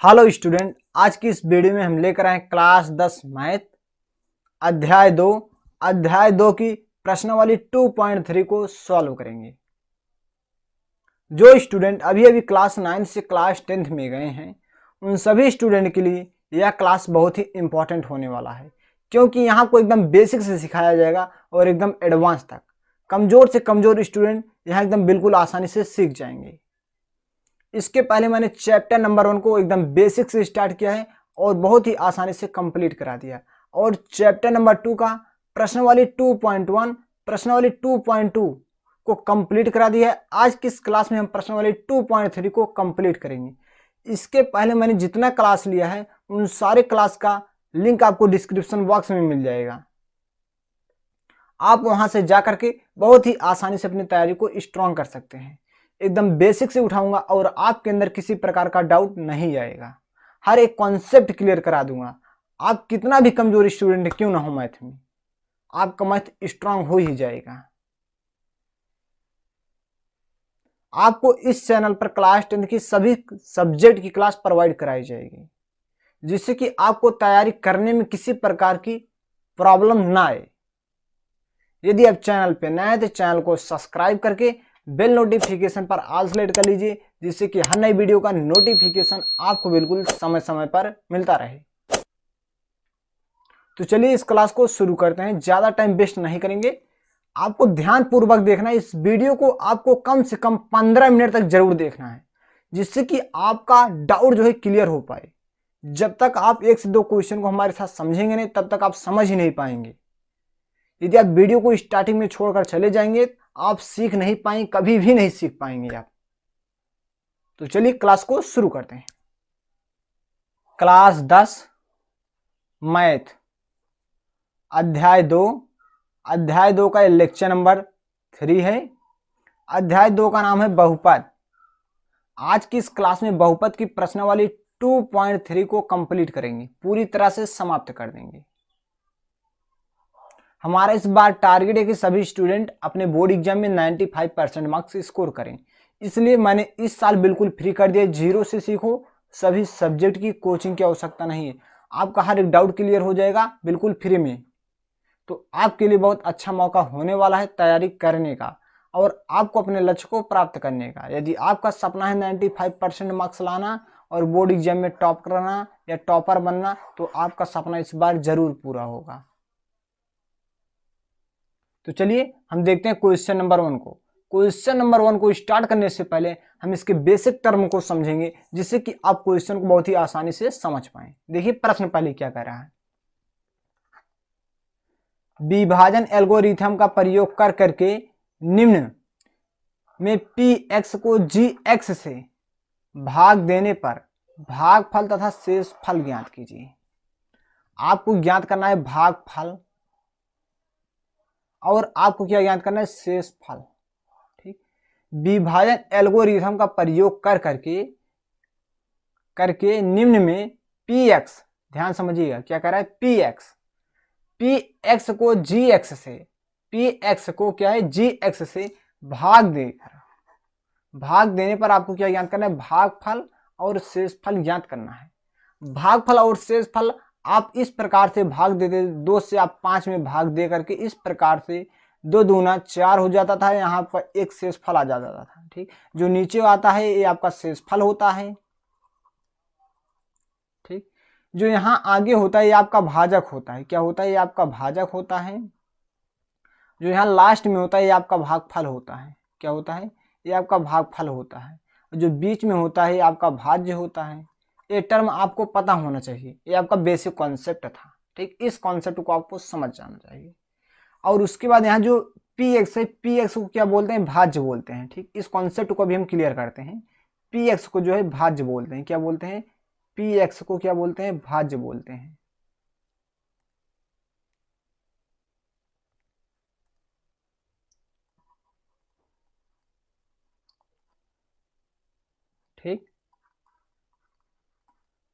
Hello student, आज की इस वीडियो में हम लेकर आए क्लास 10 मैथ अध्याय 2 की प्रश्नावली 2.3 को सॉल्व करेंगे। जो स्टूडेंट अभी अभी क्लास 9 से क्लास 10th में गए हैं उन सभी स्टूडेंट के लिए यह क्लास बहुत ही इंपॉर्टेंट होने वाला है, क्योंकि यहाँ को एकदम बेसिक से सिखाया जाएगा और एकदम एडवांस तक। कमज़ोर से कमज़ोर स्टूडेंट यहाँ एकदम बिल्कुल आसानी से सीख जाएंगे। इसके पहले मैंने चैप्टर नंबर 1 को एकदम बेसिक से स्टार्ट किया है और बहुत ही आसानी से कंप्लीट करा दिया, और चैप्टर नंबर 2 का प्रश्नावली 2.1 प्रश्नावली 2.2 को कंप्लीट करा दिया है। आज की इस क्लास में हम प्रश्नावली 2.3 को कंप्लीट करेंगे। इसके पहले मैंने जितना क्लास लिया है उन सारे क्लास का लिंक आपको डिस्क्रिप्शन बॉक्स में मिल जाएगा। आप वहां से जा करके बहुत ही आसानी से अपनी तैयारी को स्ट्रॉन्ग कर सकते हैं। एकदम बेसिक से उठाऊंगा और आपके अंदर किसी प्रकार का डाउट नहीं आएगा। हर एक कॉन्सेप्ट क्लियर करा दूंगा। आप कितना भी कमजोर स्टूडेंट क्यों ना हो मैथ में, आपका मैथ स्ट्रांग हो ही जाएगा। आपको इस चैनल पर क्लास 10 की सभी सब्जेक्ट की क्लास प्रोवाइड कराई जाएगी, जिससे कि आपको तैयारी करने में किसी प्रकार की प्रॉब्लम ना आए। यदि आप चैनल पे नए हैं तो चैनल को सब्सक्राइब करके बेल नोटिफिकेशन पर ऑल सेलेक्ट कर लीजिए, जिससे कि हर नई वीडियो का नोटिफिकेशन आपको बिल्कुल समय समय पर मिलता रहे। तो चलिए इस क्लास को शुरू करते हैं। ज्यादा टाइम वेस्ट नहीं करेंगे। आपको ध्यान पूर्वक देखना है। इस वीडियो को आपको कम से कम 15 मिनट तक जरूर देखना है, जिससे कि आपका डाउट जो है क्लियर हो पाए। जब तक आप 1 से 2 क्वेश्चन को हमारे साथ समझेंगे नहीं, तब तक आप समझ ही नहीं पाएंगे। यदि आप वीडियो को स्टार्टिंग में छोड़कर चले जाएंगे आप सीख नहीं पाएंगे, कभी भी नहीं सीख पाएंगे आप। तो चलिए क्लास को शुरू करते हैं। क्लास 10 मैथ अध्याय 2 का लेक्चर नंबर 3 है। अध्याय 2 का नाम है बहुपद। आज की इस क्लास में बहुपद की प्रश्नावली 2.3 को कंप्लीट करेंगे, पूरी तरह से समाप्त कर देंगे। हमारा इस बार टारगेट है कि सभी स्टूडेंट अपने बोर्ड एग्जाम में 95% मार्क्स स्कोर करें। इसलिए मैंने इस साल बिल्कुल फ्री कर दिया। 0 से सीखो, सभी सब्जेक्ट की कोचिंग की आवश्यकता नहीं है। आपका हर एक डाउट क्लियर हो जाएगा बिल्कुल फ्री में। तो आपके लिए बहुत अच्छा मौका होने वाला है तैयारी करने का और आपको अपने लक्ष्य को प्राप्त करने का। यदि आपका सपना है 95% मार्क्स लाना और बोर्ड एग्जाम में टॉप करना या टॉपर बनना, तो आपका सपना इस बार जरूर पूरा होगा। तो चलिए हम देखते हैं क्वेश्चन नंबर 1 को। क्वेश्चन नंबर 1 को स्टार्ट करने से पहले हम इसके बेसिक टर्म को समझेंगे, जिससे कि आप क्वेश्चन को बहुत ही आसानी से समझ पाएं। देखिए प्रश्न पहले क्या कह रहा है। विभाजन एल्गोरिथम का प्रयोग कर करके निम्न में px को gx से भाग देने पर भागफल तथा शेषफल ज्ञात कीजिए। आपको ज्ञात करना है भागफल और आपको क्या ज्ञात करना है, शेषफल। ठीक, विभाजन एल्गोरिथम का प्रयोग कर करके निम्न में px, ध्यान समझिएगा क्या कह रहा है, px को gx से, px को क्या है gx से भाग देने पर आपको क्या ज्ञात करना है, भागफल और शेषफल ज्ञात करना है। भागफल और शेषफल आप इस प्रकार से भाग देते, 2 से आप 5 में भाग दे करके इस प्रकार से 2 दूना 4 हो जाता था। यहाँ पर एक शेषफल आ जाता था। ठीक, जो नीचे आता है ये आपका शेषफल होता है। ठीक, जो यहाँ आगे होता है ये आपका भाजक होता है। क्या होता है, ये आपका भाजक होता है। जो यहाँ लास्ट में होता है ये आपका भागफल होता है। क्या होता है, ये आपका भागफल होता है। जो बीच में होता है ये आपका भाज्य होता है। ये टर्म आपको पता होना चाहिए, ये आपका बेसिक कॉन्सेप्ट था। ठीक, इस कॉन्सेप्ट को आपको समझ जाना चाहिए। और उसके बाद यहाँ जो px है, px को क्या बोलते हैं, भाज्य बोलते हैं। ठीक, इस कॉन्सेप्ट को भी हम क्लियर करते हैं। px को जो है भाज्य बोलते हैं। क्या बोलते हैं, px को क्या बोलते हैं, भाज्य बोलते हैं। ठीक,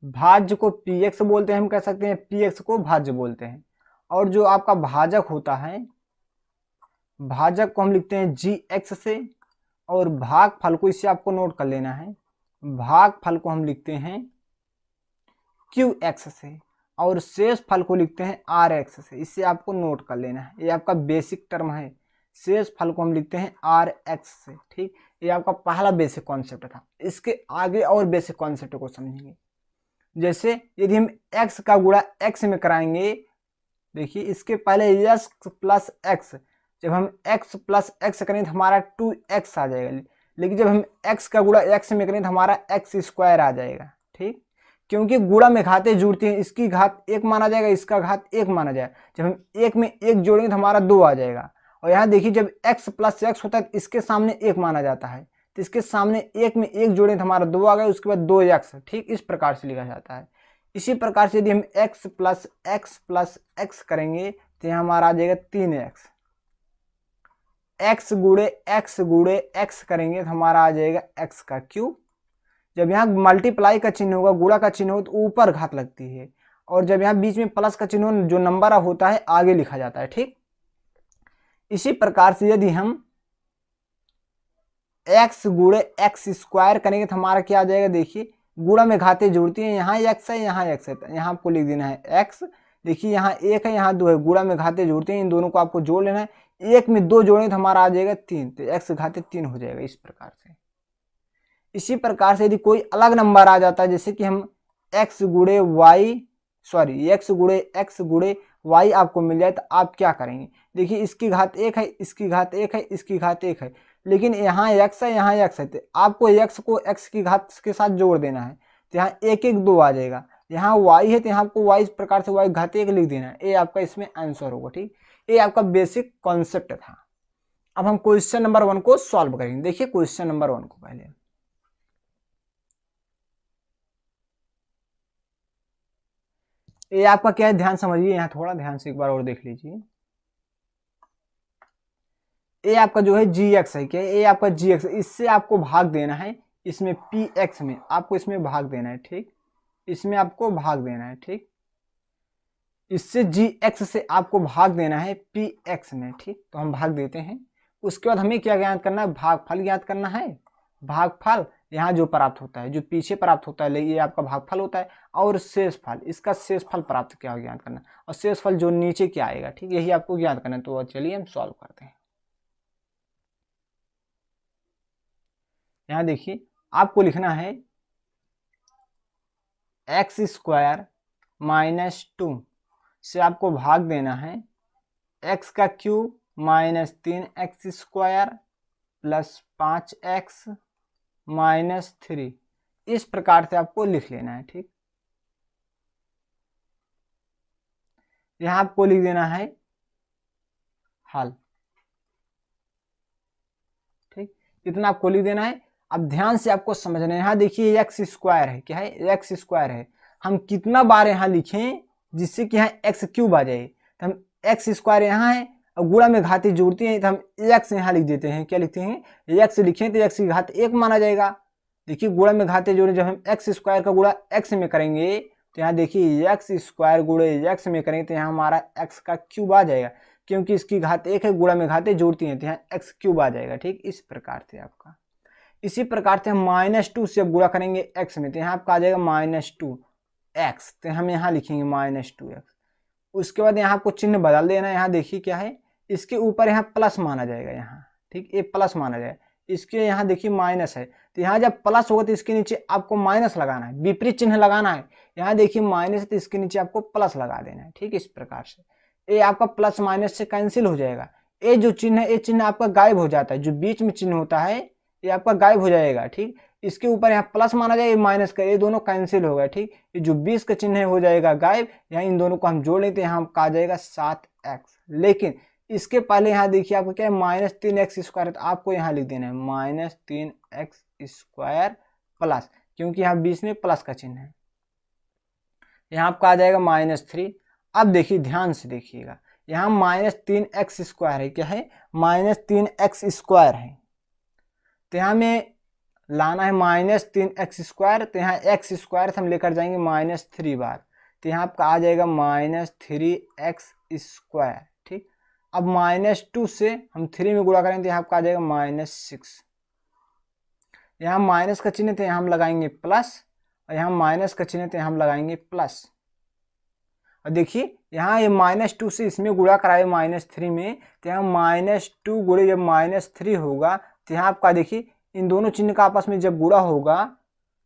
भाज्य को px बोलते हैं, हम कह सकते हैं px को भाज्य बोलते हैं। और जो आपका भाजक होता है, भाजक को हम लिखते हैं gx से, और भागफल को, इससे आपको नोट कर लेना है, भागफल को हम लिखते हैं क्यू एक्स से और शेष फल को लिखते हैं आर एक्स से। इससे आपको नोट कर लेना है, ये आपका बेसिक टर्म है। शेष फल को हम लिखते हैं आर एक्स से। ठीक, ये आपका पहला बेसिक कॉन्सेप्ट था। इसके आगे और बेसिक कॉन्सेप्ट को समझेंगे। जैसे यदि हम x का गुणा x में कराएंगे, देखिए इसके पहले x प्लस एक्स, जब हम x प्लस एक्स करें तो हमारा 2x आ जाएगा, लेकिन जब हम x का गुणा x में करें तो हमारा x स्क्वायर आ जाएगा। ठीक, क्योंकि गुणा में घातें जुड़ती हैं, इसकी घात 1 माना जाएगा, इसका घात 1 माना जाएगा। जब हम 1 में 1 जोड़ेंगे तो हमारा 2 आ जाएगा। और यहाँ देखिए जब x प्लस एक्स होता है तो इसके सामने 1 माना जाता है, तो इसके सामने 1 में 1 जोड़ें तो हमारा 2 आ गया, उसके बाद 2x। ठीक, इस प्रकार से लिखा जाता है। इसी प्रकार से यदि हम x प्लस एक्स करेंगे तो यहाँ हमारा आ जाएगा 3x। x गुणे x करेंगे तो हमारा आ जाएगा x का क्यूब। जब यहाँ मल्टीप्लाई का चिन्ह होगा, गुणा का चिन्ह हो तो ऊपर घात लगती है, और जब यहाँ बीच में प्लस का चिन्ह हो, जो नंबर होता है आगे लिखा जाता है। ठीक, इसी प्रकार से यदि हम x गुणे एक्स स्क्वायर करेंगे तो हमारा क्या आ जाएगा, देखिए गुणा में घातें जुड़ती हैं, यहाँ x है यहाँ x है, यहाँ आपको लिख देना है x। देखिए यहाँ 1 है यहाँ 2 है, गुणा में घातें जुड़ती हैं, इन दोनों को आपको जोड़ लेना है। 1 में 2 जोड़ेंगे तो हमारा आ जाएगा 3, तो x घातें 3 हो जाएगा इस प्रकार से। इसी प्रकार से यदि कोई अलग नंबर आ जाता है, जैसे कि हम x गुणे एक्स गुणे y आपको मिल जाए, तो आप क्या करेंगे, देखिए इसकी घात 1 है, इसकी घात 1 है, इसकी घात 1 है, लेकिन यहाँ x है यहाँ x है, तो आपको x को x की घात के साथ जोड़ देना है, तो यहाँ 1 1 2 आ जाएगा। यहाँ y है तो यहाँ आपको y इस प्रकार से y घात 1 लिख देना है, ये आपका इसमें आंसर होगा। ठीक, ये आपका बेसिक कॉन्सेप्ट था। अब हम क्वेश्चन नंबर 1 को सॉल्व करेंगे। देखिए क्वेश्चन नंबर 1 को पहले ये आपका क्या है, ध्यान समझिए, यहाँ थोड़ा ध्यान से एक बार और देख लीजिए। ये आपका जो है gx है, क्या ये आपका gx, इससे आपको भाग देना है, इसमें px में आपको इसमें भाग देना है। ठीक, इसमें आपको भाग देना है। ठीक, इससे gx से आपको भाग देना है px में। ठीक, तो हम भाग देते हैं। उसके बाद हमें क्या ज्ञात करना है, भागफल ज्ञात करना है। भागफल यहाँ जो प्राप्त होता है, जो पीछे प्राप्त होता है, ये आपका भागफल होता है, और शेषफल, इसका शेषफल प्राप्त क्या ज्ञात करना, और शेषफल जो नीचे क्या आएगा। ठीक, यही आपको ज्ञात करना है। तो चलिए हम सॉल्व करते हैं। यहाँ देखिए आपको लिखना है एक्स स्क्वायर माइनस 2 से आपको भाग देना है एक्स का cube minus 3x square plus 5x minus 3, इस प्रकार से आपको लिख लेना है। ठीक, यहाँ आपको लिख देना है हल। ठीक, इतना आपको लिख देना है। अब ध्यान से आपको समझना है, यहाँ देखिए एक्स स्क्वायर है, क्या है, एक्स स्क्वायर है। हम कितना बार यहाँ लिखें जिससे कि यहाँ एक्स क्यूब आ जाए, तो हम एक्स स्क्वायर यहाँ है और गुणा में घातें जुड़ती हैं, तो हम एक्स यहाँ लिख देते हैं। क्या लिखते हैं, एक्स लिखें तो एक्स की घात 1 माना जाएगा। देखिए गुणा में घातें जुड़े, जब हम एक्स स्क्वायर का गुणा एक्स में करेंगे तो यहाँ देखिए एक्स स्क्वायर गुणे एक्स में करेंगे तो यहाँ हमारा एक्स का क्यूब आ जाएगा, क्योंकि इसकी घात 1 है, गुणा में घातें जोड़ती हैं, तो यहाँ एक्स क्यूब आ जाएगा। ठीक, इस प्रकार से आपका, इसी प्रकार से हम -2 से अब गुणा करेंगे एक्स में, तो यहाँ आपका आ जाएगा -2x, तो हम यहाँ लिखेंगे -2x। उसके बाद यहाँ आपको चिन्ह बदल देना है। यहाँ देखिए क्या है, इसके ऊपर यहाँ प्लस माना जाएगा यहाँ। ठीक, ये प्लस माना जाएगा, इसके यहाँ देखिए माइनस है, तो यहाँ जब प्लस होगा तो इसके नीचे आपको माइनस लगाना है, विपरीत चिन्ह लगाना है। यहाँ देखिए माइनस, तो इसके नीचे आपको प्लस लगा देना है। ठीक, इस प्रकार से ये आपका प्लस माइनस से कैंसिल हो जाएगा। ये जो चिन्ह है, ये चिन्ह आपका गायब हो जाता है, जो बीच में चिन्ह होता है ये आपका गायब हो जाएगा। ठीक, इसके ऊपर यहाँ प्लस माना जाएगा, माइनस का, ये दोनों कैंसिल हो गए। ठीक, ये जो 20 का चिन्ह है हो जाएगा गायब। यहाँ इन दोनों को हम जोड़ लेते हैं, यहाँ आ जाएगा 7x। लेकिन इसके पहले यहाँ देखिए आपको क्या है, -3x स्क्वायर है, तो आपको यहाँ लिख देना है -3x स्क्वायर प्लस, क्योंकि यहाँ 20 में प्लस का चिन्ह है, यहाँ आपका आ जाएगा -3। अब देखिए ध्यान से देखिएगा, यहाँ -3x स्क्वायर है, क्या है, -3x स्क्वायर है, तो यहाँ में लाना है -3x स्क्वायर, तो यहाँ x स्क्वायर से हम लेकर जाएंगे -3 बार, तो यहाँ आपका आ जाएगा -3x स्क्वायर। ठीक, अब -2 से हम 3 में गुणा करेंगे तो यहाँ आपका आ जाएगा -6। यहाँ माइनस का चिन्ह थे, यहाँ हम लगाएंगे प्लस, और यहाँ माइनस का चिन्ह तो यहाँ हम लगाएंगे प्लस। और देखिए यहाँ ये -2 से इसमें गुणा कराए -3 में, तो यहाँ -2 गुणे जब -3 होगा तो यहाँ आपका देखिए इन दोनों चिन्ह का आपस में जब गुणा होगा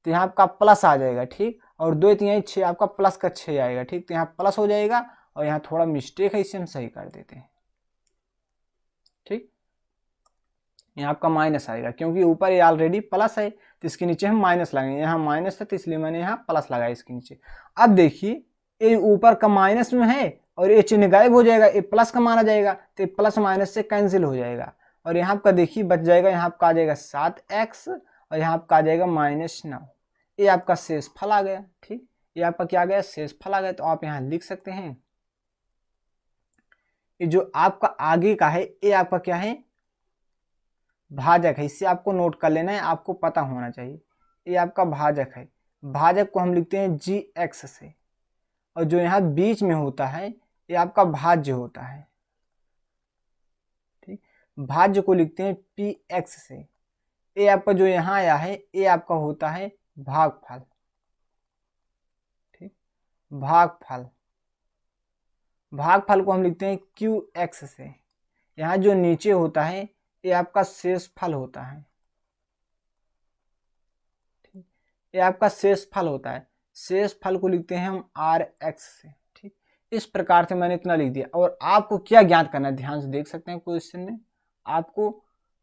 तो यहाँ आपका प्लस आ जाएगा, ठीक। और 2 3 6 आपका प्लस का 6 आएगा, ठीक। तो यहाँ प्लस हो जाएगा और यहाँ थोड़ा मिस्टेक है, इसे हम सही कर देते हैं, ठीक। यहाँ आपका माइनस आएगा क्योंकि ऊपर ये ऑलरेडी प्लस है तो इसके नीचे हम माइनस लगाएंगे। यहाँ माइनस है तो इसलिए मैंने यहाँ प्लस लगाया इसके नीचे। अब देखिए ये ऊपर का माइनस में है और ये चिन्ह गायब हो जाएगा, ये प्लस का माना जाएगा तो ये प्लस माइनस से कैंसिल हो जाएगा और यहाँ आपका देखिए बच जाएगा, यहाँ आपका आ जाएगा 7x और यहाँ आपका आ जाएगा -9। ये आपका शेष फल आ गया, ठीक। ये आपका क्या आ गया, शेष फल आ गया। तो आप यहाँ लिख सकते हैं ये जो आपका आगे का है ये आपका क्या है, भाजक है। इससे आपको नोट कर लेना है, आपको पता होना चाहिए। ये आपका भाजक है, भाजक को हम लिखते हैं gx से, और जो यहाँ बीच में होता है ये आपका भाज्य होता है, ठीक। भाज्य को लिखते हैं px से। ये आपका जो यहाँ आया है ये आपका होता है भागफल, ठीक। भागफल, भागफल को हम लिखते हैं qx से। यहाँ जो नीचे होता है ये आपका शेषफल होता है, ठीक। ये आपका शेषफल होता है, शेषफल को लिखते हैं हम rx से, ठीक। इस प्रकार से मैंने इतना लिख दिया। और आपको क्या ज्ञात करना है, ध्यान से देख सकते हैं क्वेश्चन में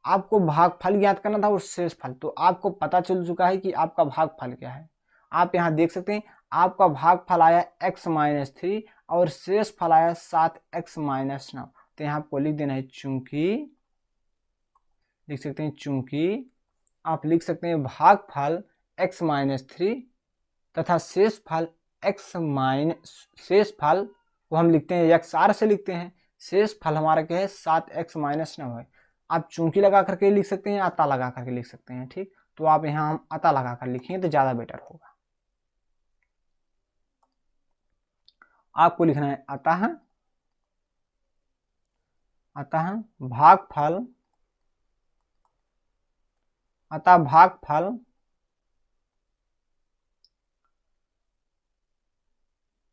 आपको भागफल ज्ञात करना था और शेषफल। तो आपको पता चल चुका है कि आपका भागफल क्या है। आप यहाँ देख सकते हैं आपका भागफल आया x-3 और शेषफल आया 7x-9। तो यहाँ आपको लिख देना है चूंकि, लिख सकते हैं चूंकि, आप लिख सकते हैं भागफल x-3 तथा शेषफल शेषफल को हम लिखते हैं xr से लिखते हैं। शेषफल हमारा क्या है 7x-9 है। आप चूंकि लगा करके लिख सकते हैं, अतः लगा करके लिख सकते हैं, ठीक। तो आप यहाँ हम अतः लगा कर लिखेंगे तो ज़्यादा बेटर होगा। आपको लिखना है अतः भागफल,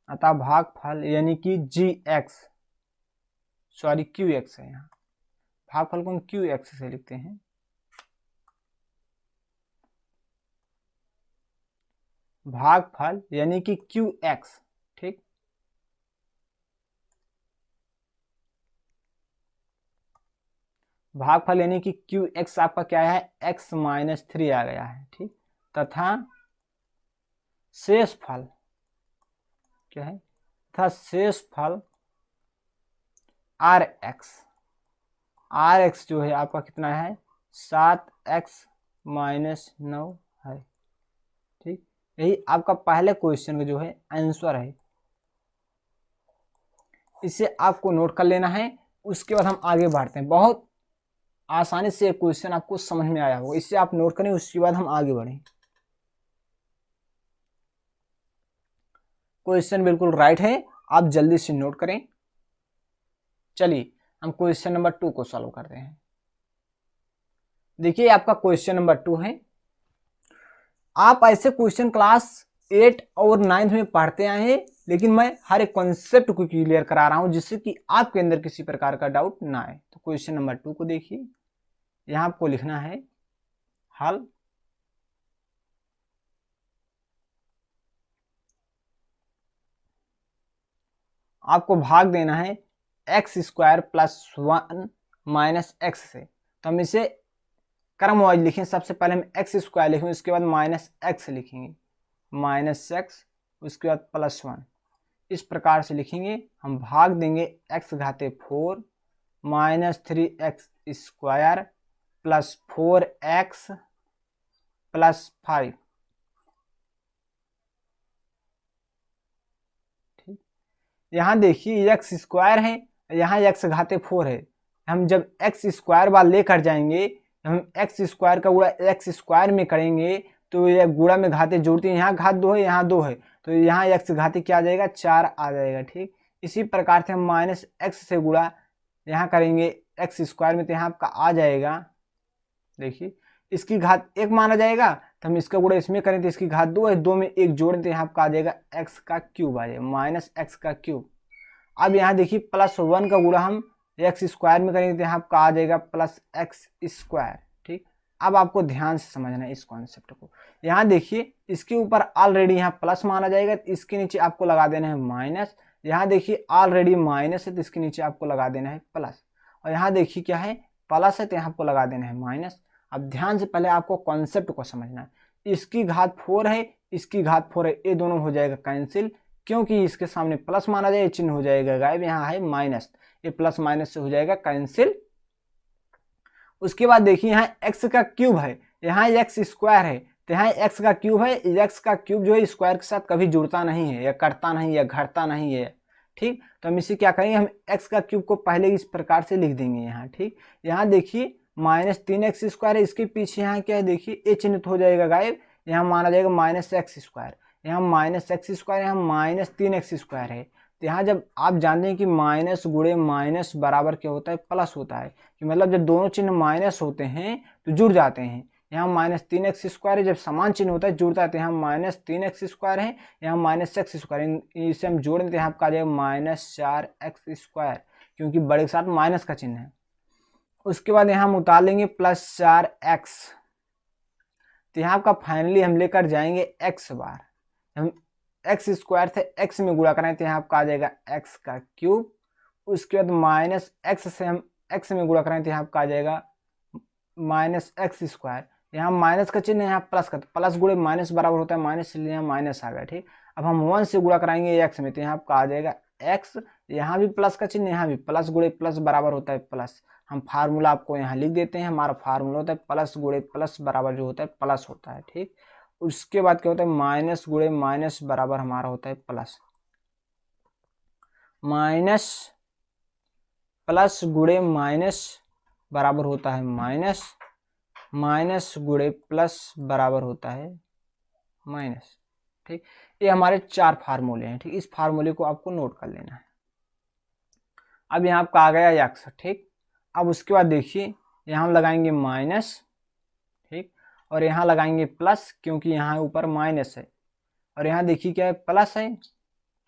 अतः भागफल यानी कि qx है। यहाँ भागफल को हम qx से लिखते हैं। भागफल यानी कि qx, ठीक। भागफल यानी कि qx आपका क्या है x-3 आ गया है, ठीक। तथा शेषफल क्या है, तथा शेषफल rx जो है आपका कितना है 7x-9 है, ठीक। यही आपका पहले क्वेश्चन का जो है आंसर है। इसे आपको नोट कर लेना है, उसके बाद हम आगे बढ़ते हैं। बहुत आसानी से क्वेश्चन आपको समझ में आया होगा, इससे आप नोट करें, उसके बाद हम आगे बढ़ें। क्वेश्चन बिल्कुल राइट है, आप जल्दी से नोट करें। चलिए हम क्वेश्चन नंबर 2 को सॉल्व करते हैं। देखिए आपका क्वेश्चन नंबर 2 है। आप ऐसे क्वेश्चन क्लास 8 और 9 में पढ़ते आए हैं, लेकिन मैं हर एक कॉन्सेप्ट को क्लियर करा रहा हूं जिससे कि आपके अंदर किसी प्रकार का डाउट ना आए। तो क्वेश्चन नंबर 2 को देखिए, यहां आपको लिखना है हल। आपको भाग देना है x² + 1 - x से। तो हम इसे क्रम वाइज लिखें। सबसे पहले हम x² लिखेंगे, उसके बाद -x लिखेंगे, -x, उसके बाद +1। इस प्रकार से लिखेंगे। हम भाग देंगे x घाते 4 -3x² + 4x + 5, ठीक। यहाँ देखिए x² है, यहाँ x घाते 4 है। हम जब x² बार लेकर जाएंगे, हम x² का गुणा x² में करेंगे तो यह गुणा में घाते जोड़ते हैं। यहाँ घात 2 है, यहाँ 2 है, तो यहाँ x घाते क्या आ जाएगा 4 आ जाएगा, ठीक। इसी प्रकार से हम -x से गुणा यहाँ करेंगे x² में, तो यहाँ आपका आ जाएगा, देखिए इसकी घात 1 माना जाएगा तो हम इसका गुणा इसमें करें तो इसकी घात 2 है, 2 में 1 जोड़ें तो यहाँ आपका आ जाएगा x का क्यूब आ जाएगा, माइनस एक्स का क्यूब। अब यहाँ देखिए +1 का गुणा हम x स्क्वायर में करेंगे तो यहाँ आपका आ जाएगा +x स्क्वायर। ठीक, अब आपको ध्यान से समझना है इस कॉन्सेप्ट को। यहाँ देखिए इसके ऊपर ऑलरेडी यहाँ प्लस माना जाएगा तो इसके नीचे आपको लगा देना है माइनस। यहाँ देखिए ऑलरेडी माइनस है तो इसके नीचे आपको लगा देना है प्लस, और यहाँ देखिए क्या है प्लस है तो यहाँ आपको लगा देना है माइनस। अब ध्यान से पहले आपको कॉन्सेप्ट को समझना है। इसकी घात 4 है, इसकी घात 4 है, ये दोनों हो जाएगा कैंसिल, क्योंकि इसके सामने प्लस माना जाए, चिन्ह हो जाएगा गायब, यहाँ है माइनस, ये प्लस माइनस से हो जाएगा कैंसिल। उसके बाद देखिए यहाँ x का क्यूब है, यहाँ x स्क्वायर है, तो यहाँ x का क्यूब है, x का क्यूब जो है स्क्वायर के साथ कभी जुड़ता नहीं है या कटता नहीं या घटता नहीं है। ठीक, तो हम इसे क्या करेंगे, हम x का क्यूब को पहले इस प्रकार से लिख देंगे यहाँ। ठीक, यहाँ देखिए -3x स्क्वायर है, इसके पीछे यहाँ क्या है देखिए ए चिन्हित हो जाएगा गायब, यहाँ माना जाएगा -x स्क्वायर, यहाँ -x स्क्वायर, यहाँ -3x स्क्वायर है। तो यहाँ जब आप जानते हैं कि माइनस गुणे माइनस बराबर क्या होता है, प्लस होता है, कि मतलब जब दोनों चिन्ह माइनस होते हैं तो जुड़ जाते हैं। यहाँ -3x स्क्वायर है, जब समान चिन्ह होता है जुड़ता है, तो यहाँ -3x स्क्वायर है, यहाँ -x स्क्वायर, इसे हम जोड़ देते हैं, आपका आ जाएगा -4x स्क्वायर, क्योंकि बड़े के साथ माइनस का चिन्ह है। उसके बाद यहाँ हम उतार लेंगे +4x, तो यहाँ आपका फाइनली हम लेकर जाएंगे x बार, हम एक्स स्क्वायर से x में गुणा करें तो यहाँ आपका आ जाएगा x का क्यूब। उसके बाद -x से हम x में गुणा करें तो यहाँ आपका आ जाएगा -x स्क्वायर, यहाँ माइनस का चिन्ह, यहाँ प्लस का, प्लस गुणे माइनस बराबर होता है माइनस, इसलिए यहाँ माइनस आ गया। ठीक, अब हम 1 से गुणा कराएंगे x में तो यहाँ आपका आ जाएगा x, यहाँ भी प्लस का चिन्ह, यहाँ भी प्लस गुणे प्लस बराबर होता है प्लस। हम फार्मूला आपको यहाँ लिख देते हैं, हमारा फार्मूला होता है प्लस गुणे प्लस बराबर जो होता है प्लस होता है। ठीक, उसके बाद क्या होता है माइनस गुणे माइनस बराबर हमारा होता है प्लस, माइनस प्लस गुणे माइनस बराबर होता है माइनस, माइनस गुणे प्लस बराबर होता है माइनस। ठीक, ये हमारे 4 फार्मूले हैं। ठीक, इस फार्मूले को आपको नोट कर लेना है। अब यहाँ आपका आ गया x। ठीक, अब उसके बाद देखिए यहाँ हम लगाएंगे माइनस, ठीक, और यहाँ लगाएंगे प्लस, क्योंकि यहाँ ऊपर माइनस है, और यहाँ देखिए क्या है प्लस है।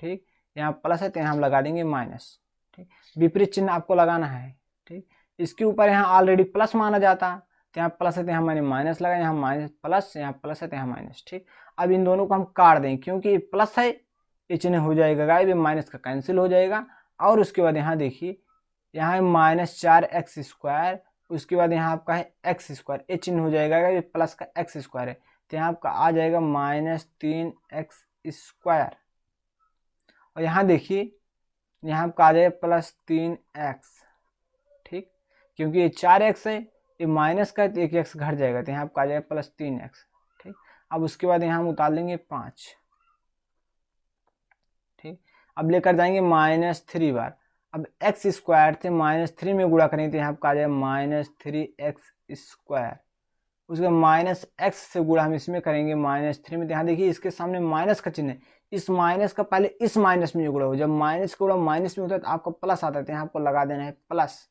ठीक, यहाँ प्लस है तो यहाँ हम लगा देंगे माइनस। ठीक, विपरीत चिन्ह आपको लगाना है। ठीक, इसके ऊपर यहाँ ऑलरेडी प्लस माना जाता, तो यहाँ प्लस है तो यहाँ मैंने माइनस लगाया, यहाँ माइनस प्लस, यहाँ प्लस है तो यहाँ माइनस। ठीक, अब इन दोनों को हम काट दें, क्योंकि प्लस है ये चिन्ह हो जाएगा गायब, ये माइनस का कैंसिल हो जाएगा। और उसके बाद यहाँ देखिए यहाँ है -4x स्क्वायर, उसके बाद यहाँ आपका है x स्क्वायर, ये चिन्ह हो जाएगा, ये प्लस का x स्क्वायर है, तो यहाँ आपका आ जाएगा -3x स्क्वायर। और यहाँ देखिए यहाँ आपका आ जाएगा +3x। ठीक, क्योंकि ये 4x है, ये माइनस का, तो एक x घट जाएगा, तो यहाँ आपका आ जाएगा +3x। ठीक, अब उसके बाद यहाँ हम उतार लेंगे 5। ठीक, अब लेकर जाएंगे -3 बार, अब x स्क्वायर थे -3 में गुणा करेंगे तो यहाँ आपका आ जाएगा -3x स्क्वायर। उसके -x से गुणा हम इसमें करेंगे -3 में, तो यहाँ देखिए इसके सामने माइनस का चिन्ह है, इस माइनस का पहले इस माइनस में गुणा हो, जब माइनस का गुणा माइनस में होता है तो आपको प्लस आता है, तो यहाँ आपको लगा देना है प्लस।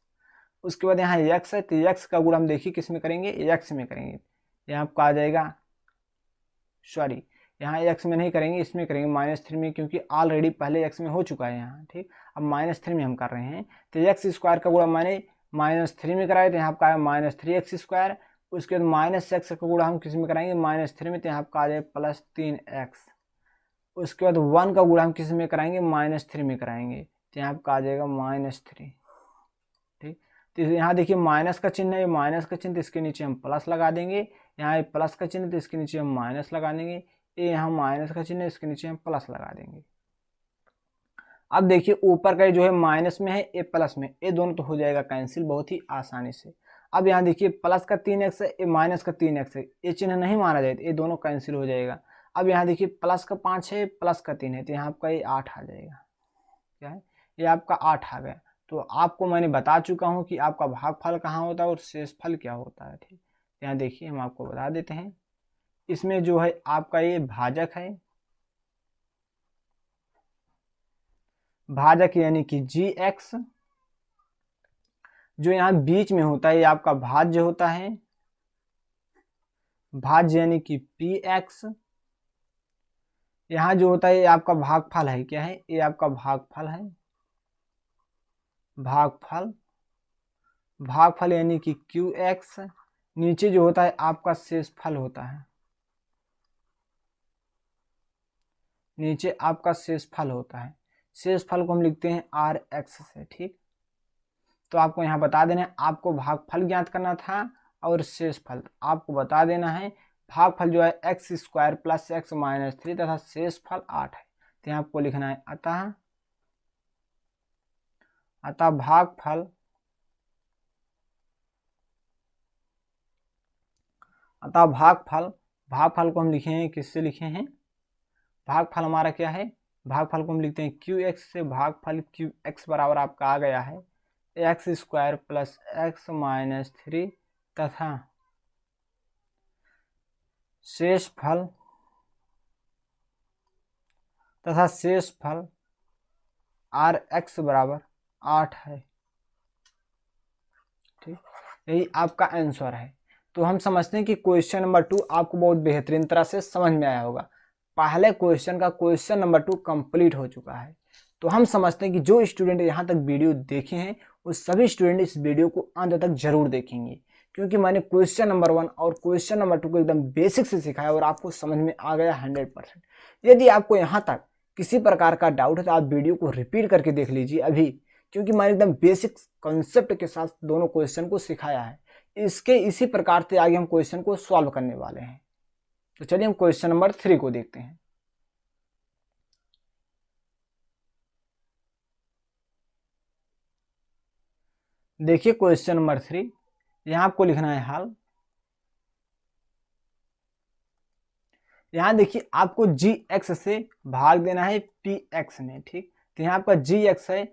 उसके बाद यहाँ x है, तो x का गुणा हम देखिए किस में करेंगे, x में करेंगे, यहाँ आपका आ जाएगा, सॉरी यहाँ x में नहीं करेंगे, इसमें करेंगे -3 में, क्योंकि ऑलरेडी पहले x में हो चुका है यहाँ। ठीक, अब -3 में हम कर रहे हैं, तो x स्क्वायर का गुणा मैंने -3 में कराया, तो यहाँ आपका आया -3x स्क्वायर। उसके बाद -x का गुणा हम किस में कराएंगे, -3 में, तो यहाँ आपका आ जाए +3x। उसके बाद 1 का गुणा हम किस में कराएंगे, -3 में कराएंगे, तो यहाँ आपका आ जाएगा -3। ठीक, तो यहाँ देखिए माइनस का चिन्ह है, माइनस का चिन्ह, तो इसके नीचे हम प्लस लगा देंगे, यहाँ प्लस का चिन्ह तो इसके नीचे हम माइनस लगा देंगे, ये यहाँ माइनस का चिन्ह है, इसके नीचे हम प्लस लगा देंगे। अब देखिए ऊपर का जो है माइनस में है, ये प्लस में, ये दोनों तो हो जाएगा कैंसिल बहुत ही आसानी से। अब यहाँ देखिए प्लस का 3x है, ये माइनस का 3x है, ये चिन्ह नहीं माना जाए, ये दोनों कैंसिल हो जाएगा। अब यहाँ देखिए प्लस का 5 है, प्लस का 3 है, तो यहाँ आपका ये 8 आ जाएगा। क्या है, ये आपका 8 आ गया। तो आपको मैंने बता चुका हूँ कि आपका भागफल कहाँ होता है और शेषफल क्या होता है। ठीक, यहाँ देखिए हम आपको बता देते हैं, इसमें जो है आपका ये भाजक है, भाजक यानी कि gx, जो यहाँ बीच में होता है ये आपका भाज्य होता है, भाज्य यानी कि पी एक्स। यहाँ जो होता है ये आपका भागफल है, क्या है, ये आपका भागफल है, भागफल, भागफल यानी कि क्यू एक्स। नीचे जो होता है आपका शेषफल होता है, नीचे आपका शेषफल होता है। शेषफल को हम लिखते हैं आर एक्स से, ठीक। तो आपको यहाँ बता देना है, आपको भागफल ज्ञात करना था और शेषफल आपको बता देना है। भागफल जो है x square plus x minus 3 तथा शेषफल 8 है। तो यहाँ आपको लिखना है अतः भागफल, अतः भागफल, भागफल को हम लिखे हैं, किससे लिखे हैं, भागफल हमारा क्या है, भागफल को हम लिखते हैं क्यू एक्स से। भागफल क्यू एक्स बराबर आपका आ गया है x square plus x minus 3 तथा शेषफल, तथा शेषफल आर एक्स बराबर 8 है, ठीक। यही आपका आंसर है। तो हम समझते हैं कि क्वेश्चन नंबर 2 आपको बहुत बेहतरीन तरह से समझ में आया होगा। पहले क्वेश्चन का क्वेश्चन नंबर 2 कंप्लीट हो चुका है। तो हम समझते हैं कि जो स्टूडेंट यहाँ तक वीडियो देखे हैं उस सभी स्टूडेंट इस वीडियो को अंत तक जरूर देखेंगे, क्योंकि मैंने क्वेश्चन नंबर 1 और क्वेश्चन नंबर 2 को एकदम बेसिक से सिखाया और आपको समझ में आ गया 100%। यदि आपको यहाँ तक किसी प्रकार का डाउट है तो आप वीडियो को रिपीट करके देख लीजिए अभी, क्योंकि मैंने एकदम बेसिक कॉन्सेप्ट के साथ दोनों क्वेश्चन को सिखाया है। इसके इसी प्रकार से आगे हम क्वेश्चन को सॉल्व करने वाले हैं। तो चलिए हम क्वेश्चन नंबर 3 को देखते हैं। देखिए क्वेश्चन नंबर 3, यहां आपको लिखना है हल। यहां देखिए आपको जी एक्स से भाग देना है पी एक्स में, ठीक। तो यहाँ आपका जी एक्स है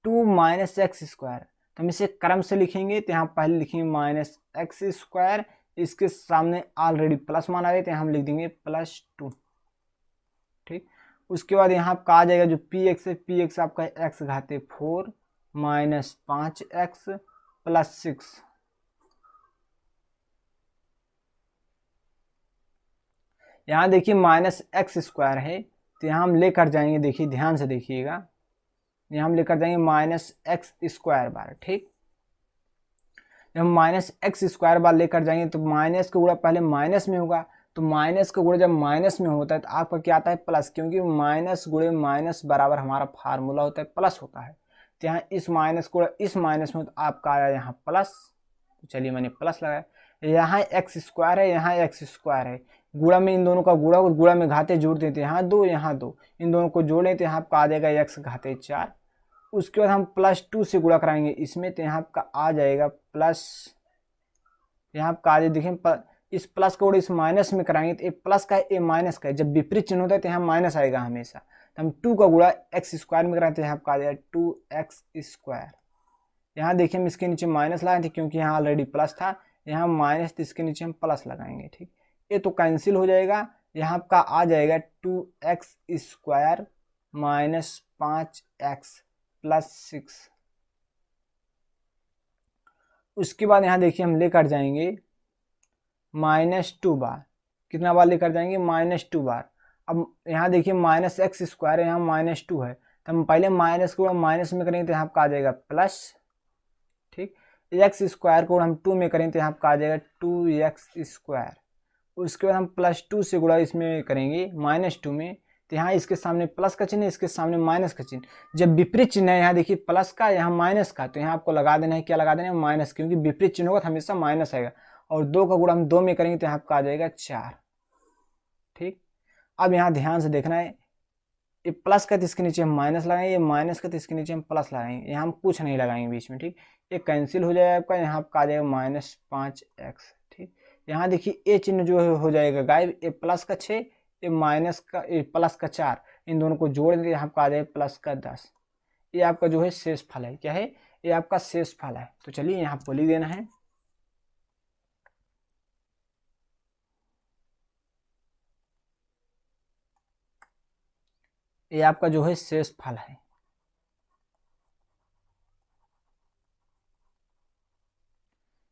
2 माइनस एक्स स्क्वायर। तो हम इसे क्रम से लिखेंगे। तो यहाँ पहले लिखेंगे माइनस एक्स स्क्वायर, इसके सामने ऑलरेडी प्लस माना है तो हम लिख देंगे +2, ठीक। उसके बाद यहाँ आपका आ जाएगा जो पी एक्स है, पी एक्स आपका एक्स घाते 4 माइनस 5x प्लस 6। यहाँ देखिए माइनस एक्स स्क्वायर है तो यहाँ हम लेकर जाएंगे, देखिए ध्यान से देखिएगा, यहाँ हम लेकर जाएंगे माइनस एक्स स्क्वायर बार, ठीक। जब हम माइनस एक्स स्क्वायर बार लेकर जाएंगे तो माइनस का गुणा पहले माइनस में होगा, तो माइनस का गुणा जब माइनस में होता है तो आपका क्या आता है प्लस, क्योंकि माइनस गुणे माइनस बराबर हमारा फार्मूला होता है प्लस होता है। तो यहाँ इस माइनस गुणा इस माइनस में तो आपका आया यहाँ प्लस। तो चलिए मैंने प्लस लगाया। यहाँ एक्स स्क्वायर है, यहाँ एक्स स्क्वायर है, गुणा में इन दोनों का गुणा, गुणा में घाते जोड़ देते, यहाँ 2 यहाँ 2, इन दोनों को जोड़ें तो यहाँ आपका आ जाएगा एक्स घाते 4। उसके बाद हम +2 से गुणा कराएंगे इसमें, तो यहाँ आपका आ जाएगा प्लस, यहाँ आपका आ जाए देखिए इस प्लस का गुणा इस माइनस में कराएंगे तो ए प्लस का है ए माइनस का है, जब विपरीत चिन्ह होता है तो यहाँ माइनस आएगा हमेशा। तो हम 2 का गुणा एक्स स्क्वायर में कराएं तो यहाँ आपका आ जाएगा 2x स्क्वायर। यहाँ देखिए हम इसके नीचे माइनस लगाए थे क्योंकि यहाँ ऑलरेडी प्लस था, यहाँ माइनस तो इसके नीचे हम प्लस लगाएंगे, ठीक। ये तो कैंसिल हो जाएगा, यहाँ आपका आ जाएगा 2x square minus 5x plus 6। उसके बाद यहाँ देखिए हम लेकर जाएंगे -2 बार, कितना बार लेकर जाएंगे -2 बार। अब यहाँ देखिए माइनस एक्स स्क्वायर है, यहाँ -2 है, तो हम पहले माइनस को माइनस में करेंगे तो यहाँ आपका आ जाएगा प्लस, ठीक। एक्स स्क्वायर को हम 2 में करेंगे तो यहाँ आपका आ जाएगा 2x स्क्वायर। उसके बाद हम +2 से गुणा इसमें करेंगे -2 में, तो यहाँ इसके सामने प्लस का चिन्ह है, इसके सामने माइनस का चिन्ह, जब विपरीत चिन्ह है यहाँ देखिए प्लस का यहाँ माइनस का, तो यहाँ आपको लगा देना है, क्या लगा देना है माइनस, क्योंकि विपरीत चिन्ह होगा तो हमेशा माइनस आएगा। और 2 का गुणा हम 2 में करेंगे तो यहाँ आपका आ जाएगा 4, ठीक। अब यहाँ ध्यान से देखना है, ये प्लस का तो इसके नीचे हम माइनस लगाएंगे, ये माइनस का तो इसके नीचे हम प्लस लगाएंगे, यहाँ हम कुछ नहीं लगाएंगे बीच में, ठीक। ये कैंसिल हो जाएगा आपका, यहाँ आपका आ जाएगा -5x, ठीक। यहाँ देखिए ए चिन्ह जो हो जाएगा गायब, ये प्लस का 6, ये माइनस का, ये प्लस का 4, इन दोनों को जोड़ देंगे, यहाँ आपका आ जाएगा प्लस का 10। ये आपका जो है शेष फल है, क्या है, ये आपका शेष फल है। तो चलिए यहाँ आपको लिख देना है, ये आपका जो है शेष फल है।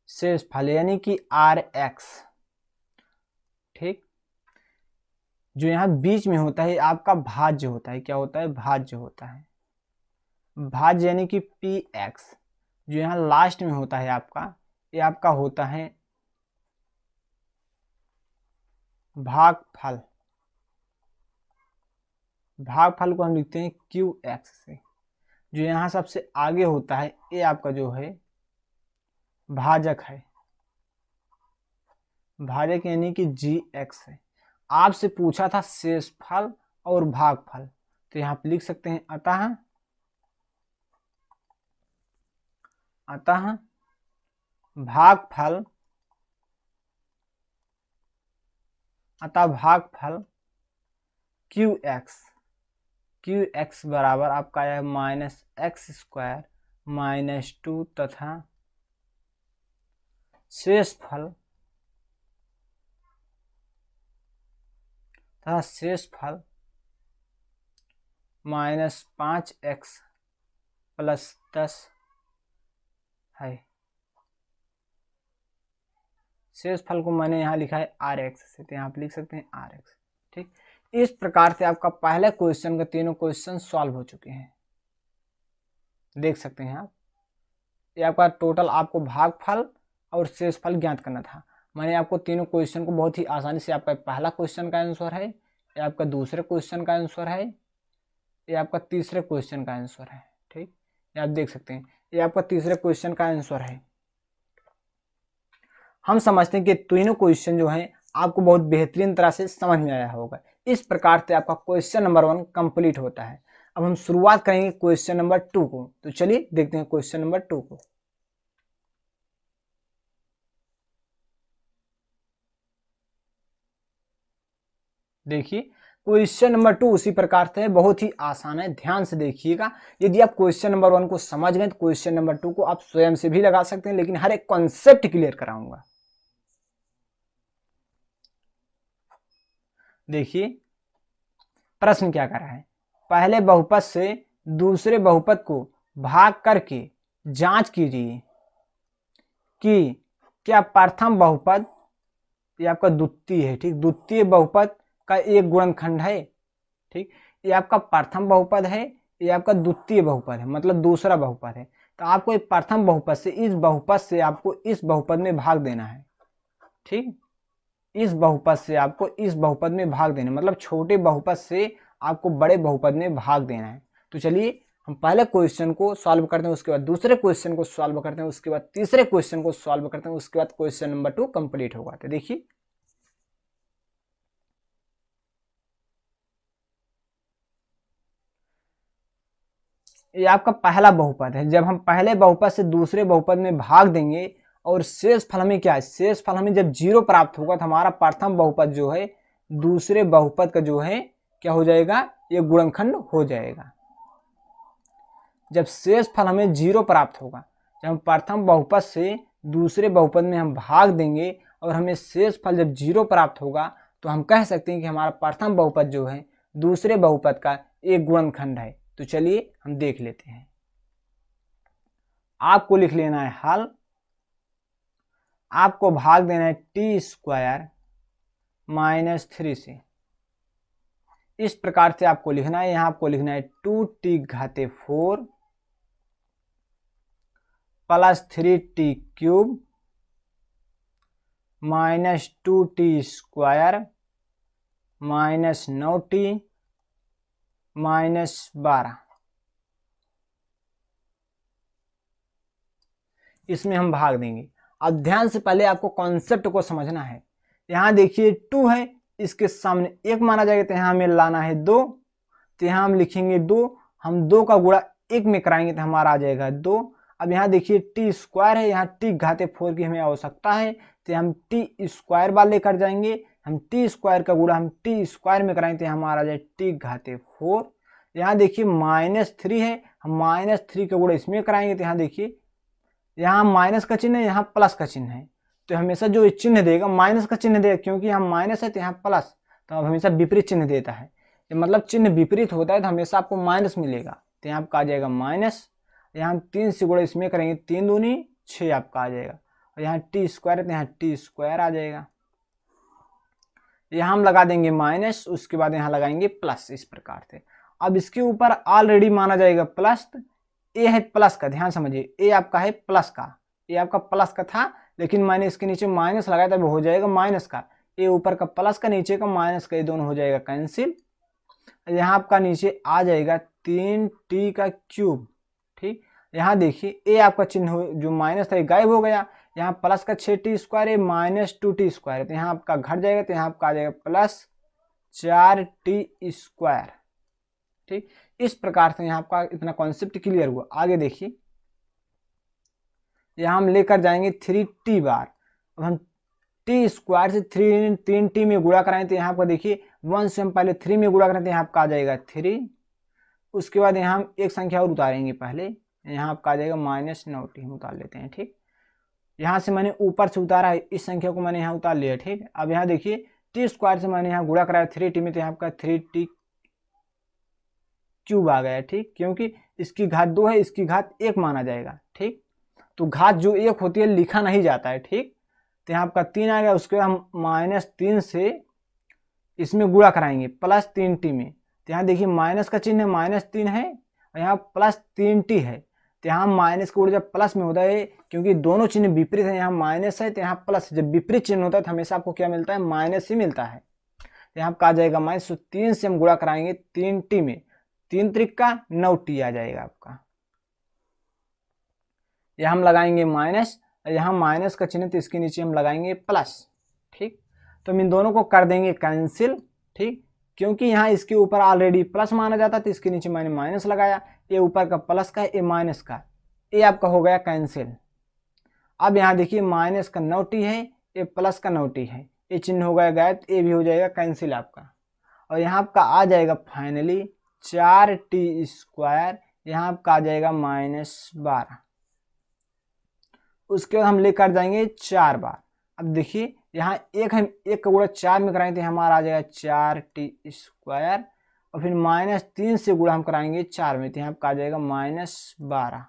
शेष फल यानी कि RX, जो यहाँ बीच में होता है आपका भाज्य होता है। क्या होता है? भाज्य होता है। भाज्य यानी कि पी एक्स। जो यहाँ लास्ट में होता है आपका, ये आपका होता है भागफल। भागफल को हम लिखते हैं क्यू एक्स से। जो यहाँ सबसे आगे होता है ये आपका जो है भाजक है। भाजक यानी कि जी एक्स है। आपसे पूछा था शेषफल और भागफल, तो यहाँ पे लिख सकते हैं अतः भागफल क्यू एक्स बराबर आपका आया -x² -2 तथा शेषफल -5x + 10 है। शेषफल को मैंने यहाँ लिखा है RX से, तो यहाँ पे लिख सकते हैं RX। ठीक, इस प्रकार से आपका पहले क्वेश्चन का तीनों क्वेश्चन सॉल्व हो चुके हैं। देख सकते हैं आप, ये आपका टोटल आपको भागफल और शेषफल ज्ञात करना था। मैंने आपको तीनों क्वेश्चन को बहुत ही आसानी से, आपका पहला क्वेश्चन का आंसर है, ये आपका दूसरे क्वेश्चन का आंसर है, ये आपका तीसरे क्वेश्चन का आंसर है। ठीक, ये आप देख सकते हैं, ये आपका तीसरे क्वेश्चन का आंसर है। हम समझते हैं कि तीनों क्वेश्चन जो हैं आपको बहुत बेहतरीन तरह से समझ में आया होगा। इस प्रकार से आपका क्वेश्चन नंबर 1 कंप्लीट होता है। अब हम शुरुआत करेंगे क्वेश्चन नंबर 2 को। तो चलिए देखते हैं क्वेश्चन नंबर 2 को। देखिए क्वेश्चन नंबर 2 उसी प्रकार से है, बहुत ही आसान है, ध्यान से देखिएगा। यदि आप क्वेश्चन नंबर 1 को समझ गए तो क्वेश्चन नंबर 2 को आप स्वयं से भी लगा सकते हैं, लेकिन हर एक कॉन्सेप्ट क्लियर कराऊंगा। देखिए प्रश्न क्या कर रहा है, पहले बहुपद से दूसरे बहुपद को भाग करके जांच कीजिए कि क्या प्रथम बहुपद, ये आपका द्वितीय है, ठीक, द्वितीय बहुपद का एक गुणनखंड है। ठीक, ये आपका प्रथम बहुपद है, ये आपका द्वितीय बहुपद है, मतलब दूसरा बहुपद है। तो आपको एक प्रथम बहुपद से इस बहुपद से आपको इस बहुपद में भाग देना है। ठीक, इस बहुपद से आपको इस बहुपद में भाग देना है, मतलब छोटे बहुपद से आपको बड़े बहुपद में भाग देना है। तो चलिए हम पहले क्वेश्चन को सॉल्व करते हैं, उसके बाद दूसरे क्वेश्चन को सॉल्व करते हैं, उसके बाद तीसरे क्वेश्चन को सॉल्व करते हैं, उसके बाद क्वेश्चन नंबर 2 कंप्लीट होगा। तो देखिए ये आपका पहला बहुपद है। जब हम पहले बहुपद से दूसरे बहुपद में भाग देंगे और शेषफल हमें क्या है, शेषफल हमें जब 0 प्राप्त होगा तो हमारा प्रथम बहुपद जो है दूसरे बहुपद का जो है क्या हो जाएगा, ये गुणनखंड हो जाएगा। जब शेषफल हमें 0 प्राप्त होगा, जब हम प्रथम बहुपद से दूसरे बहुपद में हम भाग देंगे और हमें शेषफल जब 0 प्राप्त होगा, तो हम कह सकते हैं कि हमारा प्रथम बहुपद जो है दूसरे बहुपद का एक गुणनखंड है। तो चलिए हम देख लेते हैं। आपको लिख लेना है हल, आपको भाग देना है t² -3 से। इस प्रकार से आपको लिखना है, यहां आपको लिखना है 2t⁴ + 3t³ -2t² -9t -12। इसमें हम भाग देंगे। अब ध्यान से पहले आपको कॉन्सेप्ट को समझना है। यहाँ देखिए 2 है, इसके सामने 1 माना जाएगा, तो यहाँ हमें लाना है 2, तो यहाँ हम लिखेंगे 2, हम 2 का गुणा 1 में कराएंगे तो हमारा आ जाएगा 2। अब यहाँ देखिए t² है, यहाँ t⁴ की हमें आवश्यकता है, तो हम t² बार लेकर जाएंगे, हम t² का गुणा हम t² में कराएंगे तो हमारा आ जाए t⁴। यहाँ देखिए -3 है, हम -3 का गुणा इसमें कराएंगे तो यहाँ देखिए यहाँ माइनस का चिन्ह है, यहाँ प्लस का चिन्ह है, तो हमेशा जो चिन्ह देगा माइनस का चिन्ह देगा, क्योंकि यहाँ माइनस है तो यहाँ प्लस, तो अब हमेशा विपरीत चिन्ह देता है। मतलब चिन्ह विपरीत होता है तो हमेशा आपको माइनस मिलेगा, तो यहाँ आपका आ जाएगा माइनस। यहाँ हम 3 से गुणा इसमें करेंगे, 3 दूनी 6 आपका आ जाएगा, और यहाँ t² है तो यहाँ t² आ जाएगा। यहाँ हम लगा देंगे माइनस, उसके बाद यहाँ लगाएंगे प्लस, इस प्रकार से। अब इसके ऊपर ऑलरेडी माना जाएगा प्लस, ए है प्लस का, ध्यान समझिए, ए आपका है प्लस का, ए आपका प्लस का था, लेकिन मैंने इसके नीचे माइनस लगाया तब हो जाएगा माइनस का। ए ऊपर का प्लस का, नीचे का माइनस का, ये दोनों हो जाएगा कैंसिल। यहाँ आपका नीचे आ जाएगा 3t का क्यूब, ठीक। यहाँ देखिए ए आपका चिन्ह जो माइनस था ये गायब हो गया, यहाँ प्लस का 6t स्क्वायर है माइनस 2t स्क्वायर है, तो यहाँ आपका घट जाएगा, तो यहाँ आपका आ जाएगा प्लस 4t स्क्वायर, ठीक। इस प्रकार से यहाँ आपका इतना कॉन्सेप्ट क्लियर हुआ। आगे देखिए, यहाँ हम लेकर जाएंगे 3t बार। अब हम t स्क्वायर से 3t में गुणा कराएं, तो यहाँ आपका देखिए 1 से हम पहले 3 में गुणा करें, तो यहाँ आपका आ जाएगा 3। उसके बाद यहाँ हम एक संख्या और उतारेंगे, पहले यहाँ आपका आ जाएगा -9t, हम उतार लेते हैं, ठीक। यहाँ से मैंने ऊपर से उतारा है, इस संख्या को मैंने यहाँ उतार लिया, ठीक। अब यहाँ देखिए t स्क्वायर से मैंने यहाँ गुणा कराया 3t में, तो यहाँ आपका 3t क्यूब आ गया, ठीक, क्योंकि इसकी घात 2 है, इसकी घात 1 माना जाएगा, ठीक। तो घात जो 1 होती है लिखा नहीं जाता है, ठीक। तो यहाँ आपका 3 आ गया, उसके बाद हम -3 से इसमें गुणा कराएंगे +3t में, तो यहाँ देखिए माइनस का चिन्ह है, -3 है, और यहाँ +3t है, तो यहाँ माइनस का जब प्लस में होता है, क्योंकि दोनों चिन्ह विपरीत है, यहाँ माइनस है तो यहाँ प्लस, जब विपरीत चिन्ह होता है तो हमेशा आपको क्या मिलता है, माइनस ही मिलता है। यहाँ आपका आ जाएगा माइनस, 3 से हम गुणा कराएंगे 3t में, 3 त्रिक का 9t आ जाएगा आपका। यहाँ हम लगाएंगे माइनस, यहाँ माइनस का चिन्ह तो इसके नीचे हम लगाएंगे प्लस, ठीक। तो हम इन दोनों को कर देंगे कैंसिल, ठीक, क्योंकि यहाँ इसके ऊपर ऑलरेडी प्लस माना जाता तो इसके नीचे मैंने माइनस लगाया, ये ऊपर का प्लस का, ये माइनस का, ये आपका हो गया कैंसिल। अब यहाँ देखिए माइनस का 9t है, ये प्लस का 9t है, ये चिन्ह हो गया गायब, ये भी हो जाएगा कैंसिल आपका। और यहाँ आपका आ जाएगा फाइनली 4t स्क्वायर, यहाँ आपका आ जाएगा -12। उसके बाद हम लेकर जाएंगे 4 बार। अब देखिए यहाँ एक हम 1 का गुणा 4 में कराएंगे तो हमारा आ जाएगा 4t स्क्वायर, और फिर -3 से गुणा हम कराएंगे 4 में, तो यहाँ आपका आ जाएगा -12।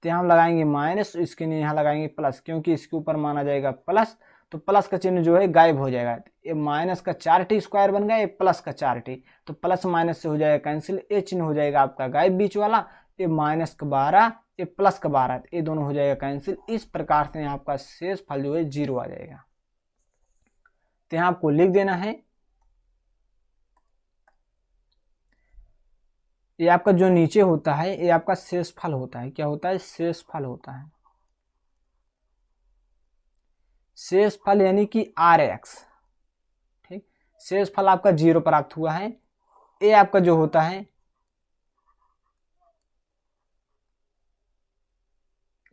तो यहाँ हम लगाएंगे माइनस, इसके लिए यहाँ लगाएंगे प्लस, क्योंकि इसके ऊपर माना जाएगा प्लस, तो प्लस का चिन्ह जो है गायब हो जाएगा। ये माइनस का 4t स्क्वायर बन गया, ये प्लस का 4t, तो प्लस माइनस से हो जाएगा कैंसिल, ये चिन्ह हो जाएगा आपका गायब बीच वाला, ये माइनस का 12, ये प्लस का 12, ये दोनों हो जाएगा कैंसिल। इस प्रकार से यहाँ आपका शेष फल जो है 0 आ जाएगा। तो यहाँ आपको लिख देना है, ये आपका जो नीचे होता है ये आपका शेषफल होता है। क्या होता है? शेषफल होता है। शेषफल यानी कि RX, ठीक। शेषफल आपका 0 प्राप्त हुआ है। ये आपका जो होता है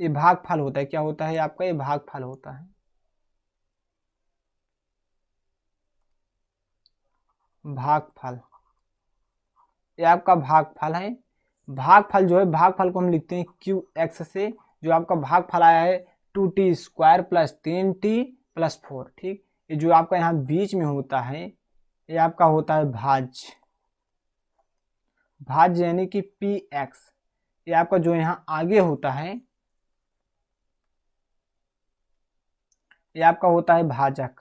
ये भागफल होता है। क्या होता है आपका? ये भागफल होता है। भागफल, ये आपका भागफल है। भागफल जो है, भागफल को हम लिखते हैं QX से। जो आपका भागफल आया है 2t square plus 3t plus 4, ठीक। ये जो आपका यहाँ बीच में होता है ये आपका होता है भाज्य। भाज्य यानी कि PX। ये आपका जो यहाँ आगे होता है ये आपका होता है भाजक।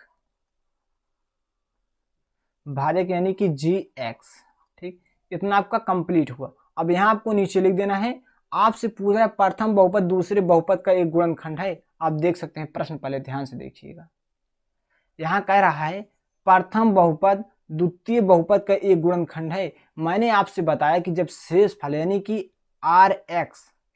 भाजक यानी कि GX, ठीक। इतना आपका कंप्लीट हुआ। अब यहाँ आपको नीचे लिख देना है। आपसे पूछ रहा है प्रथम बहुपद दूसरे बहुपद का एक गुणनखंड है। आप देख सकते हैं प्रश्न, पहले ध्यान से देखिएगा। यहाँ कह रहा है प्रथम बहुपद द्वितीय बहुपद का एक गुणनखंड है। मैंने आपसे बताया कि जब शेषफल यानी कि RX,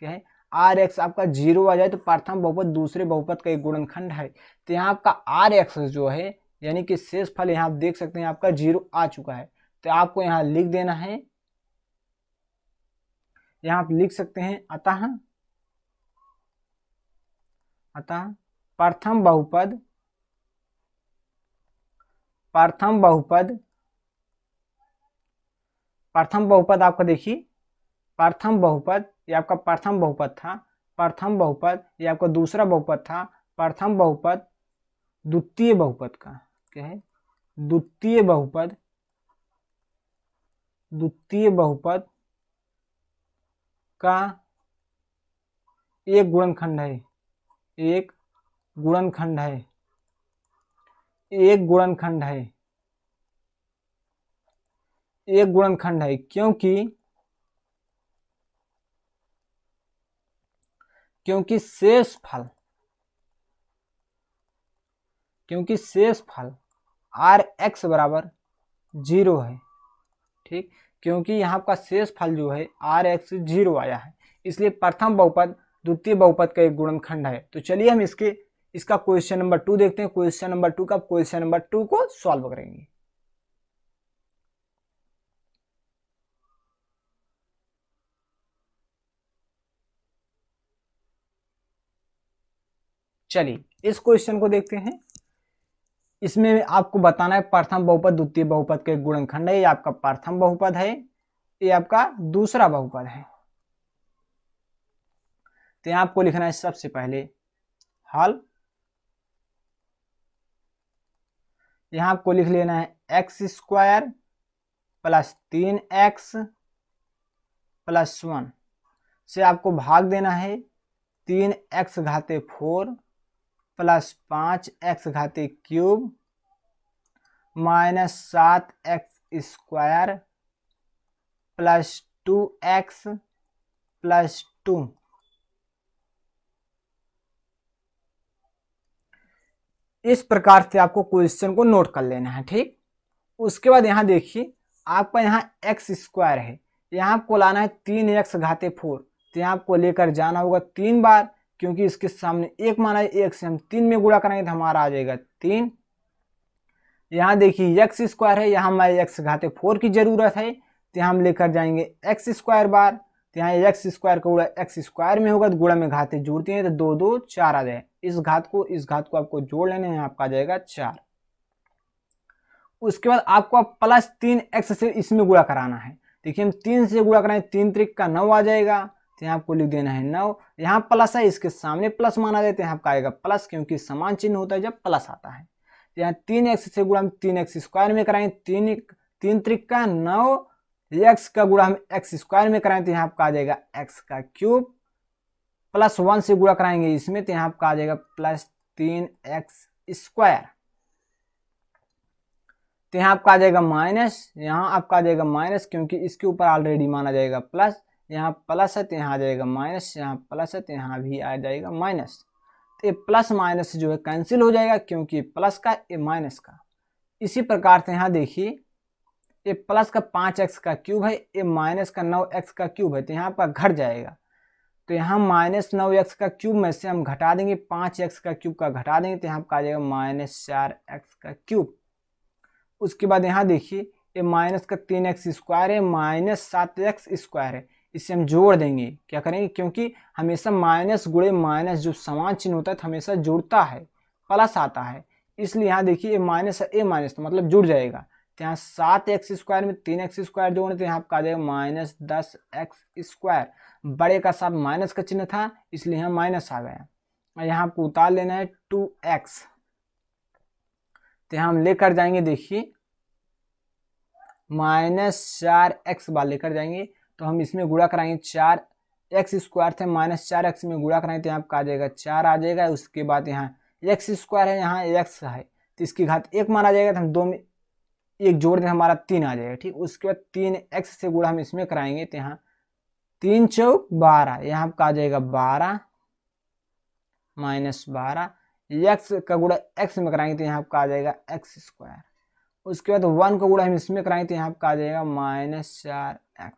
क्या है, RX आपका 0 आ जाए तो प्रथम बहुपद दूसरे बहुपद का एक गुणनखंड है। तो यहाँ आपका RX जो है यानी कि शेषफल, यहाँ आप देख सकते हैं आपका 0 आ चुका है। तो आपको यहाँ लिख देना है। यहाँ आप लिख सकते हैं अतः प्रथम बहुपद आपका देखिए, प्रथम बहुपद ये आपका प्रथम बहुपद था। प्रथम बहुपद ये आपका दूसरा बहुपद था। प्रथम बहुपद द्वितीय बहुपद का, क्या है, द्वितीय बहुपद का एक गुणनखंड है। एक गुणनखंड है। एक गुणनखंड है, क्योंकि शेष फल आर एक्स बराबर 0 है। ठीक, क्योंकि यहाँ का शेष फल जो है आर एक्स 0 आया है, इसलिए प्रथम बहुपद द्वितीय बहुपद का एक गुणनखंड है। तो चलिए हम इसका क्वेश्चन नंबर 2 देखते हैं। क्वेश्चन नंबर 2 को सॉल्व करेंगे। चलिए इस क्वेश्चन को देखते हैं। इसमें आपको बताना है प्रथम बहुपद द्वितीय बहुपद के गुणनखंड है। ये आपका प्रथम बहुपद है, ये आपका दूसरा बहुपद है। तो यहां आपको लिखना है सबसे पहले हल। यहां आपको लिख लेना है x square plus 3x plus 1 से आपको भाग देना है 3x घाते 4 प्लस 5x घाते cube minus 7x square plus 2x plus 2। इस प्रकार से आपको क्वेश्चन को नोट कर लेना है। ठीक, उसके बाद यहाँ देखिए आपका यहाँ एक्स स्क्वायर है, यहाँ आपको लाना है 3x घाते 4। तो यहाँ आपको लेकर जाना होगा 3 बार, क्योंकि इसके सामने 1 माना है, 1 से हम 3 में गुणा करेंगे तो हमारा आ जाएगा 3। यहाँ देखिए एक्स स्क्वायर है, यहाँ हमारे एक्स घाते 4 की जरूरत है, तो यहाँ हम लेकर जाएंगे एक्स स्क्वायर बार। तो यहाँ एक्स स्क्वायर का गुणा एक्स स्क्वायर में होगा, तो गुणा में घाते जोड़ते हैं तो 2 2 4 आ जाए। इस घात को आपको जोड़ लेना है, आपका आ जाएगा 4। उसके बाद आपको प्लस 3x से इसमें गुणा कराना है। देखिए हम 3 से गुणा कराएं, 3 त्रिक का 9 आ जाएगा। तो यहाँ आपको लिख देना है 9। यहाँ प्लस है, इसके सामने प्लस माना जाए तो यहाँ आपका आएगा प्लस, क्योंकि समान चिन्ह होता है जब प्लस आता है। तो यहाँ 3x से गुणा हम 3x स्क्वायर में कराएं, 3 त्रिक का 9, x का गुणा हम x स्क्वायर में कराएं तो यहाँ आपका आ जाएगा x का क्यूब, प्लस 1 से गुणा कराएंगे इसमें तो यहाँ आपका आ जाएगा प्लस 3x स्क्वायर। तो यहाँ आपका आ जाएगा माइनस, यहाँ आपका आ जाएगा माइनस, क्योंकि इसके ऊपर ऑलरेडी माना जाएगा प्लस। यहाँ प्लस है तो यहाँ आ जाएगा माइनस, यहाँ प्लस है तो यहाँ भी आ जाएगा माइनस। तो ये प्लस माइनस जो है कैंसिल हो जाएगा, क्योंकि प्लस का ये माइनस का। इसी प्रकार से यहाँ देखिए ये प्लस का 5x का क्यूब है, ये माइनस का 9x का क्यूब है, तो यहाँ आपका घट जाएगा। तो यहाँ माइनस 9x का क्यूब में से हम घटा देंगे 5x का क्यूब का घटा देंगे तो यहाँ आपका आ जाएगा माइनस 4x का क्यूब। उसके बाद यहाँ देखिए ये माइनस का 3x स्क्वायर है, माइनस 7x स्क्वायर है, इसे हम जोड़ देंगे। क्या करेंगे, क्योंकि हमेशा माइनस गुणे माइनस जो समान चिन्ह होता है तो हमेशा जुड़ता है, प्लस आता है, इसलिए यहाँ देखिए ये माइनस है, ए माइनस तो मतलब जुड़ जाएगा। तो यहाँ 7x स्क्वायर में 3x स्क्वायर जोड़े तो यहाँ आपका आ जाएगा माइनस 10x स्क्वायर। बड़े का साथ माइनस का चिन्ह था इसलिए यहाँ माइनस आ गया। और यहाँ आपको उतार लेना है 2x। तो यहाँ हम लेकर जाएंगे देखिए माइनस 4x बार लेकर जाएंगे, तो हम इसमें गुणा कराएंगे 4x स्क्वायर थे, माइनस 4x में गुणा कराएंगे तो यहाँ आपका आ जाएगा 4 आ जाएगा। उसके बाद यहाँ x स्क्वायर है, यहाँ x है तो इसकी घात 1 माना जाएगा, तो हम 2 में 1 जोड़ दें हमारा 3 आ जाएगा। ठीक, उसके बाद 3x से गुणा हम इसमें कराएंगे तो यहाँ 3 चौक 12, यहाँ आपका आ जाएगा 12 माइनस 12। एक्स का गुणा एक्स में कराएंगे तो यहाँ आपका आ जाएगा एक्स स्क्वायर। उसके बाद 1 का गुणा हम इसमें कराएंगे तो यहाँ आपका आ जाएगा माइनस 4x।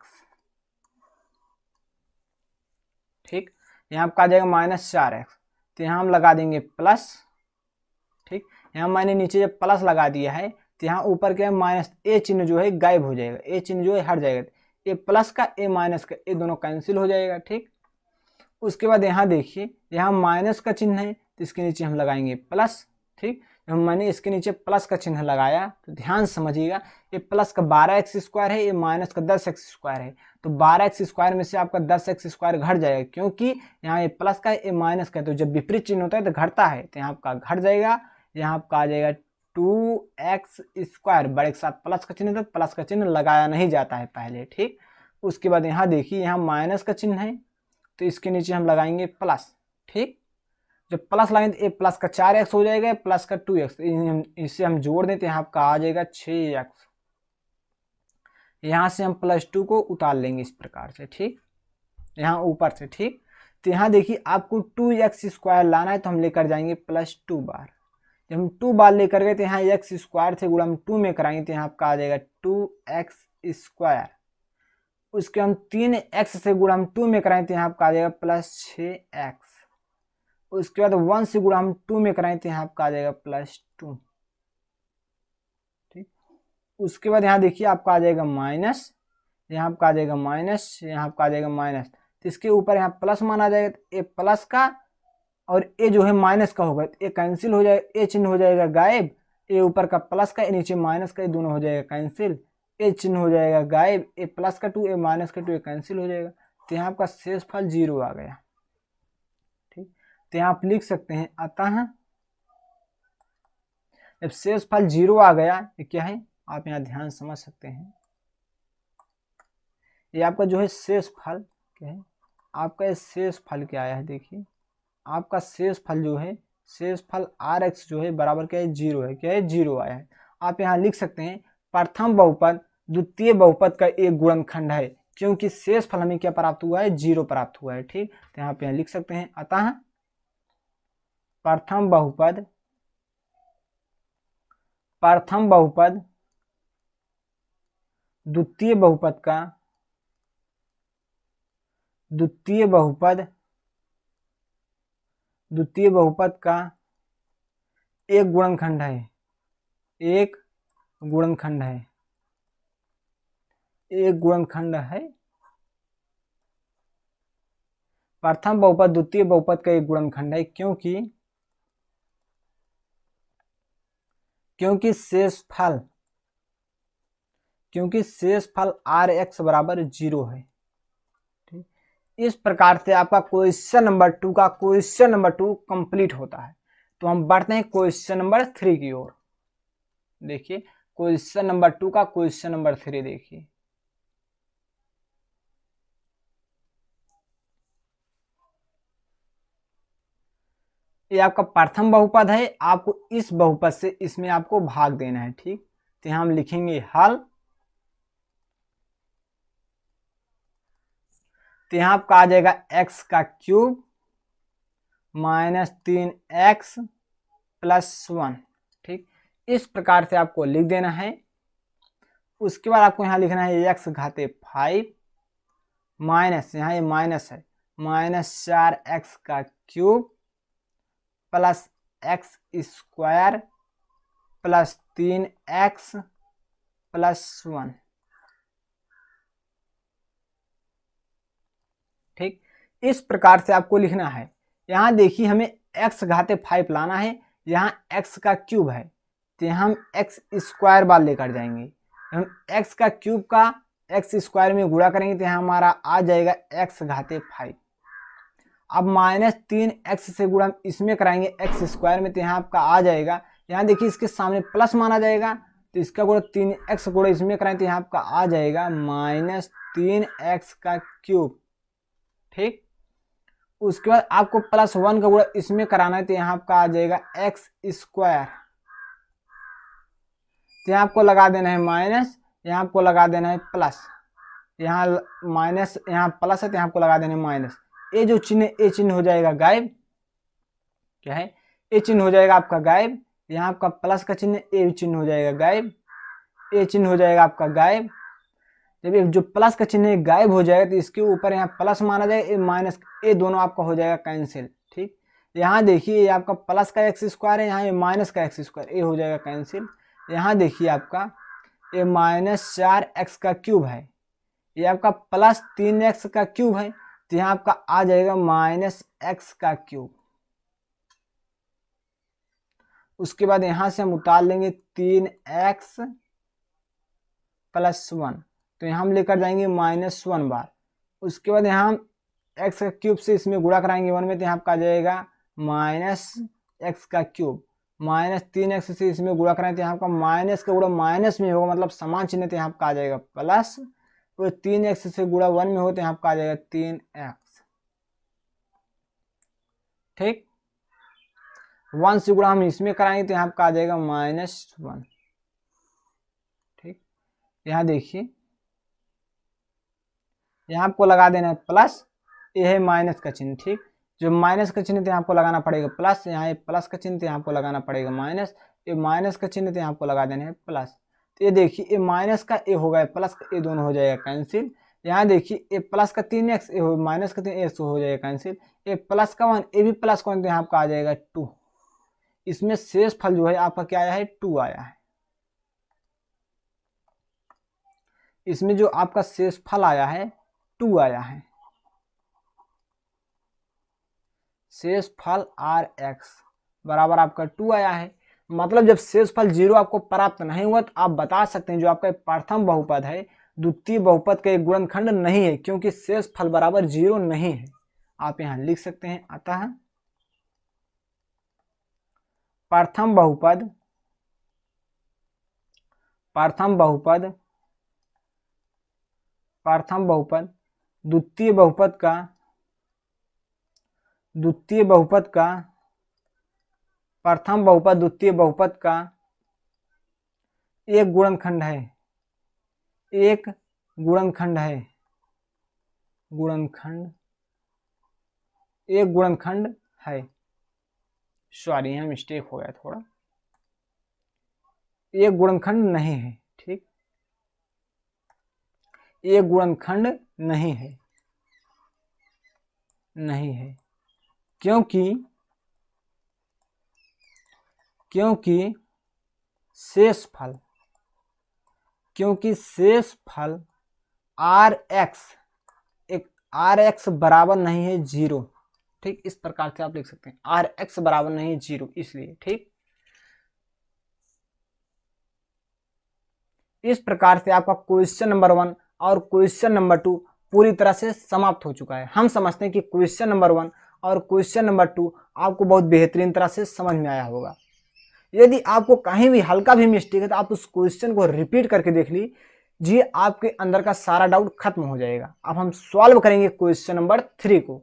ठीक, यहाँ आपका आ जाएगा माइनस 4x। तो यहाँ हम लगा देंगे प्लस। ठीक, यहाँ मैंने नीचे जब प्लस लगा दिया है तो यहाँ ऊपर क्या है माइनस, ए चिन्ह जो है गायब हो जाएगा, ए चिन्ह जो है हट जाएगा। ए प्लस का ए माइनस का ए दोनों कैंसिल हो जाएगा। ठीक, उसके बाद यहाँ देखिए यहाँ माइनस का चिन्ह है तो इसके नीचे हम लगाएंगे प्लस। ठीक, जब मैंने इसके नीचे प्लस का चिन्ह लगाया तो ध्यान समझिएगा, ये प्लस का 12x स्क्वायर है, ये माइनस का 10x स्क्वायर है, तो 12x स्क्वायर में से आपका 10x स्क्वायर घट जाएगा, क्योंकि यहाँ ये प्लस का ये माइनस का है, तो जब विपरीत चिन्ह होता है तो घटता है, तो यहाँ आपका घट जाएगा। यहाँ आपका आ जाएगा 2x स्क्वायर, बड़े के साथ प्लस का चिन्ह था, प्लस का चिन्ह लगाया नहीं जाता है पहले। ठीक, उसके बाद यहाँ देखिए यहाँ माइनस का चिन्ह है तो इसके नीचे हम लगाएंगे प्लस। ठीक, जब प्लस लगाएंगे तो ए प्लस का 4x हो जाएगा, प्लस का 2x, इसे हम जोड़ दें तो यहाँ आपका आ जाएगा 6x। यहाँ से हम +2 को उतार लेंगे इस प्रकार से, ठीक, यहाँ ऊपर से, ठीक। तो यहाँ देखिए आपको 2x² लाना है, तो हम लेकर जाएंगे +2 बार। जब हम 2 बार लेकर गए तो यहाँ x² से गुणा हम 2 में कराएंगे तो यहाँ आपका आ जाएगा 2x²। उसके हम 3x से गुणा हम 2 में कराएंगे तो यहाँ आपका आ जाएगा +6x। उसके बाद 1 से गुणा हम 2 में कराएंगे तो यहाँ आपका आ जाएगा +2, ठीक। उसके बाद यहाँ देखिए आपका आ जाएगा माइनस, यहाँ आपका आ जाएगा माइनस, यहाँ आपका आ जाएगा माइनस। तो इसके ऊपर यहाँ प्लस मान आ जाएगा, तो ए प्लस का और ए जो है माइनस का होगा, तो ए कैंसिल हो जाएगा, ए चिन्ह हो जाएगा गायब, ए ऊपर का प्लस का, ए नीचे माइनस का, ये दोनों हो जाएगा कैंसिल, ए चिन्ह हो जाएगा गायब, ए प्लस का 2 ए माइनस का 2 ए कैंसिल हो जाएगा। तो यहाँ आपका शेषफल 0 आ गया, ठीक। तो यहाँ आप लिख सकते हैं अतः जब शेषफल 0 आ गया, ये क्या है आप यहाँ ध्यान समझ सकते हैं, ये आपका जो है शेषफल क्या है, आपका शेषफल क्या आया है, देखिए आपका शेषफल जो है, शेषफल Rx जो है बराबर क्या है 0 है, क्या है 0 आया है। आप यहाँ लिख सकते हैं प्रथम बहुपद द्वितीय बहुपद का एक गुणनखंड है, क्योंकि शेषफल हमें क्या प्राप्त हुआ है 0 प्राप्त हुआ है, ठीक। तो यहाँ पे लिख सकते हैं अतः प्रथम बहुपद द्वितीय बहुपद का एक गुणनखंड है, एक गुणनखंड है। प्रथम बहुपद द्वितीय बहुपद का एक गुणनखंड है, क्योंकि शेषफल Rx बराबर 0 है, ठीक। इस प्रकार से आपका क्वेश्चन नंबर 2 कंप्लीट होता है। तो हम बढ़ते हैं क्वेश्चन नंबर 3 की ओर। देखिए क्वेश्चन नंबर 2 का क्वेश्चन नंबर 3 देखिए, ये आपका प्रथम बहुपद है, आपको इस बहुपद से इसमें आपको भाग देना है, ठीक। तो यहाँ हम लिखेंगे हल, तो यहाँ आपका आ जाएगा x का क्यूब माइनस 3x प्लस 1, ठीक। इस प्रकार से आपको लिख देना है। उसके बाद आपको यहाँ लिखना है x घाते 5 माइनस, यहाँ ये माइनस है, -4x का cube plus x² plus 3x plus 1, ठीक। इस प्रकार से आपको लिखना है। यहाँ देखिए हमें x घाते 5 लाना है, यहाँ x का क्यूब है, तो हम x² बार लेकर जाएंगे। हम x का क्यूब का x² में गुणा करेंगे तो यहाँ हमारा आ जाएगा x घाते 5। अब -3x से गुणा इसमें कराएंगे x² में, तो यहाँ आपका आ जाएगा, यहाँ देखिए इसके सामने प्लस माना जाएगा, तो इसका गुणा 3x गुणा इसमें कराएंगे तो यहाँ आपका आ जाएगा -3x का क्यूब, ठीक। उसके बाद आपको +1 का गुणा इसमें कराना है, तो यहाँ आपका आ जाएगा x², तो यहाँ आपको लगा देना है माइनस, यहाँ आपको लगा देना है प्लस, यहाँ माइनस यहाँ प्लस है तो यहाँ आपको लगा देना है माइनस। ए जो चिन्ह है, ए चिन्ह हो जाएगा गायब, क्या है ए चिन्ह हो जाएगा आपका गायब, यहाँ आपका प्लस का चिन्ह ए चिन्ह हो जाएगा गायब, ए चिन्ह हो जाएगा आपका गायब। जब ये जो प्लस का चिन्ह गायब हो जाएगा तो इसके ऊपर यहाँ प्लस माना जाएगा, ए माइनस ए दोनों आपका हो जाएगा कैंसिल, ठीक। यहाँ देखिए ये आपका प्लस का x² है, यहाँ ये माइनस का x², ए हो जाएगा कैंसिल। यहाँ देखिए आपका ये -4x का क्यूब है, ये आपका प्लस 3x का क्यूब है, तो यहाँ आपका आ जाएगा -x का क्यूब। उसके बाद यहाँ से हम उतार लेंगे 3x प्लस 1, तो यहाँ हम लेकर जाएंगे -1 बार। उसके बाद यहाँ हम x का क्यूब से इसमें गुणा कराएंगे 1 में, तो यहाँ आपका आ जाएगा -x का क्यूब, -3x से इसमें गुणा कराएंगे तो यहाँ आपका माइनस का गुणा माइनस में होगा, मतलब समान चिन्ह, तो यहाँ आपका आ जाएगा प्लस, और 3x से गुणा 1 में हो तो यहाँ आपका आ जाएगा 3x, ठीक। 1 से गुणा हम इसमें कराएंगे तो यहाँ आपका आ जाएगा -1, ठीक। यहाँ देखिए यहाँ आपको लगा देना है प्लस, ये है माइनस का चिन्ह, ठीक। जो माइनस का चिन्ह तो यहाँ आपको लगाना पड़ेगा प्लस, यहाँ प्लस का चिन्ह तो यहाँ आपको लगाना पड़ेगा माइनस, ये माइनस का चिन्ह तो यहाँ आपको लगा देना है प्लस। तो ये देखिए ये माइनस का ए होगा, प्लस का ए दोनों हो जाएगा कैंसिल। यहाँ देखिए ए प्लस का 3x, ए माइनस का 3x हो जाएगा कैंसिल। ए प्लस का 1, ए भी प्लस का 1 तो यहाँ आपका आ जाएगा 2। इसमें शेष फल जो है आपका क्या आया है, 2 आया है। इसमें जो आपका शेष फल आया है 2 आया है। शेष फल RX बराबर आपका 2 आया है। मतलब जब शेष फल 0 आपको प्राप्त नहीं हुआ तो आप बता सकते हैं जो आपका प्रथम बहुपद है द्वितीय बहुपद का एक गुणनखंड नहीं है, क्योंकि शेष फल बराबर 0 नहीं है। आप यहां लिख सकते हैं अतः प्रथम बहुपद द्वितीय बहुपद का प्रथम बहुपद द्वितीय बहुपद का एक गुणनखंड है, एक गुणनखंड है। सॉरी यहाँ मिस्टेक हो गया थोड़ा, एक गुणनखंड नहीं है, ठीक। एक गुणनखंड नहीं है क्योंकि शेष फल RX बराबर नहीं है 0, ठीक। इस प्रकार से आप लिख सकते हैं RX बराबर नहीं है 0, इसलिए, ठीक। इस प्रकार से आपका क्वेश्चन नंबर 1 और क्वेश्चन नंबर 2 पूरी तरह से समाप्त हो चुका है। हम समझते हैं कि क्वेश्चन नंबर 1 और क्वेश्चन नंबर 2 आपको बहुत बेहतरीन तरह से समझ में आया होगा। यदि आपको कहीं भी हल्का भी मिस्टेक है तो आप उस क्वेश्चन को रिपीट करके देख लीजिए, आपके अंदर का सारा डाउट खत्म हो जाएगा। अब हम सॉल्व करेंगे क्वेश्चन नंबर 3 को।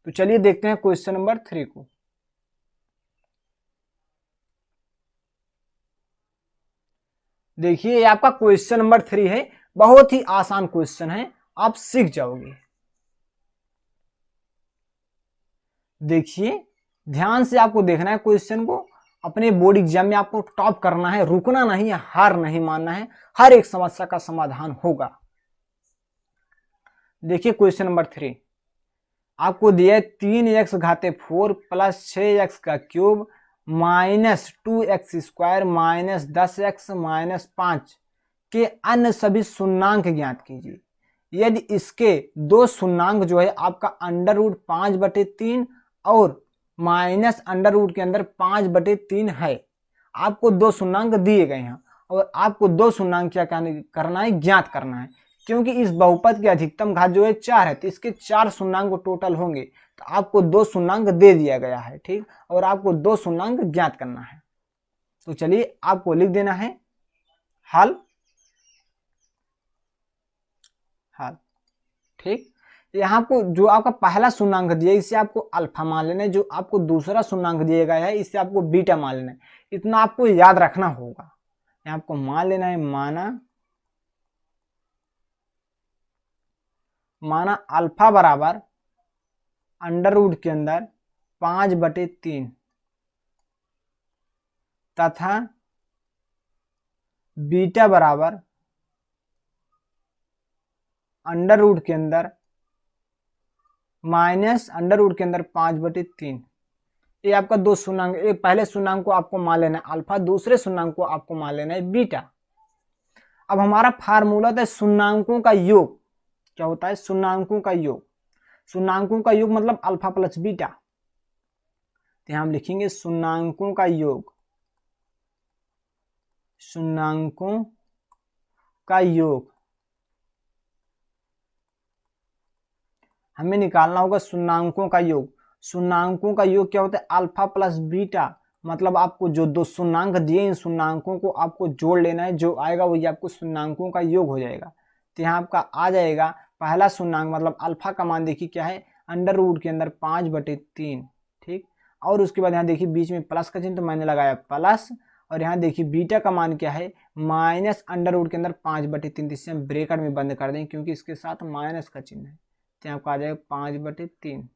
तो चलिए देखते हैं क्वेश्चन नंबर 3 को। देखिए ये आपका क्वेश्चन नंबर 3 है, बहुत ही आसान क्वेश्चन है, आप सीख जाओगे। देखिए ध्यान से आपको देखना है क्वेश्चन को, अपने बोर्ड एग्जाम में आपको टॉप करना है, रुकना नहीं है, हार नहीं मानना है, हर एक समस्या का समाधान होगा। देखिए क्वेश्चन नंबर 3 आपको दिया है 3x घाते 4 प्लस 6x का cube minus 2x square minus 10x minus 5 के अन्य सभी शून्यंक ज्ञात कीजिए। यदि इसके दो शून्यंक जो है आपका अंडर रूट 5/3 और माइनस अंडर रूट के अंदर 5/3 है, आपको दो शून्यंक दिए गए हैं और आपको दो शून्यंक क्या करना है, ज्ञात करना है। क्योंकि इस बहुपद की अधिकतम घात जो है 4 है, तो इसके 4 शून्यंक टोटल होंगे, तो आपको दो शून्यंक दे दिया गया है, ठीक। और आपको दो शून्यंक ज्ञात करना है। तो चलिए आपको लिख देना है हल, ठीक। यहाँ को जो आपका पहला शून्यंक दिया है इसे आपको अल्फा मान लेना है, जो आपको दूसरा शून्यंक दिया गया है इसे आपको बीटा मान लेना है। इतना आपको याद रखना होगा। यहाँ आपको मान लेना है माना अल्फा बराबर अंडर रूट के अंदर 5/3 तथा बीटा बराबर अंडर रूट के अंदर माइनस अंडर रूट के अंदर 5/3। ये आपका दो शून्यंक, एक पहले शून्यंक को आपको मान लेना है अल्फा, दूसरे शून्यंक को आपको मान लेना है बीटा। अब हमारा फार्मूला था शून्यंकों का योग, क्या होता है, शून्यंकों का योग। शून्यंकों का योग मतलब अल्फा प्लस बीटा। तो हम लिखेंगे शून्यंकों का योग, शून्यंकों का योग हमें निकालना होगा शून्यंकों का योग। शून्यंकों का योग क्या होता है, अल्फा प्लस बीटा। मतलब आपको जो दो शून्यंक दिए इन शून्यंकों को आपको जोड़ लेना है, जो आएगा वही आपको शून्यंकों का योग हो जाएगा। तो यहाँ आपका आ जाएगा पहला शून्यंक मतलब अल्फा का मान देखिए क्या है, अंडर रूट के अंदर 5/3, ठीक। और उसके बाद यहाँ देखिए बीच में प्लस का चिन्ह, तो मैंने लगाया प्लस, और यहाँ देखिए बीटा का मान क्या है, माइनस अंडर रूट के अंदर 5/3, इसे हम ब्रैकेट में बंद कर दें क्योंकि इसके साथ माइनस का चिन्ह है, तो आपको आ जाएगा 5/3।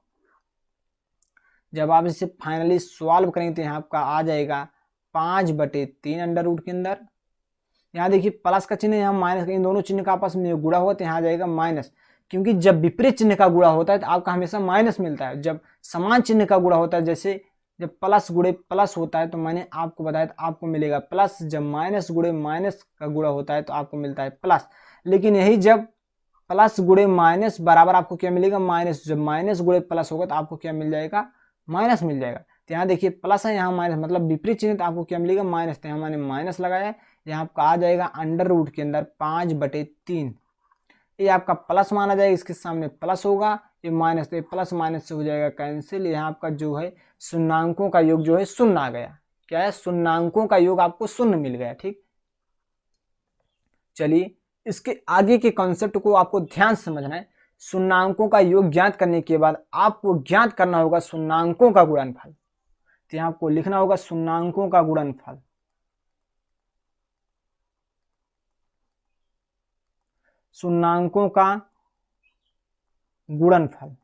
जब आप इसे फाइनली सॉल्व करेंगे तो यहाँ आपका आ जाएगा 5/3 अंडर रूट के अंदर। यहाँ देखिए प्लस का चिन्ह, यहाँ माइनस का, इन दोनों चिन्ह का आपस में गुणा होगा तो यहाँ आ जाएगा माइनस, क्योंकि जब विपरीत चिन्ह का गुणा होता है तो आपका हमेशा माइनस मिलता है। जब समान चिन्ह का गुणा होता है, जैसे जब प्लस गुणे प्लस होता है तो मैंने आपको बताया तो आपको मिलेगा प्लस, जब माइनस गुणे माइनस का गुणा होता है तो आपको मिलता है प्लस। लेकिन यही जब प्लस गुणे माइनस बराबर आपको क्या मिलेगा, माइनस। जब माइनस गुणे प्लस होगा तो आपको क्या मिल जाएगा, माइनस मिल जाएगा। तो यहाँ देखिए प्लस है, यहाँ माइनस, मतलब विपरीत चिन्ह, तो आपको क्या मिलेगा, माइनस। तो यहाँ मैंने माइनस लगाया है, यहाँ आपका आ जाएगा अंडर रूट के अंदर 5/3। ये आपका प्लस माना जाएगा, इसके सामने प्लस होगा, ये माइनस, तो ये प्लस माइनस से हो जाएगा कैंसिल। यहाँ आपका जो है शून्याङ्कों का योग जो है शून्य आ गया। क्या है, शून्याङ्कों का योग आपको शून्य मिल गया। ठीक, चलिए इसके आगे के कॉन्सेप्ट को आपको ध्यान से समझना है। शून्याङ्कों का योग ज्ञात करने के बाद आपको ज्ञात करना होगा शून्याङ्कों का गुणनफल। तो यहाँ आपको लिखना होगा शून्याङ्कों का गुणनफल। शून्याङ्कों का गुणनफल,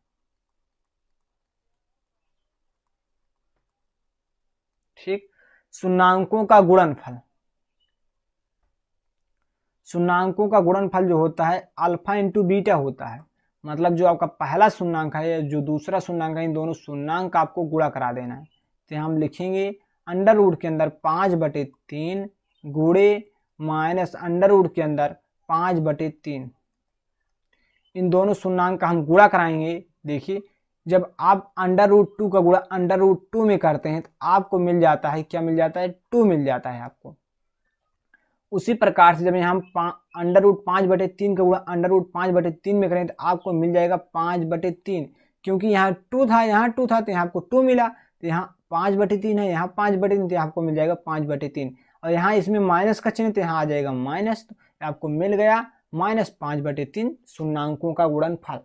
ठीक, शून्याङ्कों का गुणनफल। शून्याङ्कों का गुणनफल जो होता है अल्फा इंटू बीटा होता है। मतलब जो आपका पहला शून्याङ्क है या जो दूसरा शून्याङ्क है, इन दोनों शून्याङ्क आपको गुणा करा देना है। तो हम लिखेंगे अंडर रूट के अंदर 5/3 गुणे माइनस अंडर रूट के अंदर 5/3। इन दोनों शून्याङ्क का हम गुणा कराएंगे। देखिए जब आप अंडर रूट 2 का गुणा अंडर रूट 2 में करते हैं तो आपको मिल जाता है, क्या मिल जाता है, 2 मिल जाता है आपको। उसी प्रकार से जब हम अंडर रूट 5/3 का गुणा अंडर रूट 5/3 में करें तो आपको मिल जाएगा 5/3, क्योंकि यहाँ 2 था, यहाँ 2 था, तो यहाँ आपको 2 मिला। तो यहाँ 5/3 है, यहाँ 5/3, तो आपको मिल जाएगा 5/3। और यहाँ इसमें माइनस का चिन्ह, तो यहाँ आ जाएगा माइनस, तो आपको मिल गया -5/3 शून्याङ्कों का गुणनफल।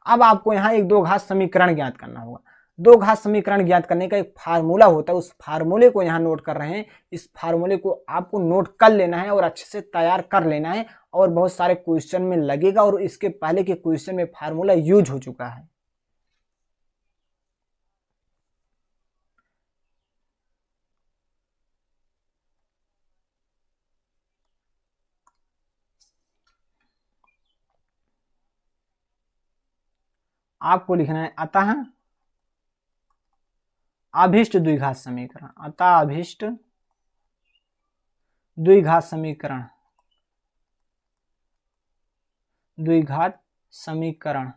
अब आपको यहाँ एक दो घात समीकरण ज्ञात करना होगा। दो घात समीकरण ज्ञात करने का एक फार्मूला होता है, उस फार्मूले को यहाँ नोट कर रहे हैं। इस फार्मूले को आपको नोट कर लेना है और अच्छे से तैयार कर लेना है, और बहुत सारे क्वेश्चन में लगेगा, और इसके पहले के क्वेश्चन में फार्मूला यूज हो चुका है। आपको लिखना है अतः अभीष्ट द्विघात समीकरण, अतः अभीष्ट द्विघात समीकरण, द्विघात समीकरण।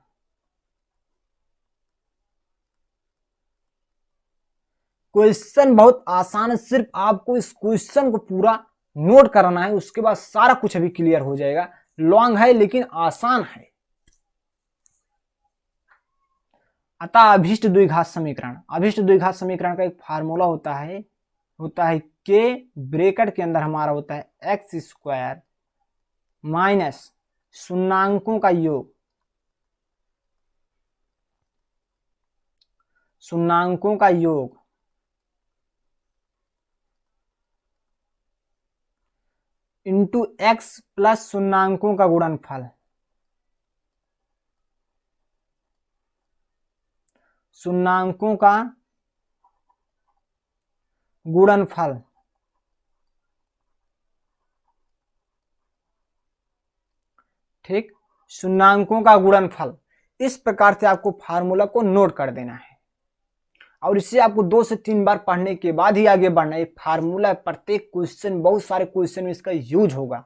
क्वेश्चन बहुत आसान है, सिर्फ आपको इस क्वेश्चन को पूरा नोट करना है, उसके बाद सारा कुछ अभी क्लियर हो जाएगा। लॉन्ग है लेकिन आसान है। अतः अभीष्ट द्विघात समीकरण, अभीष्ट द्विघात समीकरण का एक फार्मूला होता है के ब्रैकेट के अंदर हमारा होता है x² माइनस शून्याङ्कों का योग, शून्याङ्कों का योग इंटू x प्लस शून्याङ्कों का गुणनफल, शून्याङ्कों का गुणनफल। ठीक, शून्याङ्कों का गुणनफल। इस प्रकार से आपको फार्मूला को नोट कर देना है, और इसे आपको 2 से 3 बार पढ़ने के बाद ही आगे बढ़ना है। फार्मूला प्रत्येक क्वेश्चन, बहुत सारे क्वेश्चन में इसका यूज होगा।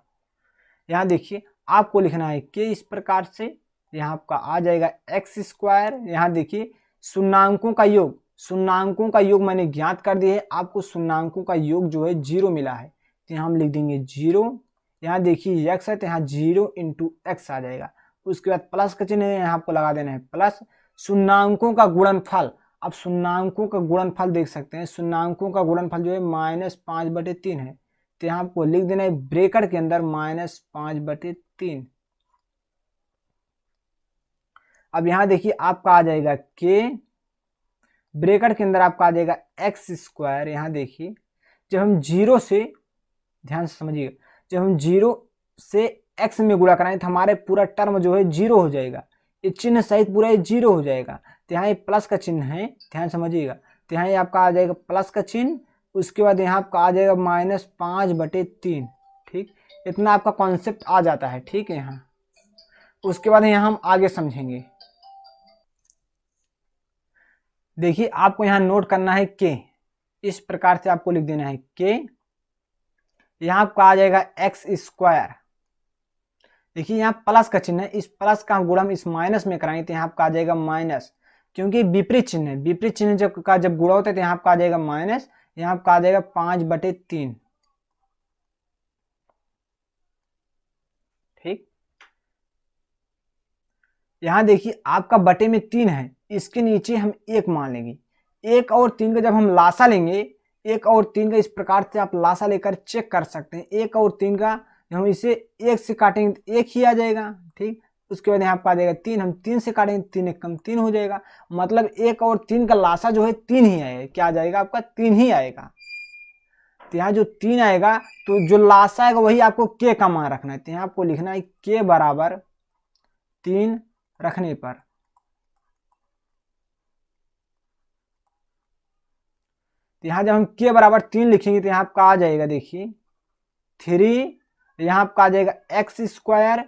यहाँ देखिए आपको लिखना है के इस प्रकार से, यहाँ आपका आ जाएगा x²। यहाँ देखिए शून्याङ्कों का योग, शून्याङ्कों का योग मैंने ज्ञात कर दिया है, आपको शून्याङ्कों का योग जो है 0 मिला है, तो यहाँ हम लिख देंगे 0। यहाँ देखिए x है तो यहाँ 0 इंटू x आ जाएगा। उसके बाद प्लस का चिन्ह है, यहाँ आपको लगा देना है प्लस शून्याङ्कों का गुणनफल। अब शून्याङ्कों का गुणनफल देख सकते हैं, शून्याङ्कों का गुणनफल जो है -5/3 है, तो यहाँ आपको लिख देना है ब्रैकेट के अंदर -5/3। अब यहाँ देखिए आपका आ जाएगा के ब्रैकेट के अंदर आपका आ जाएगा x²। यहाँ देखिए जब हम 0 से, ध्यान से समझिएगा, जब हम 0 से x में गुणा कराएं तो हमारे पूरा टर्म जो है 0 हो जाएगा, ये चिन्ह सहित पूरा ये 0 हो जाएगा। तो यहाँ ये प्लस का चिन्ह है, ध्यान समझिएगा। तो यहाँ ये आपका आ जाएगा प्लस का चिन्ह, उसके बाद यहाँ आपका आ जाएगा -5/3। ठीक, इतना आपका कॉन्सेप्ट आ जाता है। ठीक है, यहाँ उसके बाद यहाँ हम आगे समझेंगे। देखिए आपको यहाँ नोट करना है के, इस प्रकार से आपको लिख देना है के, यहाँ आपका आ जाएगा x²। देखिए यहाँ प्लस का चिन्ह है, इस प्लस का गुणा हम इस माइनस में कराएंगे तो यहाँ आपका आ जाएगा माइनस, क्योंकि विपरीत चिन्ह है, विपरीत चिन्ह जब गुणा होता है तो यहाँ आपका आ जाएगा माइनस, यहाँ आपका आ जाएगा 5/3। ठीक, यहाँ देखिए आपका बटे में 3 है, इसके नीचे हम 1 मान लेंगे। 1 और 3 का जब हम लासा लेंगे, 1 और 3 का इस प्रकार से आप लासा लेकर चेक कर सकते हैं। 1 और 3 का हम इसे 1 से काटेंगे तो 1 ही आ जाएगा। ठीक, उसके बाद यहाँ आपका आ जाएगा 3, हम 3 से काटेंगे 3 1 कम 3 हो जाएगा, मतलब 1 और 3 का लासा जो है 3 ही आएगा। क्या आ जाएगा आपका? 3 ही आएगा। तो यहाँ जो 3 आएगा तो जो लासा आएगा वही आपको के का मान रखना है। तो यहाँ आपको लिखना है के बराबर 3 रखने पर, तो यहाँ जब हम के बराबर 3 लिखेंगे तो यहाँ आपका आ जाएगा, देखिए 3, यहाँ आपका आ जाएगा x²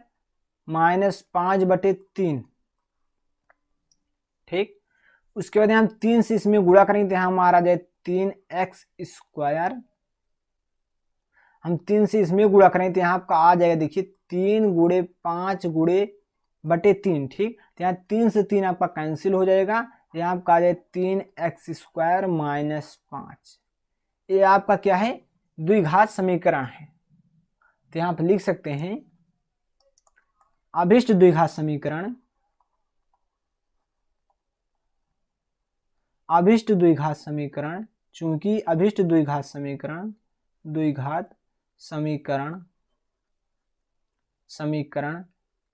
-5/3। ठीक, उसके बाद हम 3 से इसमें गुणा करेंगे तो यहाँ हमारा आ जाए 3x²। हम 3 से इसमें गुणा करेंगे तो यहाँ आपका आ जाएगा, देखिए 3 × 5/3। ठीक, तो यहाँ 3 से 3 आपका कैंसिल हो जाएगा, यहाँ आपका आ जाए 3x² -5। ये आपका क्या है? द्विघात समीकरण है। तो यहाँ आप लिख सकते हैं अभिष्ट द्विघात समीकरण, अभिष्ट द्विघात समीकरण, चूंकि अभिष्ट द्विघात समीकरण, द्विघात समीकरण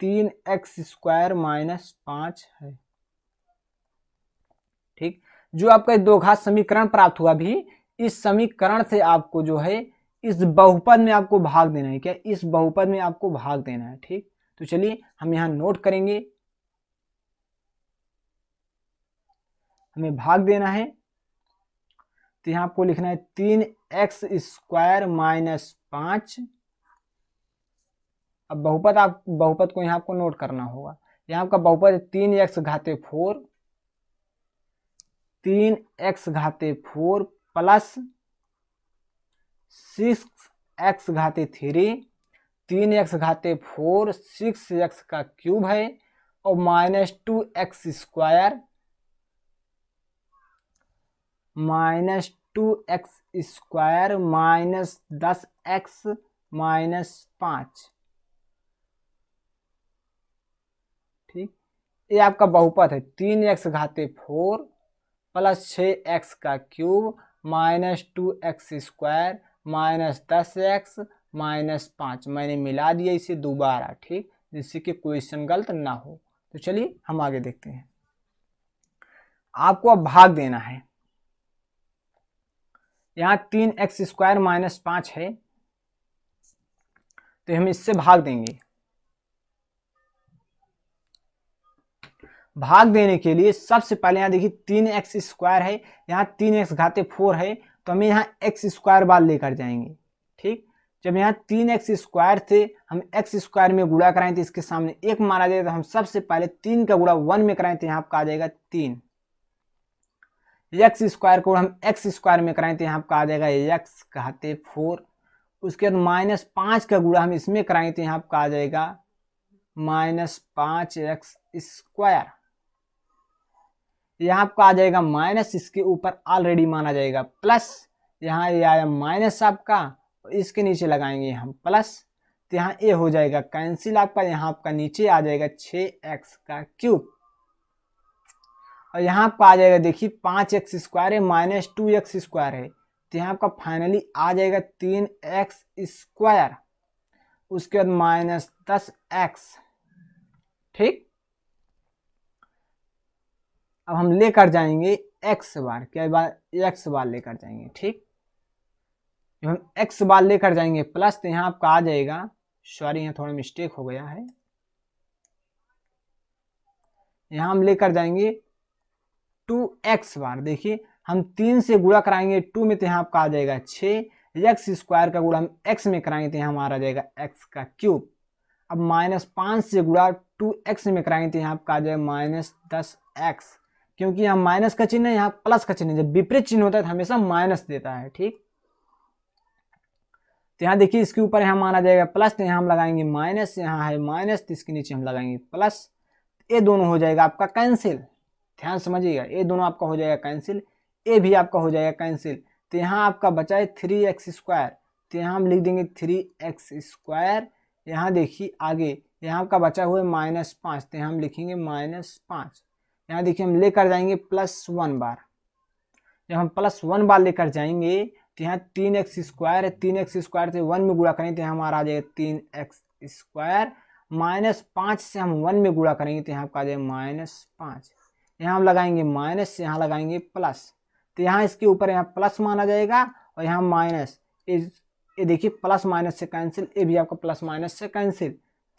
3x² -5 है। ठीक, जो आपका दो घात समीकरण प्राप्त हुआ भी, इस समीकरण से आपको जो है इस बहुपद में आपको भाग देना है। क्या? इस बहुपद में आपको भाग देना है। ठीक, तो चलिए हम यहाँ नोट करेंगे, हमें भाग देना है। तो यहाँ आपको लिखना है 3x² -5। अब बहुपद, आप बहुपद को यहाँ आपको नोट करना होगा। यहाँ आपका बहुपद 3x⁴, 3x⁴ plus 6x⁴, 3x⁴ 6x का क्यूब है, और -2x² -10x -5। ठीक, ये आपका बहुपद है 3x⁴ प्लस 6x का क्यूब -2x² -10x -5। मैंने मिला दिया इसे दोबारा, ठीक, जिससे कि क्वेश्चन गलत ना हो। तो चलिए हम आगे देखते हैं। आपको अब भाग देना है। यहाँ 3x² -5 है, तो हम इससे भाग देंगे। भाग देने के लिए सबसे पहले यहाँ देखिए 3x² है, यहाँ 3x⁴ है, तो हमें यहाँ x² बार लेकर जाएंगे। ठीक, जब यहाँ 3x² से हम x² में गुणा कराएं तो इसके सामने 1 मारा जाएगा, तो हम सबसे पहले 3 का गुणा 1 में कराएं तो यहाँ आपका आ जाएगा 3। x² को हम x² में कराएं तो यहाँ आपका आ जाएगा x⁴। उसके बाद -5 का गुणा हम इसमें कराएं तो यहाँ आपका आ जाएगा -5x²। यहाँ आपका आ जाएगा माइनस, इसके ऊपर ऑलरेडी माना जाएगा प्लस, यहाँ ये आया माइनस आपका, इसके नीचे लगाएंगे हम प्लस, तो यहाँ ए हो जाएगा कैंसिल आपका, यहाँ आपका नीचे आ जाएगा 6x का क्यूब, और यहाँ आपका आ जाएगा देखिए 5x² है -2x² है, तो यहाँ आपका फाइनली आ जाएगा 3x², उसके बाद -10x। ठीक, अब हम लेकर जाएंगे x बार, क्या बार? x बार लेकर जाएंगे। ठीक, जब हम x बार लेकर जाएंगे प्लस तो यहाँ आपका आ जाएगा, सॉरी यहाँ थोड़ा मिस्टेक हो गया है, यहाँ हम लेकर जाएंगे 2x बार। देखिए हम 3 से गुणा कराएंगे 2 में तो यहाँ आपका आ जाएगा 6, एक्स स्क्वायर का गुणा हम x में कराएंगे तो यहाँ हमारा आ जाएगा x का क्यूब। अब -5 से गुणा 2x में कराएंगे तो यहाँ आपका आ जाएगा -10x, क्योंकि यहाँ माइनस का चिन्ह है, यहाँ प्लस का चिन्ह है। जब विपरीत चिन्ह होता है तो हमेशा माइनस देता है, ठीक। तो यहाँ देखिए इसके ऊपर यहाँ माना जाएगा प्लस, तो यहाँ हम लगाएंगे माइनस, यहाँ है माइनस तो इसके नीचे हम लगाएंगे प्लस। ये दोनों हो जाएगा आपका कैंसिल, ध्यान समझिएगा, ये दोनों आपका हो जाएगा कैंसिल, ये भी आपका हो जाएगा कैंसिल। तो यहाँ आपका बचा है 3x², तो यहाँ हम लिख देंगे 3x²। यहाँ देखिए आगे यहाँ आपका बचा हुआ है -5, तो यहाँ हम लिखेंगे -5। यहाँ देखिए हम लेकर जाएंगे +1 बार। जब हम +1 बार लेकर जाएंगे तो यहाँ 3x² है, 3x² से 1 में गुणा करेंगे तो यहाँ हमारा आ जाएगा 3x²। -5 से हम 1 में गुणा करेंगे तो यहाँ आपका आ जाएगा -5। यहाँ हम लगाएंगे माइनस, यहाँ लगाएंगे प्लस, तो यहाँ इसके ऊपर यहाँ प्लस माना जाएगा और यहाँ माइनस। ये देखिए प्लस माइनस से कैंसिल, ये भी आपका प्लस माइनस से कैंसिल।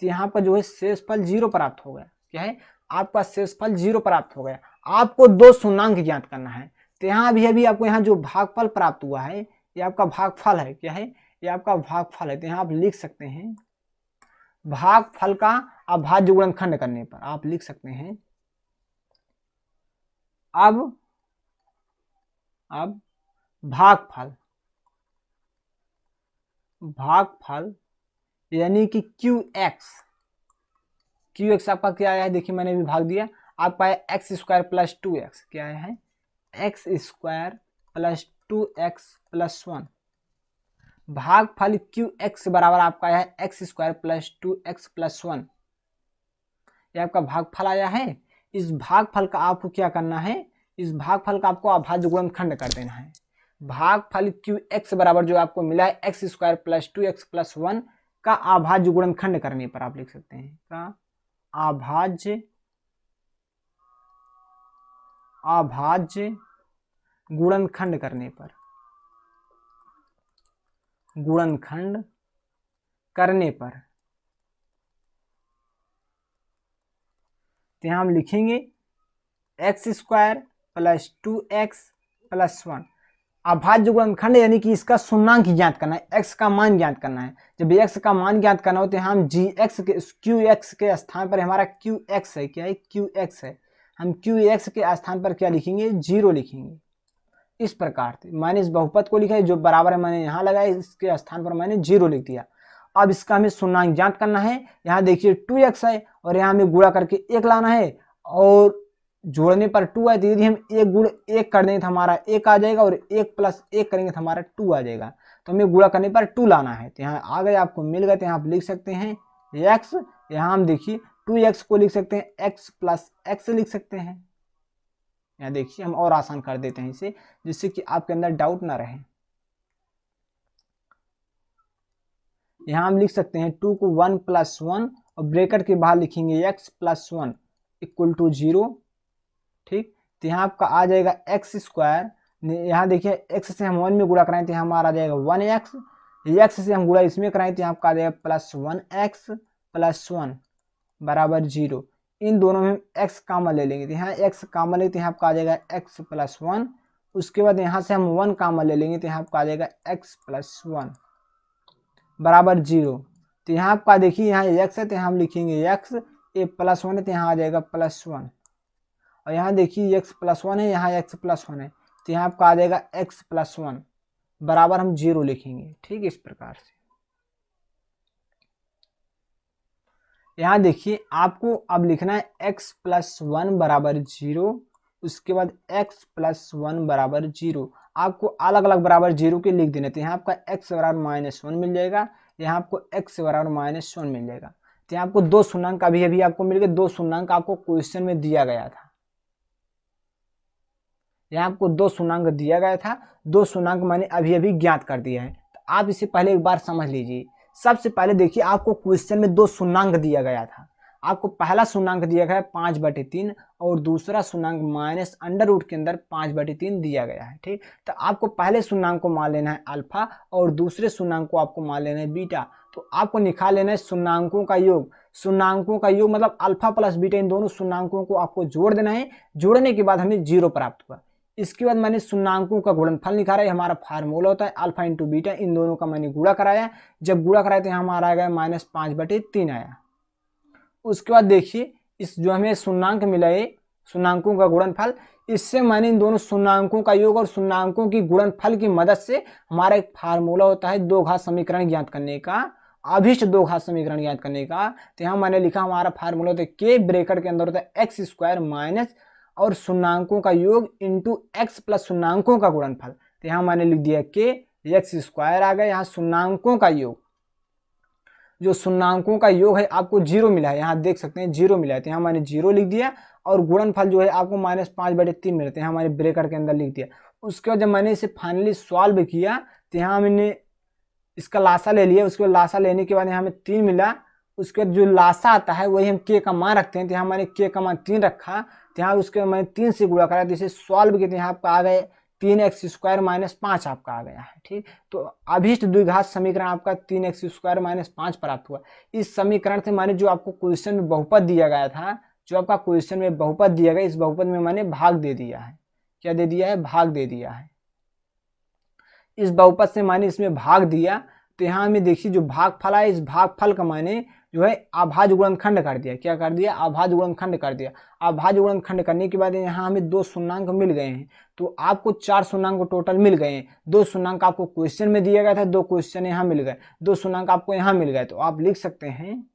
तो यहाँ पर जो है शेषफल 0 प्राप्त हो गया। क्या है आपका शेषफल 0 प्राप्त हो गया। आपको 2 शून्याङ्क ज्ञात करना है। तो यहाँ अभी आपको यहाँ जो भागफल प्राप्त हुआ है ये आपका भागफल है। क्या है ये आपका भागफल है। तो यहाँ आप लिख सकते हैं भागफल का अभाज्य गुणनखंड करने पर आप लिख सकते हैं अब भागफल यानी कि QX आपका क्या आया है, देखिए मैंने भी भाग दिया, आपका है x² + 2x। क्या है x² + 2x + 1। भागफल QX बराबर आपका है x² + 2x + 1। ये आपका भागफल आया है। इस भागफल का आपको क्या करना है, इस भागफल का आपको अभाज्य गुणनखंड कर देना है। भागफल QX बराबर जो आपको मिला है x² + 2x + 1 का अभाज्य गुणनखंड करने पर आप लिख सकते हैं का अभाज्य गुणनखंड करने पर तो यहाँ हम लिखेंगे x² + 2x + 1। अभाज्य गुणनखंड यानी कि इसका शून्याङ्क ज्ञात करना है, x का मान ज्ञात करना है। जब x का मान ज्ञात करना हो तो हम QX के स्थान पर हमारा QX है। क्या है QX है, हम QX के स्थान पर क्या लिखेंगे 0 लिखेंगे। इस प्रकार से मैंने इस बहुपद को लिखा है जो बराबर है, मैंने यहाँ लगाया, इसके स्थान पर मैंने 0 लिख दिया। अब इसका हमें शून्याङ्क ज्ञात करना है। यहाँ देखिए 2x है और यहाँ हमें गुणा करके 1 लाना है और जोड़ने पर 2 है। यदि हम 1 गुण 1 कर देंगे तो हमारा 1 आ जाएगा और 1 + 1 करेंगे तो हमारा 2 आ जाएगा। तो हमें गुणा करने पर 2 लाना है। तो यहाँ आ गए, आपको मिल गए। तो यहाँ आप लिख सकते हैं x, यहाँ हम देखिए 2x को लिख सकते हैं x + x लिख सकते हैं। यहाँ देखिए हम और आसान कर देते हैं इसे, जिससे कि आपके अंदर डाउट ना रहे। यहाँ हम लिख सकते हैं 2 को 1 + 1 और ब्रैकेट के बाहर लिखेंगे x + 1 = 0। ठीक, तो यहाँ आपका आ जाएगा x²। यहाँ देखिए x से हम 1 में गुणा कराएं तो यहाँ हमारा आ जाएगा 1x, x से हम गुणा इसमें कराएं तो यहाँ आपका आ जाएगा +1x + 1 = 0। इन दोनों में हम x कॉमन ले लेंगे तो यहाँ x कॉमन लेते हैं आपका आ जाएगा x + 1। उसके बाद यहाँ से हम 1 कॉमन ले लेंगे तो यहाँ आपका आ जाएगा x + 1 = 0। तो यहाँ आपका देखिए यहाँ x है तो यहाँ हम लिखेंगे x, ये +1 है तो यहाँ आ जाएगा +1 और यहाँ देखिए x + 1 है, यहाँ x + 1 है तो यहाँ आपका आ जाएगा x + 1 बराबर हम 0 लिखेंगे। ठीक, इस प्रकार से यहाँ देखिए आपको अब लिखना है x + 1 = 0, उसके बाद x + 1 = 0। आपको अलग अलग बराबर 0 के लिख देने। तो यहाँ आपका x = -1 मिल जाएगा, यहाँ आपको x = -1 मिल जाएगा। तो यहाँ आपको 2 शून्याङ्क अभी आपको मिल गए। 2 शून्याङ्क आपको क्वेश्चन में दिया गया था। यहाँ आपको 2 शून्याङ्क दिया गया था, 2 शून्याङ्क मैंने अभी ज्ञात कर दिया है। तो आप इसे पहले एक बार समझ लीजिए। सबसे पहले देखिए आपको क्वेश्चन में 2 शून्याङ्क दिया गया था, आपको पहला शून्यंक दिया गया है 5/3 और दूसरा शून्यंक माइनस अंडर रूट के अंदर 5/3 दिया गया है। ठीक, तो आपको पहले शून्यंक को मान लेना है अल्फा और दूसरे शून्यंक को आपको मान लेना है बीटा। तो आपको निकाल लेना है शून्यंकों का योग। शून्यंकों का योग मतलब अल्फा प्लस बीटा, इन दोनों शून्यंकों को आपको जोड़ देना है। जोड़ने के बाद हमें 0 प्राप्त हुआ। इसके बाद मैंने शून्यंकों का गुणनफल निकाला है। हमारा फार्मूला होता है अल्फा इंटू बीटा, इन दोनों का मैंने गुणा कराया। जब गुणा कराया तो यहाँ हमारा आ गया -5/3 आया। उसके बाद देखिए इस जो हमें शून्यंक मिला है शून्यंकों का गुणनफल, इससे मैंने इन दोनों शून्यंकों का योग और शून्यंकों की गुणनफल की मदद से हमारा एक फार्मूला होता है दो घात समीकरण ज्ञात करने का, अभिष्ट दो घात समीकरण ज्ञात करने का। तो यहाँ मैंने लिखा हमारा फार्मूला होता है के ब्रैकेट के अंदर होता है x² माइनस और शून्यंकों का योग इंटू x प्लस शून्यंकों का गुणनफल। तो यहाँ मैंने लिख दिया के x² आ गया। यहाँ शून्यंकों का योग, जो शून्यंकों का योग है आपको 0 मिला है, यहाँ देख सकते हैं 0 मिला है। तो यहाँ मैंने 0 लिख दिया और गुणनफल जो है आपको -5/3 मिलते हैं, हमारे ब्रैकेट के अंदर लिख दिया। उसके बाद जब मैंने इसे फाइनली सॉल्व किया तो यहाँ मैंने इसका लासा ले लिया। उसके बाद लासा लेने के बाद यहाँ हमें 3 मिला। उसके बाद जो लासा आता है वही हम के का मान रखते हैं। तो यहाँ मैंने के का मान 3 रखा। तो यहाँ उसके बाद मैंने 3 से गुणा करा, तो इसे सॉल्व किया तो यहाँ आपका आ गए 3x² - 5 आपका आ गया है। ठीक, तो अभिष्ट द्विघात समीकरण आपका 3x² - 5 प्राप्त हुआ। इस समीकरण से मैंने जो आपको क्वेश्चन में बहुपद दिया गया था, जो आपका क्वेश्चन में बहुपद दिया गया, इस बहुपद में मैंने भाग दे दिया है। क्या दे दिया है? भाग दे दिया है। इस बहुपद से मैंने इसमें भाग दिया। तो यहाँ में देखिए जो भागफल है, इस भागफल का मैंने जो है अभाज्य गुणनखंड कर दिया। क्या कर दिया? अभाज्य गुणनखंड कर दिया। अभाज्य गुणनखंड करने के बाद यहाँ हमें 2 शून्यंक मिल गए हैं। तो आपको 4 शून्यंक टोटल मिल गए हैं। 2 शून्यंक आपको क्वेश्चन में दिया गया था, 2 क्वेश्चन यहाँ मिल गए, 2 शून्यंक आपको यहाँ मिल गए। तो आप लिख सकते हैं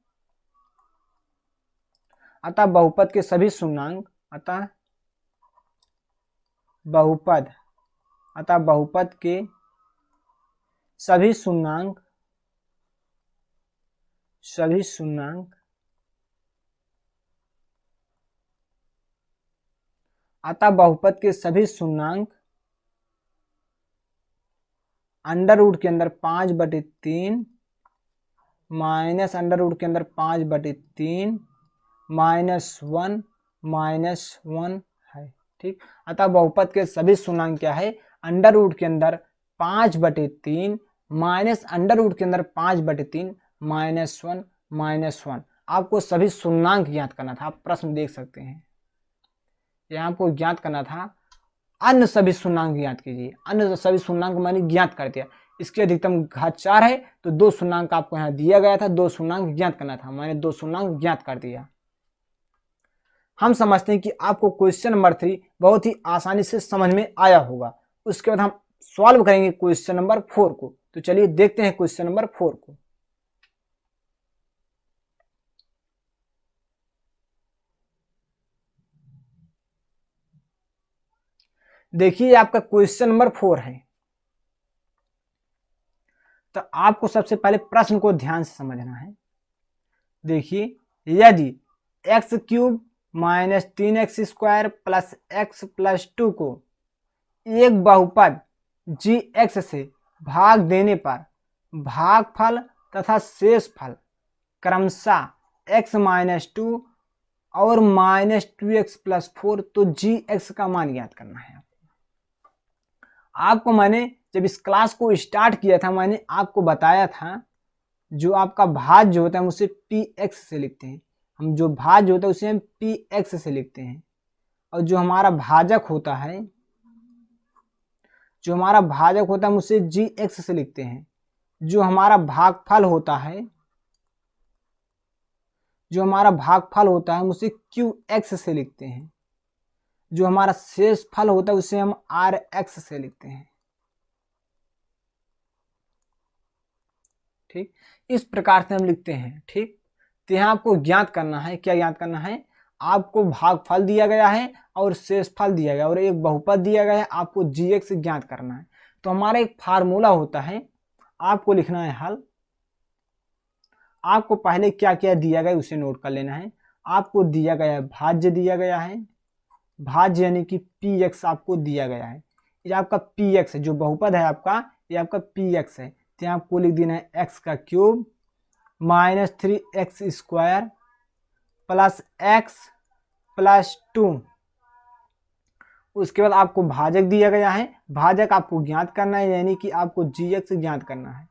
अतः बहुपद के सभी शून्यंक, अतः बहुपद के सभी शून्यंक अतः बहुपद के सभी शून्यंक अंडर रूट के अंदर 5/3 माइनस अंडर रूट के अंदर 5/3 -1 है। ठीक, अतः बहुपद के सभी शून्यंक क्या है? अंडर रूट के अंदर 5/3 माइनस अंडर रूट के अंदर 5/3 -1 आपको सभी शून्यंक ज्ञात करना था। आप प्रश्न देख सकते हैं, यहाँ आपको ज्ञात करना था अन्य सभी शून्यंक ज्ञात कीजिए। अन्य सभी शून्यंक मैंने ज्ञात कर दिया। इसकी अधिकतम घात 4 है, तो 2 शून्यंक आपको यहाँ दिया गया था, 2 शून्यंक ज्ञात करना था। मैंने 2 शून्यंक ज्ञात कर दिया। हम समझते हैं कि आपको क्वेश्चन नंबर 3 बहुत ही आसानी से समझ में आया होगा। उसके बाद हम सॉल्व करेंगे क्वेश्चन नंबर 4 को। तो चलिए देखते हैं क्वेश्चन नंबर 4 को। देखिए आपका क्वेश्चन नंबर 4 है। तो आपको सबसे पहले प्रश्न को ध्यान से समझना है। देखिए यदि x³ - 3x² + x + 2 को एक बहुपद gx से भाग देने पर भागफल तथा शेषफल क्रमशः x - 2 और -2x + 4, तो gx का मान ज्ञात करना है। आपको मैंने जब इस क्लास को स्टार्ट किया था, मैंने आपको बताया था जो आपका भाज्य होता है हम उसे px से लिखते हैं। हम जो भाज्य होता है उसे हम px से लिखते हैं, और जो हमारा भाजक होता है हम उसे gx से लिखते हैं। जो हमारा भागफल होता है हम उसे qx से लिखते हैं। जो हमारा शेष फल होता है उसे हम rx से लिखते हैं। ठीक, इस प्रकार से हम लिखते हैं। ठीक, तो यहाँ आपको ज्ञात करना है, क्या ज्ञात करना है? आपको भागफल दिया गया है और शेषफल दिया गया और एक बहुपद दिया गया है, आपको gx ज्ञात करना है। तो हमारा एक फार्मूला होता है, आपको लिखना है हल। आपको पहले क्या क्या दिया गया उसे नोट कर लेना है। आपको दिया गया है भाज्य, दिया गया है भाज्य यानी कि px आपको दिया गया है। ये आपका px है, जो बहुपद है आपका, ये आपका px है। तो आपको लिख देना है x³ - 3x² plus x plus 2। उसके बाद आपको भाजक दिया गया है, भाजक आपको ज्ञात करना है, यानी कि आपको जी एक्स ज्ञात करना है,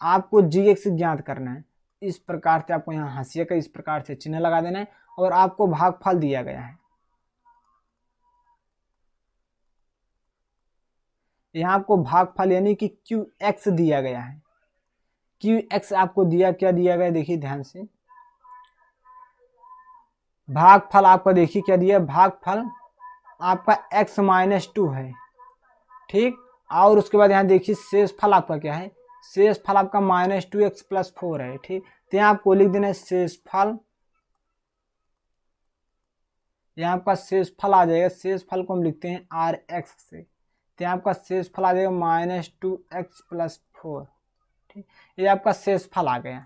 आपको जी एक्स ज्ञात करना है। इस प्रकार से आपको यहाँ हाशिए का इस प्रकार से चिन्ह लगा देना है और आपको भागफल दिया गया है। यहाँ आपको भागफल यानी कि क्यू एक्स दिया गया है। क्यू एक्स आपको दिया, क्या दिया गया देखिए ध्यान से, भागफल आपका देखिए क्या दिया, भागफल आपका x माइनस 2 है, ठीक। और उसके बाद यहाँ देखिए शेष फल आपका क्या है, शेष फल आपका माइनस 2x प्लस 4 है, ठीक। तो यहाँ आपको लिख देना है शेष फल, यहाँ आपका शेष फल आ जाएगा, शेष फल को हम लिखते हैं आर एक्स से, तो यहाँ आपका शेष फल आ जाएगा माइनस 2x प्लस 4, ठीक। ये आपका शेष फल आ गया।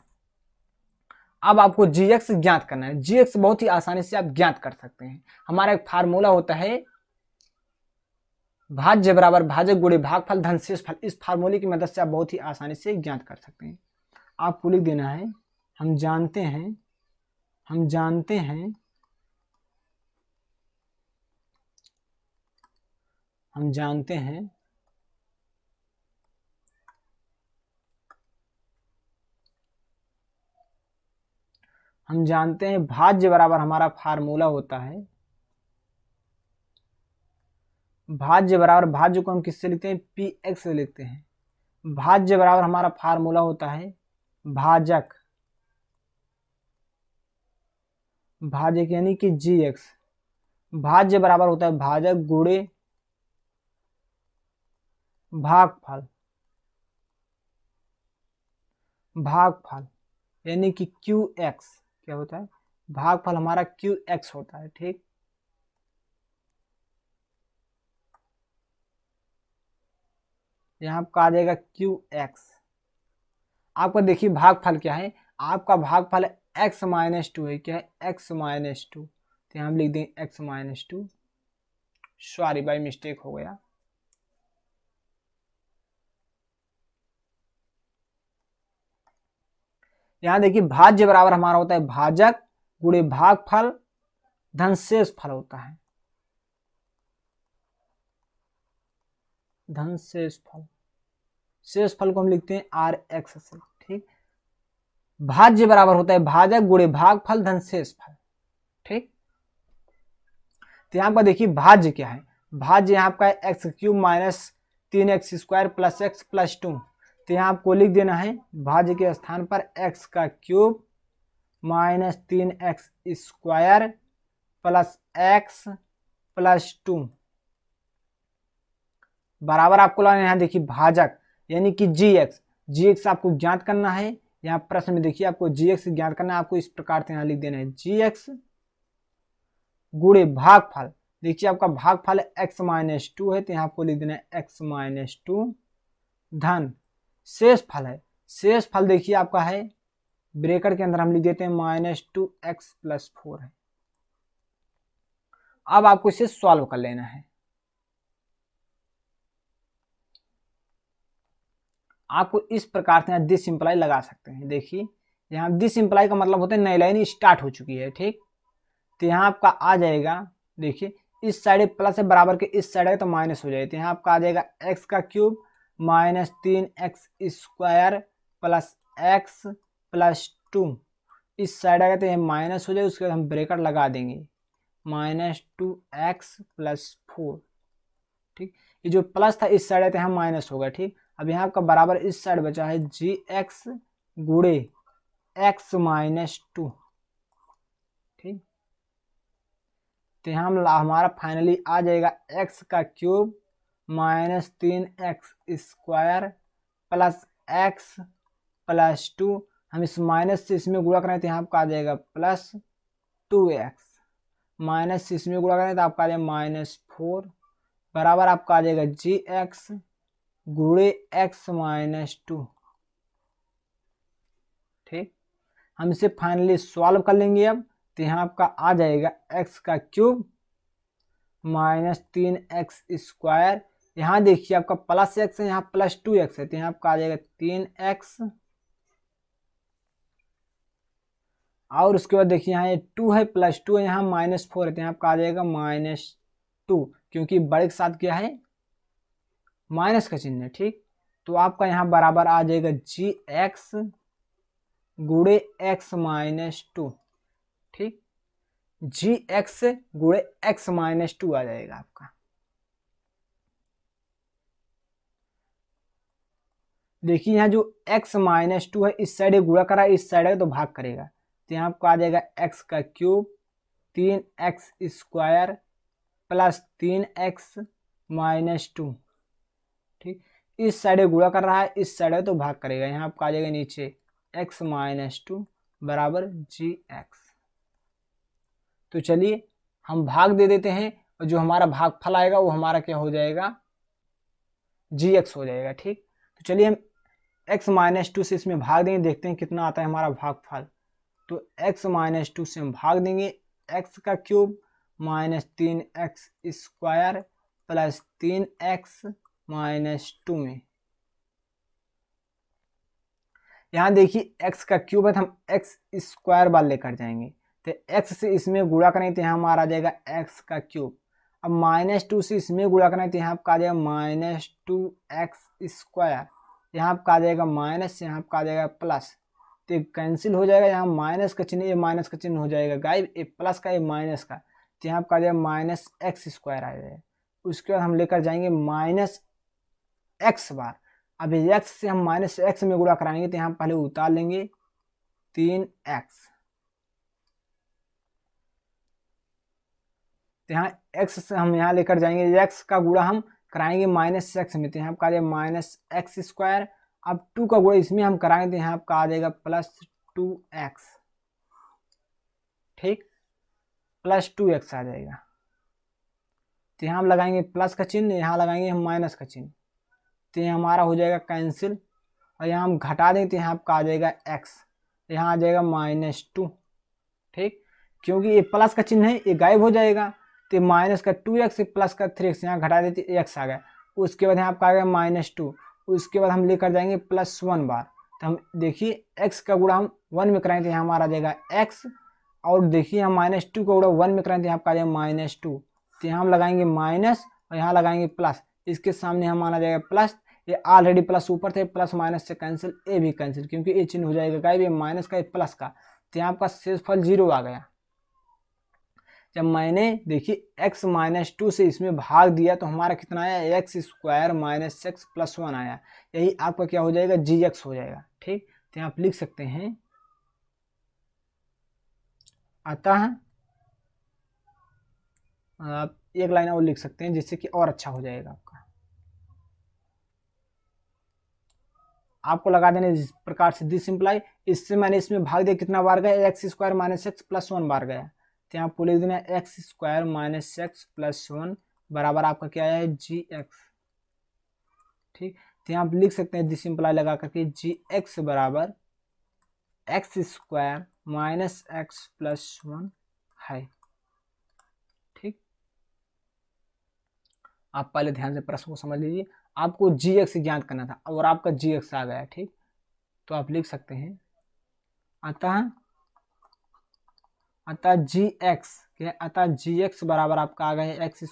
अब आपको जी एक्स ज्ञात करना है। जी एक्स बहुत ही आसानी से आप ज्ञात कर सकते हैं। हमारा एक फार्मूला होता है भाज्य बराबर भाजक गुणे भागफल धन शेष फल। इस फार्मूले की मदद से आप बहुत ही आसानी से ज्ञात कर सकते हैं। आपको लिख देना है हम जानते हैं, हम जानते हैं, हम जानते हैं हम जानते हैं भाज्य बराबर हमारा फार्मूला होता है, भाज्य बराबर, भाज्य को हम किससे लिखते हैं, पी एक्स से लिखते हैं। भाज्य बराबर हमारा फार्मूला होता है भाजक, भाजक यानी कि जी एक्स। भाज्य बराबर होता है भाजक गुणे भागफल, भागफल यानी कि क्यू एक्स क्या होता है, भागफल हमारा क्यू एक्स होता है, ठीक। यहाँ आपका आ जाएगा क्यू एक्स। आपका देखिए भागफल क्या है, आपका भागफल एक्स माइनस 2 है, क्या है, एक्स माइनस 2। तो यहाँ हम लिख देंगे x minus 2, sorry by mistake हो गया। यहाँ देखिए भाज्य बराबर हमारा होता है भाजक गुणे भागफल धन शेष फल होता है, धन शेष फल। शेष फल को हम लिखते हैं आर एक्स से, ठीक। भाज्य बराबर होता है भाजक गुणे भागफल धन शेष फल, ठीक। तो यहाँ पर देखिए भाज्य क्या है, भाज्य यहाँ आपका है x cube minus 3x square plus x plus 2। तो यहाँ आपको लिख देना है भाज्य के स्थान पर x का cube minus 3x square plus x plus 2 बराबर आपको लगाना है। यहाँ देखिए भाजक यानी कि जी एक्स आपको ज्ञात करना है। यहाँ प्रश्न में देखिए आपको जी एक्स ज्ञात करना है, आपको इस प्रकार से यहाँ लिख देना है जी एक्स गुणे भागफल। देखिए आपका भागफल x माइनस 2 है, तो यहाँ आपको लिख देना है x माइनस 2 धन शेष फल है, शेष फल देखिए आपका है ब्रैकेट के अंदर हम लिख देते हैं माइनस 2x प्लस 4 है। अब आपको इसे सॉल्व कर लेना है। आपको इस प्रकार से यहाँ दिस इंप्लाई लगा सकते हैं। देखिए यहाँ दिस इंप्लाई का मतलब होता है नई लाइन स्टार्ट हो चुकी है, ठीक। तो यहाँ आपका आ जाएगा, देखिए इस साइड प्लस है बराबर के इस साइड है तो माइनस हो जाएगी। तो यहाँ आपका आ जाएगा x का cube minus 3x square plus x plus 2। इस साइड आएगा तो ये माइनस हो जाएगा, उसके बाद हम ब्रैकेट लगा देंगे माइनस 2x प्लस 4, ठीक। ये जो प्लस था इस साइड है तो यहाँ माइनस होगा, ठीक। अब यहाँ आपका बराबर इस साइड बचा है जी एक्स गुणे एक्स माइनस 2, ठीक। तो यहाँ हमारा फाइनली आ जाएगा x का cube minus 3x square plus x plus 2। हम इस माइनस से इसमें गुणा करें तो यहाँ आपका आ जाएगा प्लस 2x, माइनस से इसमें गुणा करें तो आपका आ जाएगा माइनस 4 बराबर आपका आ जाएगा जी एक्स गुणे एक्स माइनस 2, ठीक। हम इसे फाइनली सॉल्व कर लेंगे। अब तो यहाँ आपका आ जाएगा x का क्यूब माइनस 3x स्क्वायर, यहाँ देखिए आपका प्लस एक्स है, यहाँ प्लस 2x है, तो यहाँ आपका आ जाएगा 3x और उसके बाद देखिए यहाँ ये 2 है प्लस 2 है, यहाँ -4 है, तो यहाँ आपका आ जाएगा -2, क्योंकि बड़े के साथ क्या है माइनस का चिन्ह है। ठीक, तो आपका यहाँ बराबर आ जाएगा gx गुणे x -2। ठीक, gx गुणे x -2 आ जाएगा आपका। देखिए यहाँ जो x -2 है इस साइड गुणा करा, इस साइड है तो भाग करेगा, तो यहाँ आपको आ जाएगा x का क्यूब 3x² प्लस 3x -2। ठीक, इस साइड गुणा कर रहा है, इस साइड है तो भाग करेगा, यहाँ आपका आ जाएगा नीचे x -2 बराबर gx। तो चलिए हम भाग दे देते हैं, और जो हमारा भागफल आएगा वो हमारा क्या हो जाएगा gx हो जाएगा। ठीक, तो चलिए हम x -2 से इसमें भाग देंगे, देखते हैं कितना आता है हमारा भागफल। तो x -2 से हम भाग देंगे, x का क्यूब -3x² प्लस 3x -2 में। यहाँ देखिए x का क्यूब है तो हम x² बार लेकर जाएंगे, तो x से इसमें गुणा करेंगे तो यहाँ हमारा आ जाएगा x का क्यूब। अब -2 से इसमें गुणा करेंगे तो यहाँ आपका आ जाएगा -2x², यहाँ आपका आ जाएगा माइनस, यहाँ आपका आ जाएगा प्लस, तो कैंसिल हो जाएगा, यहाँ माइनस का चिन्ह, ये माइनस का चिन्ह हो जाएगा गायब, ये प्लस का ये माइनस का, तो यहाँ आपका आ जाएगा -x² आ जाएगा। उसके बाद हम लेकर जाएंगे -x बार। अब x से हम -x में गुणा कराएंगे तो यहाँ पहले उतार लेंगे 3x, तो यहाँ x से हम यहाँ लेकर जाएंगे, x का गुणा हम कराएंगे -x में, तो यहाँ आपका आ जाएगा -x²। अब 2 का गुणा इसमें हम कराएंगे तो यहाँ आपका आ जाएगा +2x। ठीक, +2x आ जाएगा, तो यहाँ हम लगाएंगे प्लस का चिन्ह, यहाँ लगाएंगे हम माइनस का चिन्ह, तो ये हमारा हो जाएगा कैंसिल, और यहाँ हम घटा दें तो यहाँ आपका आ जाएगा x, यहाँ आ जाएगा -2। ठीक, क्योंकि ये प्लस का चिन्ह है ये गायब हो जाएगा, तो माइनस का 2x प्लस का 3x, यहाँ घटा देते x आ गया। उसके बाद यहाँ आपका आ गया -2, उसके बाद हम लेकर जाएंगे +1 बार, तो हम देखिए x का गुणा हम 1 में कराएंगे तो यहाँ हमारा आ जाएगा x, और देखिए हम -2 का गुणा 1 में कराएंगे तो यहाँ आपका आ जाएगा -2, तो यहाँ हम लगाएंगे माइनस और यहाँ लगाएंगे प्लस, इसके सामने हमारा आ जाएगा प्लस, ये ऑलरेडी प्लस ऊपर थे, प्लस माइनस से कैंसिल, ए भी कैंसिल, क्योंकि ये चिन्ह हो जाएगा गायब, ये माइनस का ये प्लस का, तो यहाँ आपका शेषफल 0 आ गया। जब मैंने देखिए x -2 से इसमें भाग दिया तो हमारा कितना आया, x² -x + 1 आया, यही आपका क्या हो जाएगा gx हो जाएगा। ठीक, तो यहाँ आप लिख सकते हैं अतः, आप एक लाइन और लिख सकते हैं जिससे कि और अच्छा हो जाएगा आपका। आपको लगा देने इस प्रकार से दिस सिंप्लाई, इससे मैंने इसमें भाग दिया कितना बार गया, x² -x + 1 बार गया, तो यहाँ आपको लिख देना x² -x + 1 बराबर आपका क्या है gx। ठीक, तो यहाँ आप लिख सकते हैं दिस सिंप्लाई लगा करके gx बराबर x² -x + 1 है। ठीक, आप पहले ध्यान से प्रश्न को समझ लीजिए, आपको gx ज्ञात करना था और आपका gx आ गया। ठीक, तो आप लिख सकते हैं अतः gx क्या है, अतः gx बराबर आपका आ गया x²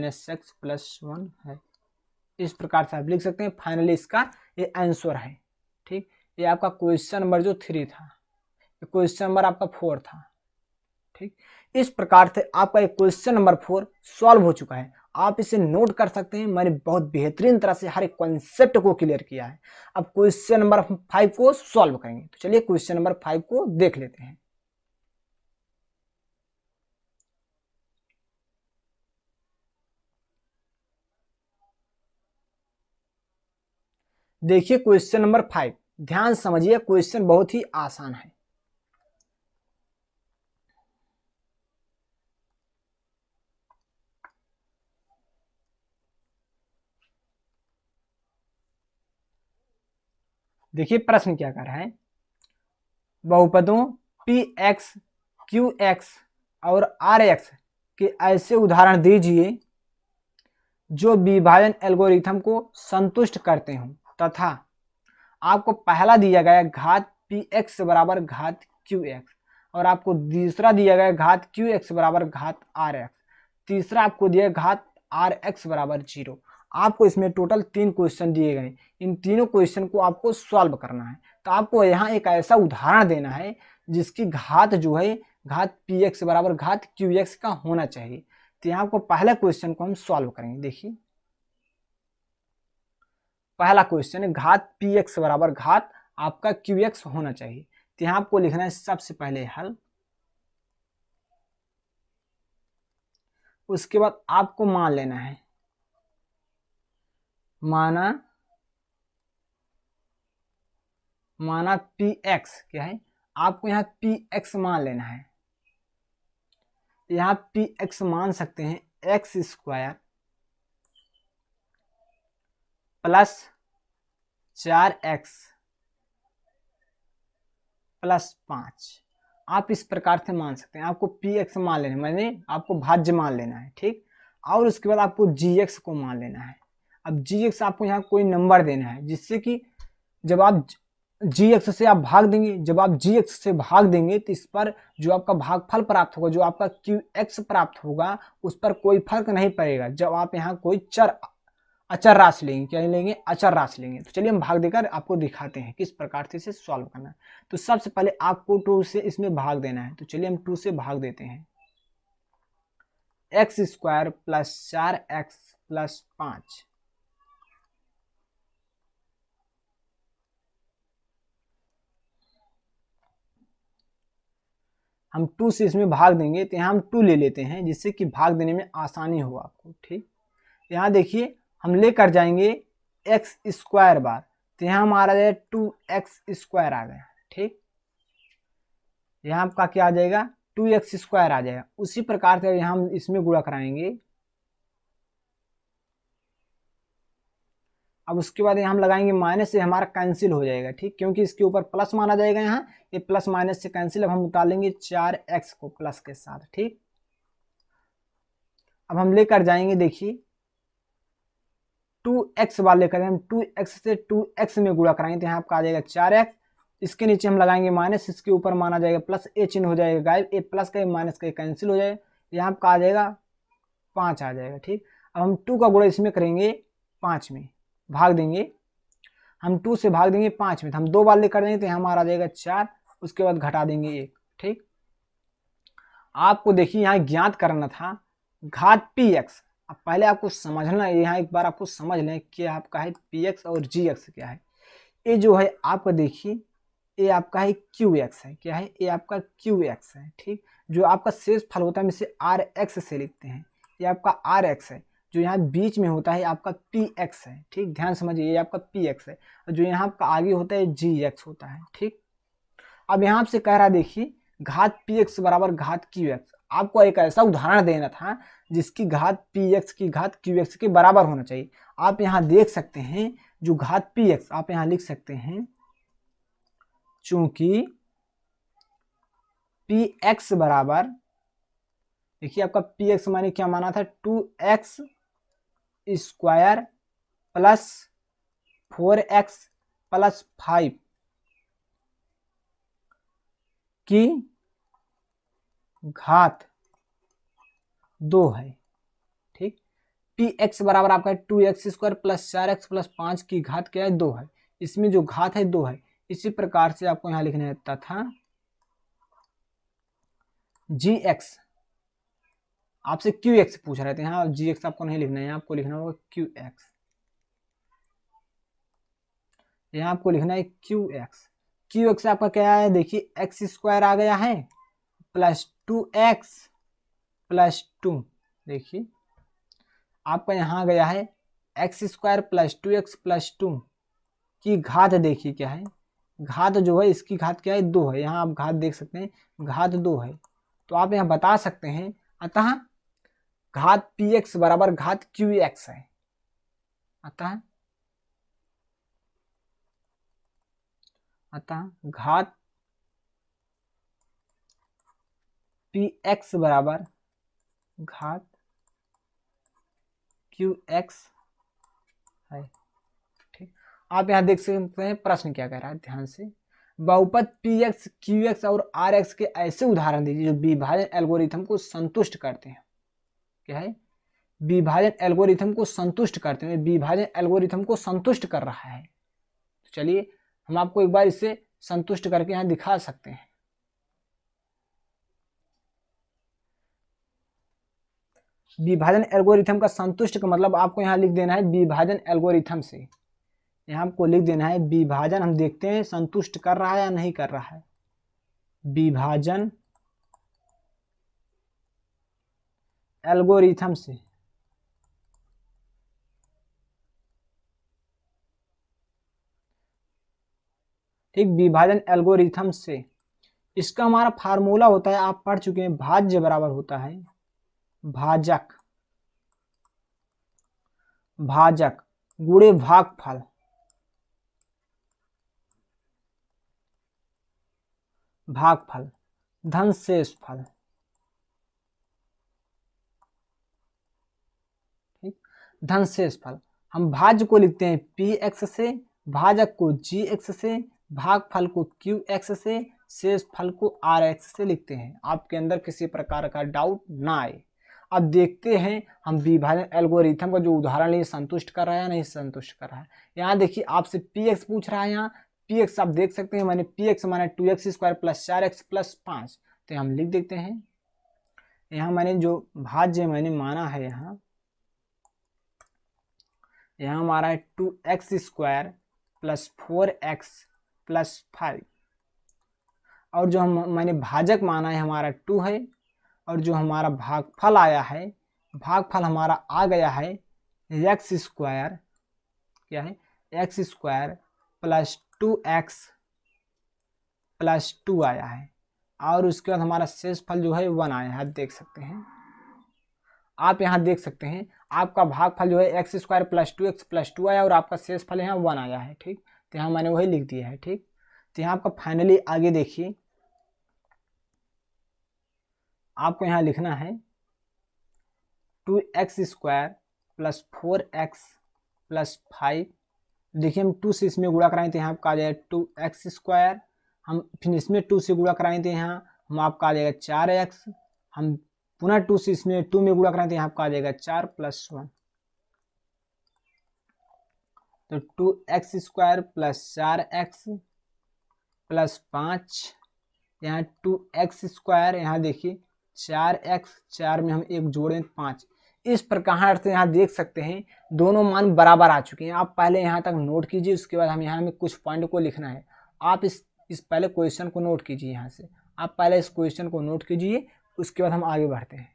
-x + 1 है। इस प्रकार से आप लिख सकते हैं। फाइनली इसका ये आंसर है। ठीक, ये आपका क्वेश्चन नंबर जो 3 था, ये क्वेश्चन नंबर आपका 4 था। ठीक, इस प्रकार से आपका एक क्वेश्चन नंबर 4 सॉल्व हो चुका है। आप इसे नोट कर सकते हैं, मैंने बहुत बेहतरीन तरह से हर एक कॉन्सेप्ट को क्लियर किया है। अब क्वेश्चन नंबर 5 को सॉल्व करेंगे, तो चलिए क्वेश्चन नंबर 5 को देख लेते हैं। देखिए क्वेश्चन नंबर 5, ध्यान समझिए, क्वेश्चन बहुत ही आसान है। देखिए प्रश्न क्या कर रहा है, बहुपदों px, qx और rx के ऐसे उदाहरण दीजिए जो विभाजन एल्गोरिथम को संतुष्ट करते हों तथा आपको पहला दिया गया घात px बराबर घात qx। और आपको दूसरा दिया गया घात क्यू एक्स बराबर घात आर एक्स, तीसरा आपको दिया घात आर एक्स बराबर 0। आपको इसमें टोटल 3 क्वेश्चन दिए गए, इन तीनों क्वेश्चन को आपको सॉल्व करना है। तो आपको यहाँ एक ऐसा उदाहरण देना है जिसकी घात जो है घात पी एक्स बराबर घात क्यू एक्स का होना चाहिए। तो यहाँ आपको पहला क्वेश्चन को हम सॉल्व करेंगे। देखिए पहला क्वेश्चन है घात पी एक्स बराबर घात आपका क्यू एक्स होना चाहिए। तो यहाँ आपको लिखना है सबसे पहले हल, उसके बाद आपको मान लेना है, माना पी एक्स क्या है, आपको यहाँ पी एक्स मान लेना है। यहाँ पी एक्स मान सकते हैं x square plus 4x plus 5, आप इस प्रकार से मान सकते हैं। आपको पी एक्स मान लेना है, मैंने आपको भाज्य मान लेना है, ठीक। और उसके बाद आपको जी एक्स को मान लेना है। अब जी एक्स आपको यहाँ कोई नंबर देना है, जिससे कि जब आप जी एक्स से आप भाग देंगे, जब आप जी एक्स से भाग देंगे तो इस पर जो आपका भागफल प्राप्त होगा, जो आपका क्यू एक्स प्राप्त होगा, उस पर कोई फर्क नहीं पड़ेगा जब आप यहाँ कोई अचर राशि लेंगे। क्या लेंगे? अचर राशि लेंगे। तो चलिए हम भाग देकर आपको दिखाते हैं किस प्रकार से इसे सॉल्व करना है। तो सबसे पहले आपको 2 से इसमें भाग देना है। तो चलिए हम 2 से भाग देते हैं। X square plus 4x plus 5, हम 2 से इसमें भाग देंगे तो यहाँ हम 2 ले लेते हैं, जिससे कि भाग देने में आसानी हो आपको, ठीक। यहाँ देखिए हम लेकर जाएंगे एक्स स्क्वायर बार, तो यहाँ हमारा जाए 2x स्क्वायर आ गया, ठीक। यहाँ आपका क्या आ जाएगा? 2x स्क्वायर आ जाएगा। उसी प्रकार से यहाँ हम इसमें गुणा कराएंगे। अब उसके बाद यहाँ हम लगाएंगे माइनस, से हमारा कैंसिल हो जाएगा, ठीक, क्योंकि इसके ऊपर प्लस माना जाएगा। यहाँ ये प्लस माइनस से कैंसिल। अब हम उतारेंगे 4x को प्लस के साथ, ठीक। अब हम लेकर जाएंगे, देखिए 2x बार लेकर हम 2x से 2x में गुणा कराएंगे, तो यहाँ आपका आ जाएगा 4x। इसके नीचे हम लगाएंगे माइनस, इसके ऊपर माना जाएगा प्लस, ए चिन्ह हो जाएगा गायब, ए प्लस का माइनस का कैंसिल हो जाएगा। यहाँ आपका आ जाएगा 5 आ जाएगा, ठीक। अब हम 2 का गुणा इसमें करेंगे 5 में, भाग देंगे हम 2 से भाग देंगे 5 में, तो हम 2 बार लेकर जाएंगे तो यहाँ हमारा आ जाएगा 4, उसके बाद घटा देंगे 1, ठीक। आपको देखिए यहाँ ज्ञात करना था घात पी एक्स। अब पहले आपको समझना है, यहाँ एक बार आपको समझ लें कि आपका है पी एक्स और जी एक्स क्या है। ये जो है आपका देखिए, ये आपका है क्यू एक्स है, क्या है? ये आपका क्यू एक्स है, ठीक। जो आपका शेष फल होता है हम इसे आर एक्स से लिखते हैं, ये आपका आर एक्स है। जो यहाँ बीच में होता है आपका पी एक्स है, ठीक, ध्यान समझिए, ये आपका पी एक्स है। और जो यहाँ आपका आगे होता है जी एक्स होता है, ठीक। अब यहाँ आपसे कह रहा है देखिए घात पी एक्स बराबर घात क्यू एक्स। आपको एक ऐसा उदाहरण देना था जिसकी घात पी एक्स की घात क्यू एक्स के बराबर होना चाहिए। आप यहाँ देख सकते हैं जो घात पी एक्स, आप यहाँ लिख सकते हैं चूंकि पी एक्स बराबर, देखिए आपका पी एक्स माने क्या माना था? 2x square plus 4x plus 5 की घात 2 है, ठीक। पी एक्स बराबर आपका 2x square plus 4x plus 5 की घात क्या है? 2 है। इसमें जो घात है 2 है। इसी प्रकार से आपको यहाँ लिखना है तथा जी एक्स, आपसे क्यू एक्स पूछ रहे थे, यहाँ जी एक्स आपको नहीं लिखना है, यहाँ आपको लिखना होगा क्यू एक्स। यहाँ आपको लिखना है क्यू एक्स। क्यू एक्स आपका क्या है? देखिए एक्स स्क्वायर आ गया है प्लस 2x प्लस 2, देखिए आपका यहाँ गया है x square plus 2x plus 2 की घात, देखिए क्या है? घात जो है इसकी घात क्या है? 2 है। यहाँ आप घात देख सकते हैं, घात 2 है। तो आप यहाँ बता सकते हैं अतः घात पी एक्स बराबर घात क्यू एक्स है। अतः घात पी एक्स बराबर घात क्यू एक्स है, ठीक। आप यहाँ देख सकते हैं प्रश्न क्या कह रहा है, ध्यान से बहुपद पी एक्स क्यू एक्स और आर एक्स के ऐसे उदाहरण दीजिए जो विभाजन एल्गोरिथम को संतुष्ट करते हैं। क्या है? विभाजन एल्गोरिथम को संतुष्ट करते हैं, विभाजन एल्गोरिथम को संतुष्ट कर रहा है। तो चलिए हम आपको एक बार इसे संतुष्ट करके यहाँ दिखा सकते हैं। विभाजन एल्गोरिथम का संतुष्ट का मतलब आपको यहाँ लिख देना है विभाजन एल्गोरिथम से। यहाँ आपको लिख देना है विभाजन, हम देखते हैं संतुष्ट कर रहा है या नहीं कर रहा है। विभाजन एल्गोरिथम से, ठीक, विभाजन एल्गोरिथम से। इसका हमारा फार्मूला होता है, आप पढ़ चुके हैं, भाज्य बराबर होता है भाजक, भाजक गुणे भागफल, भागफल धन शेष फल। ठीक, धन शेष फल। हम भाज्य को लिखते हैं पी एक्स से, भाजक को जी एक्स से, भागफल को क्यू एक्स से, शेष फल को आर एक्स से लिखते हैं। आपके अंदर किसी प्रकार का डाउट ना आए। अब देखते हैं हम विभाजन एल्गोरिथम का जो उदाहरण लिए संतुष्ट कर रहा है या नहीं संतुष्ट कर रहा है। यहाँ देखिए आपसे पी एक्स पूछ रहा है, यहाँ पी एक्स आप देख सकते हैं मैंने पी एक्स माना 2x² प्लस 4x प्लस 5, तो हम लिख देते हैं। यहाँ मैंने जो भाज्य मैंने माना है, यहाँ हमारा है 2x² प्लस 4x प्लस 5, और जो मैंने भाजक माना है हमारा 2 है, और जो हमारा भागफल आया है, भागफल हमारा आ गया है x², क्या है x² प्लस 2x प्लस 2 आया है, और उसके बाद हमारा शेष फल जो है 1 आया है। आप देख सकते हैं, आप यहाँ देख सकते हैं आपका भागफल जो है x² प्लस 2x प्लस 2 आया और आपका शेष फल यहाँ 1 आया है। ठीक, तो यहाँ मैंने वही लिख दिया है। ठीक, तो यहाँ आपका फाइनली आगे देखिए, आपको यहाँ लिखना है 2x² प्लस 4x प्लस 5। देखिए हम 2 से इसमें गुणा कराएं तो यहाँ आपका आ जाएगा 2x², हम फिर इसमें 2 से गुणा कराएं तो यहाँ हम आपका आ जाएगा 4x, हम पुनः 2 से इसमें 2 में गुणा कराएं तो यहाँ आपका आ जाएगा 4 प्लस 1, तो 2x² प्लस 4x प्लस 5, यहाँ 2x², यहाँ देखिए 4x, 4 में हम 1 जोड़ें 5। इस प्रकार से यहाँ देख सकते हैं दोनों मान बराबर आ चुके हैं। आप पहले यहाँ तक नोट कीजिए, उसके बाद हम यहाँ में कुछ पॉइंट को लिखना है। आप इस पहले क्वेश्चन को नोट कीजिए, यहाँ से आप पहले इस क्वेश्चन को नोट कीजिए, उसके बाद हम आगे बढ़ते हैं।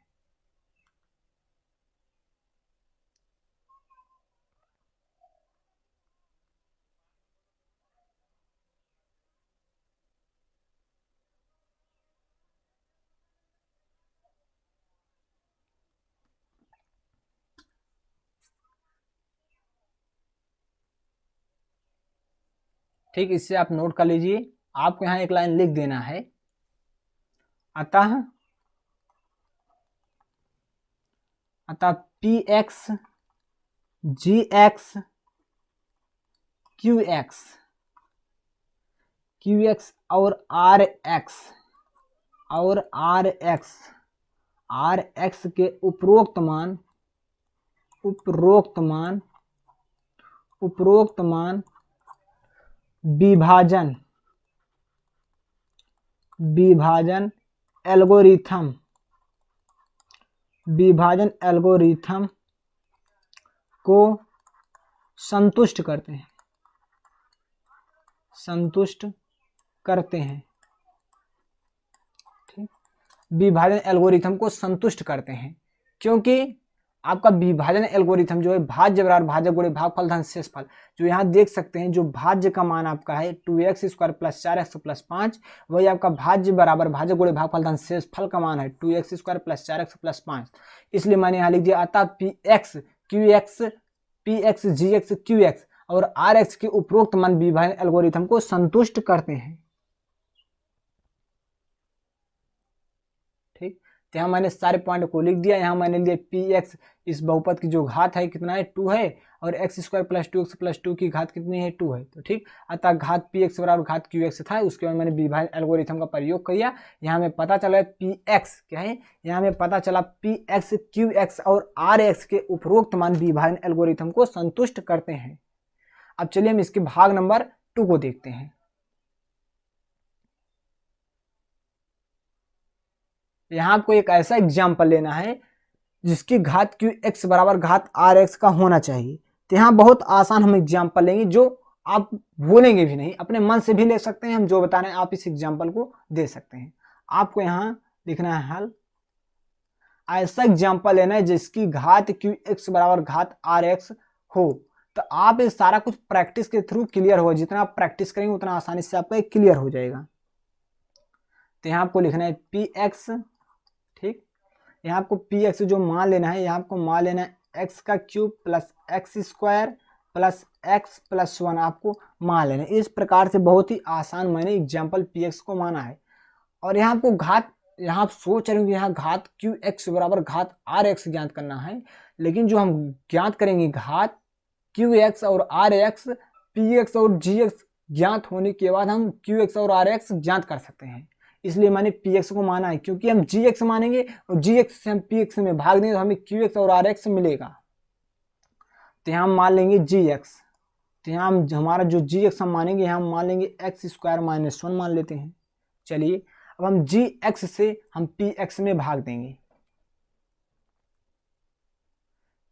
ठीक, इससे आप नोट कर लीजिए। आपको यहाँ एक लाइन लिख देना है, अतः px gx qx और rx के उपरोक्त मान विभाजन एल्गोरिथम को संतुष्ट करते हैं। ठीक, विभाजन एल्गोरिथम को संतुष्ट करते हैं, क्योंकि आपका विभाजन एल्गोरिथम जो है भाज्य बराबर भाजक गुणे भागफल धन शेष फल, जो यहाँ देख सकते हैं जो भाज्य का मान आपका है 2x² प्लस 4x प्लस 5, वही आपका भाज्य बराबर भाजक गुणे भागफल धन शेष फल का मान है 2x² प्लस 4x प्लस 5। इसलिए मैंने यहाँ लिख दिया, अतः px gx qx और rx के उपरोक्त मान विभाजन एल्गोरिथम को संतुष्ट करते हैं। ठीक, तो यहाँ मैंने सारे पॉइंट को लिख दिया। यहाँ मैंने लिया पी एक्स, इस बहुपद की जो घात है कितना है 2 है, और x square plus 2x plus 2 की घात कितनी है 2 है। तो ठीक, अतः घात पी एक्स बराबर घात क्यू एक्स था। उसके बाद मैंने विभाजन एल्गोरिथम का प्रयोग किया। यहाँ हमें पता चला पी एक्स क्या है, यहाँ हमें पता चला पी एक्स क्यू एक्स और आर एक्स के उपरोक्त मान विभाजन एल्गोरिथम को संतुष्ट करते हैं। अब चलिए हम इसके भाग नंबर 2 को देखते हैं। यहाँ आपको एक ऐसा एग्जाम्पल लेना है जिसकी घात क्यू एक्स बराबर घात आर एक्स का होना चाहिए। तो यहाँ बहुत आसान हम एग्जाम्पल लेंगे जो आप बोलेंगे भी नहीं, अपने मन से भी ले सकते हैं। हम जो बता रहे हैं आप इस एग्जाम्पल को दे सकते हैं। आपको यहाँ लिखना है हल, ऐसा एग्जाम्पल लेना है जिसकी घात क्यू एक्स बराबर घात आर एक्स हो। तो आप ये सारा कुछ प्रैक्टिस के थ्रू क्लियर होगा। जितना आप प्रैक्टिस करेंगे उतना आसानी से आपका क्लियर हो जाएगा। तो यहाँ आपको लिखना है पी एक्स, ठीक, यहाँ आपको पी एक्स जो मान लेना है, यहाँ आपको मान लेना है एक्स का cube plus x square plus x plus 1 आपको मान लेना है। इस प्रकार से बहुत ही आसान मैंने एग्जाम्पल पी एक्स को माना है। और यहाँ आपको घात, यहाँ आप सोच रहे हो कि यहाँ घात क्यू एक्स बराबर घात आर एक्स ज्ञात करना है, लेकिन जो हम ज्ञात करेंगे घात क्यू एक्स और आर एक्स, पी एक्स और जी एक्स ज्ञात होने के बाद हम क्यू एक्स और आर एक्स ज्ञात कर सकते हैं। इसलिए मैंने पी एक्स को माना है, क्योंकि हम जी एक्स मानेंगे और जी एक्स से हम पी एक्स में भाग देंगे तो हमें क्यू एक्स और आर एक्स मिलेगा। तो यहाँ हम मान लेंगे जी एक्स। तो यहाँ हम हमारा जो जी एक्स हम मानेंगे, यहाँ हम मान लेंगे एक्स स्क्वायर माइनस 1 मान लेते हैं। चलिए अब हम जी एक्स से हम पी एक्स में भाग देंगे।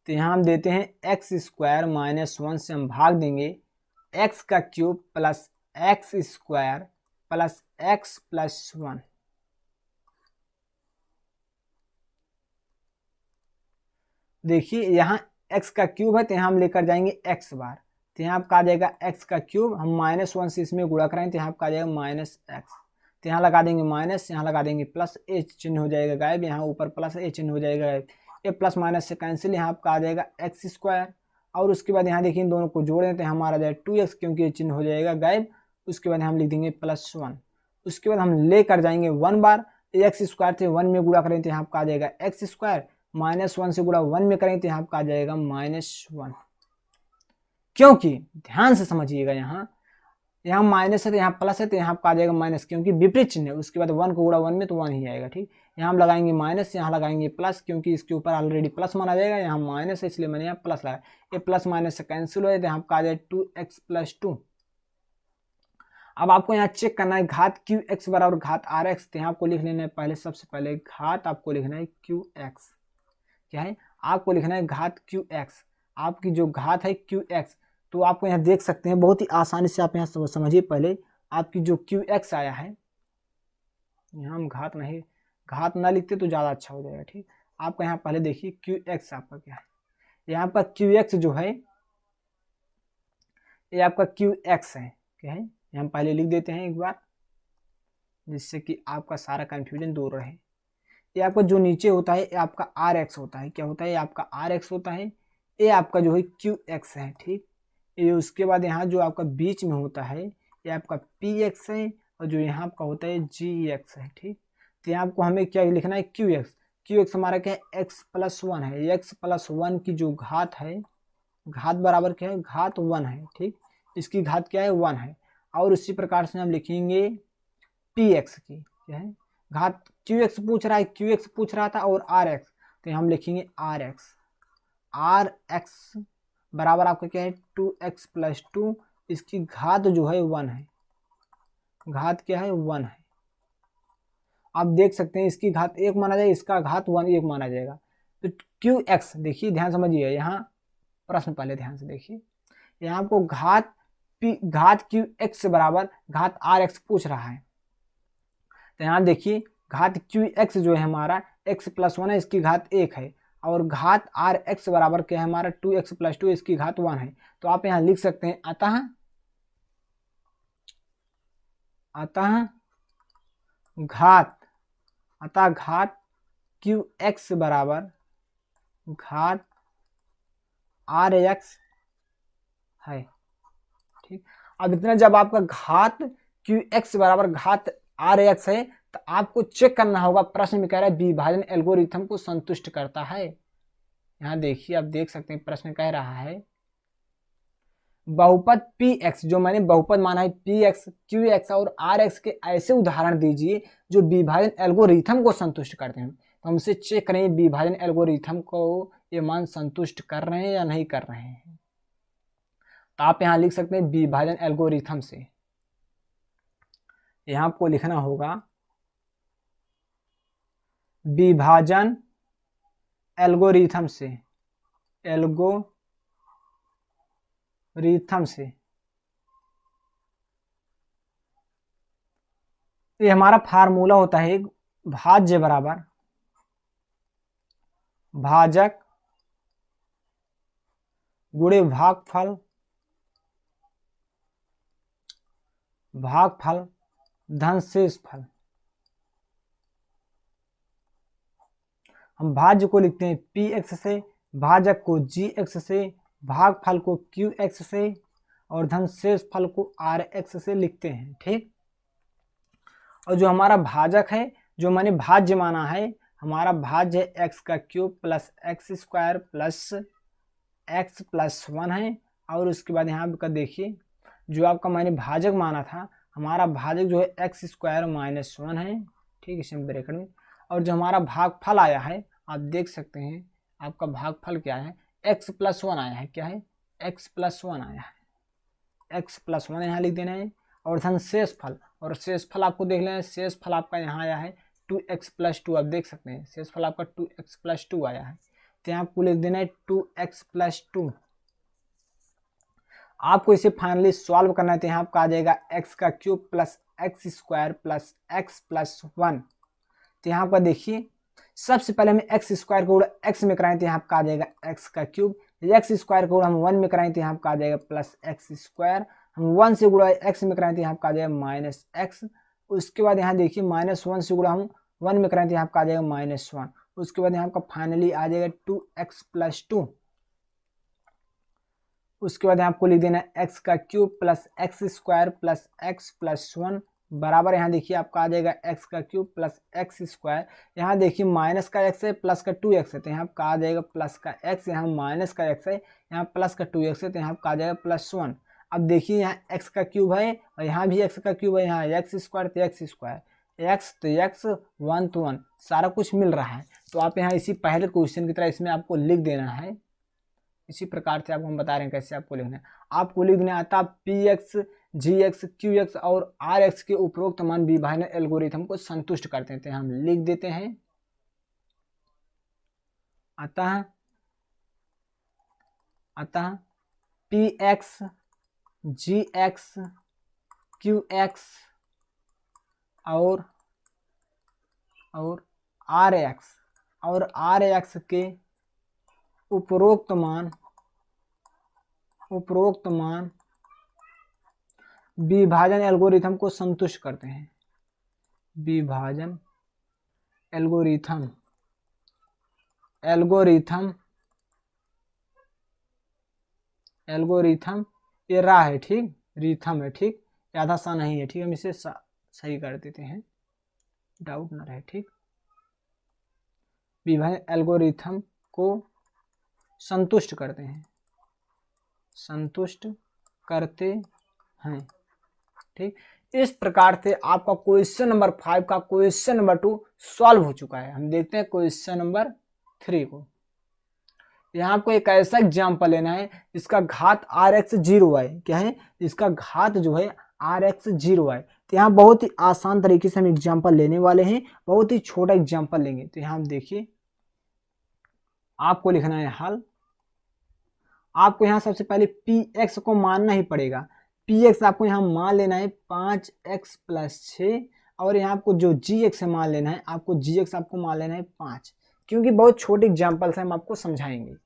तो यहाँ हम देते हैं एक्स स्क्वायर माइनस 1 से हम भाग देंगे एक्स का cube plus x square plus x plus 1। देखिए यहाँ x का क्यूब है तो यहाँ हम लेकर जाएंगे x बार। तो यहाँ आपका आ जाएगा x का क्यूब, हम -1 से इसमें गुणा करें तो यहाँ आपका आ जाएगा माइनस एक्स। तो यहाँ लगा देंगे माइनस, यहाँ लगा देंगे प्लस, ए चिन्ह हो जाएगा गायब, यहाँ ऊपर प्लस ए चिन्ह हो जाएगा गायब, ए प्लस माइनस से कैंसिल, यहाँ आपका आ जाएगा एक्स स्क्वायर। और उसके बाद यहाँ देखिए इन दोनों को जोड़ देते हैं, हमारा जाएगा 2x क्योंकि ये चिन्ह हो जाएगा गायब। उसके बाद हम लिख देंगे +1। उसके बाद हम लेकर जाएंगे 1 बार, एक्स स्क्वायर थे 1 में गुणा करें तो यहाँ आपका आ जाएगा एक्स स्क्वायर, -1 से गुणा 1 में करें तो यहाँ आपका आ जाएगा -1। क्योंकि ध्यान से समझिएगा, यहाँ माइनस है तो यहाँ प्लस है तो यहाँ आपका आ जाएगा माइनस, क्योंकि विपरीत चिन्ह है। उसके बाद 1 को गुणा 1 में तो 1 ही आएगा, ठीक। यहाँ हम लगाएंगे माइनस, यहाँ लगाएंगे प्लस, क्योंकि इसके ऊपर ऑलरेडी प्लस माना जाएगा, यहाँ माइनस है इसलिए मैंने यहाँ प्लस लगाया। ये प्लस माइनस से कैंसिल हो जाए तो यहाँ आपका आ जाए 2x + 2। अब आपको यहाँ चेक करना है घात क्यू एक्स बराबर घात आर एक्स। तो यहाँ आपको लिख लेना है पहले, सबसे पहले घात आपको लिखना है क्यू एक्स। क्या है, आपको लिखना है घात क्यू एक्स। आपकी जो घात है क्यू एक्स, तो आपको यहाँ देख सकते हैं बहुत ही आसानी से आप यहाँ समझिए। पहले आपकी जो क्यू एक्स आया है, यहाँ हम घात ना लिखते तो ज़्यादा अच्छा हो जाएगा, ठीक। आपका यहाँ पहले देखिए क्यू एक्स आपका क्या है, यहाँ आपका क्यू एक्स जो है ये आपका क्यू एक्स है। क्या है, ये हम पहले लिख देते हैं एक बार, जिससे कि आपका सारा कन्फ्यूजन दूर रहे। ये आपका जो नीचे होता है ये आपका आर एक्स होता है। क्या होता है, ये आपका आर एक्स होता है, ये आपका जो है क्यू एक्स है, ठीक। ये उसके बाद यहाँ जो आपका बीच में होता है ये आपका पी एक्स है, और जो यहाँ आपका होता है जी एक्स है, ठीक। तो यहाँ आपको हमें क्या लिखना है क्यू एक्स। क्यू एक्स हमारा क्या है, x + 1 है। x + 1 की जो घात है, घात बराबर क्या है, घात 1 है, ठीक। इसकी घात क्या है, 1 है। और उसी प्रकार से हम लिखेंगे पी एक्स की, क्या है, घात क्यू एक्स पूछ रहा है, क्यू एक्स पूछ रहा था और आर एक्स, तो हम लिखेंगे आर एक्स बराबर आपका क्या है 2x + 2। इसकी घात जो है 1 है, घात क्या है 1 है। आप देख सकते हैं इसकी घात 1 माना जाएगा, इसका घात 1 माना जाएगा। तो क्यू एक्स देखिए, ध्यान समझिए, यहाँ प्रश्न पहले ध्यान से देखिए, यहाँ आपको घात क्यू एक्स बराबर घात आर एक्स पूछ रहा है। तो यहाँ देखिए घात क्यू एक्स जो है हमारा x + 1 है, इसकी घात 1 है, और घात आर एक्स बराबर क्या है हमारा 2x + 2, इसकी घात 1 है। तो आप यहाँ लिख सकते हैं अतः घात क्यू एक्स बराबर घात आर एक्स है, ठीक। अब इतना जब आपका घात क्यू एक्स बराबर घात आर एक्स है तो आपको चेक करना होगा, प्रश्न में कह रहा है विभाजन एल्गोरिथम को संतुष्ट करता है। यहाँ देखिए, आप देख सकते हैं प्रश्न कह रहा है बहुपद px, जो मैंने बहुपद माना है px, qx और rx के ऐसे उदाहरण दीजिए जो विभाजन एल्गोरिथम को संतुष्ट करते हैं। तो हमसे चेक करें विभाजन एल्गोरिथम को ये मान संतुष्ट कर रहे हैं या नहीं कर रहे हैं। तो आप यहाँ लिख सकते हैं विभाजन एल्गोरिथम से, यहाँ आपको लिखना होगा विभाजन एल्गोरिथम से, एल्गोरिथम से। ये हमारा फार्मूला होता है भाज्य बराबर भाजक गुणे भागफल धन शेषफल। हम भाज्य को लिखते हैं px से, भाजक को gx से, भागफल को qx से और धन शेषफल को rx से लिखते हैं। ठीक, और जो हमारा भाजक है, जो मैंने भाज्य माना है, हमारा भाज्य x का cube plus x square plus x plus 1 है। और उसके बाद यहाँ का देखिए, जो आपका मैंने भाजक माना था, हमारा भाजक जो है एक्स स्क्वायर माइनस 1 है। ठीक, इसे ब्रैकेट में। और जो हमारा भागफल आया है, आप देख सकते हैं आपका भागफल क्या है, x प्लस 1 आया है। क्या है, x प्लस 1 आया है, x प्लस 1 यहाँ लिख देना है। और धन शेषफल, और शेषफल आपको देख लेना है, शेषफल आपका यहाँ आया है 2x प्लस 2। आप देख सकते हैं शेषफल आपका 2x प्लस 2 आया है। तो यहाँ आपको लिख देना है 2x प्लस 2। आपको इसे फाइनली सॉल्व करना है। तो यहाँ आपका आ जाएगा x का cube plus x square plus x plus 1। तो यहाँ पर देखिए, सबसे पहले हमें एक्स स्क्वायर को एक्स में कराएं तो यहाँ आपका आ जाएगा एक्स का क्यूब। एक्स स्क्वायर को हम 1 में कराएं तो यहाँ आपका आ जाएगा प्लस एक्स स्क्वायर। हम 1 से गुणा एक्स में कराएं तो यहाँ आपका आ जाएगा माइनस एक्स। उसके बाद यहाँ देखिए -1 से गुणा हम 1 में कराएं तो यहाँ आपका आ जाएगा -1। उसके बाद यहाँ आपका फाइनली आ जाएगा 2x प्लस 2। उसके बाद आपको लिख देना है एक्स का cube plus x square plus x plus 1 बराबर, यहाँ देखिए आपका आ जाएगा एक्स का क्यूब प्लस एक्स स्क्वायर। यहाँ देखिए माइनस का एक्स है, प्लस का 2x है, तो यहाँ आपका आ जाएगा प्लस का एक्स। यहाँ माइनस का एक्स है, यहाँ प्लस का 2x है, तो यहाँ आपका आ जाएगा प्लस 1। अब देखिए यहाँ एक्स का क्यूब है और यहाँ भी एक्स का क्यूब है, यहाँ एक्स स्क्वायर तो एक्स स्क्वायर, एक्स तो एक्स, 1 तो 1, सारा कुछ मिल रहा है। तो आप यहाँ इसी पहले क्वेश्चन की तरह इसमें आपको लिख देना है। इसी प्रकार से आपको हम बता रहे हैं कैसे आपको लिखना है। आपको लिखना आता px, gx, qx और rx के उपरोक्त मान विभाजन एल्गोरिथम को संतुष्ट करते हैं। हम लिख देते हैं, अतः px, gx, qx और rx के उपरोक्त मान विभाजन एल्गोरिथम को संतुष्ट करते हैं। विभाजन एल्गोरिथम ये रा है, ठीक, रिथम है, ठीक, आधा सा नहीं है, ठीक, हम इसे सही कर देते हैं, डाउट ना रहे, ठीक। विभाजन एल्गोरिथम को संतुष्ट करते हैं, ठीक। इस प्रकार से आपका क्वेश्चन नंबर 5 का क्वेश्चन नंबर 2 सॉल्व हो चुका है। हम देखते हैं क्वेश्चन नंबर 3 को। यहाँ आपको एक ऐसा एग्जाम्पल लेना है जिसका घात rx 0 आए। क्या है, इसका घात जो है rx 0 आए। तो यहाँ बहुत ही आसान तरीके से हम एग्जाम्पल लेने वाले हैं, बहुत ही छोटा एग्जाम्पल लेंगे। तो यहाँ देखिए, आपको लिखना है हल। आपको यहाँ सबसे पहले px को मानना ही पड़ेगा। px आपको यहाँ मान लेना है 5x प्लस 6, और यहाँ आपको जो gx मान लेना है, आपको gx आपको मान लेना है 5, क्योंकि बहुत छोटे एग्जाम्पल्स हैं, हम आपको समझाएंगे।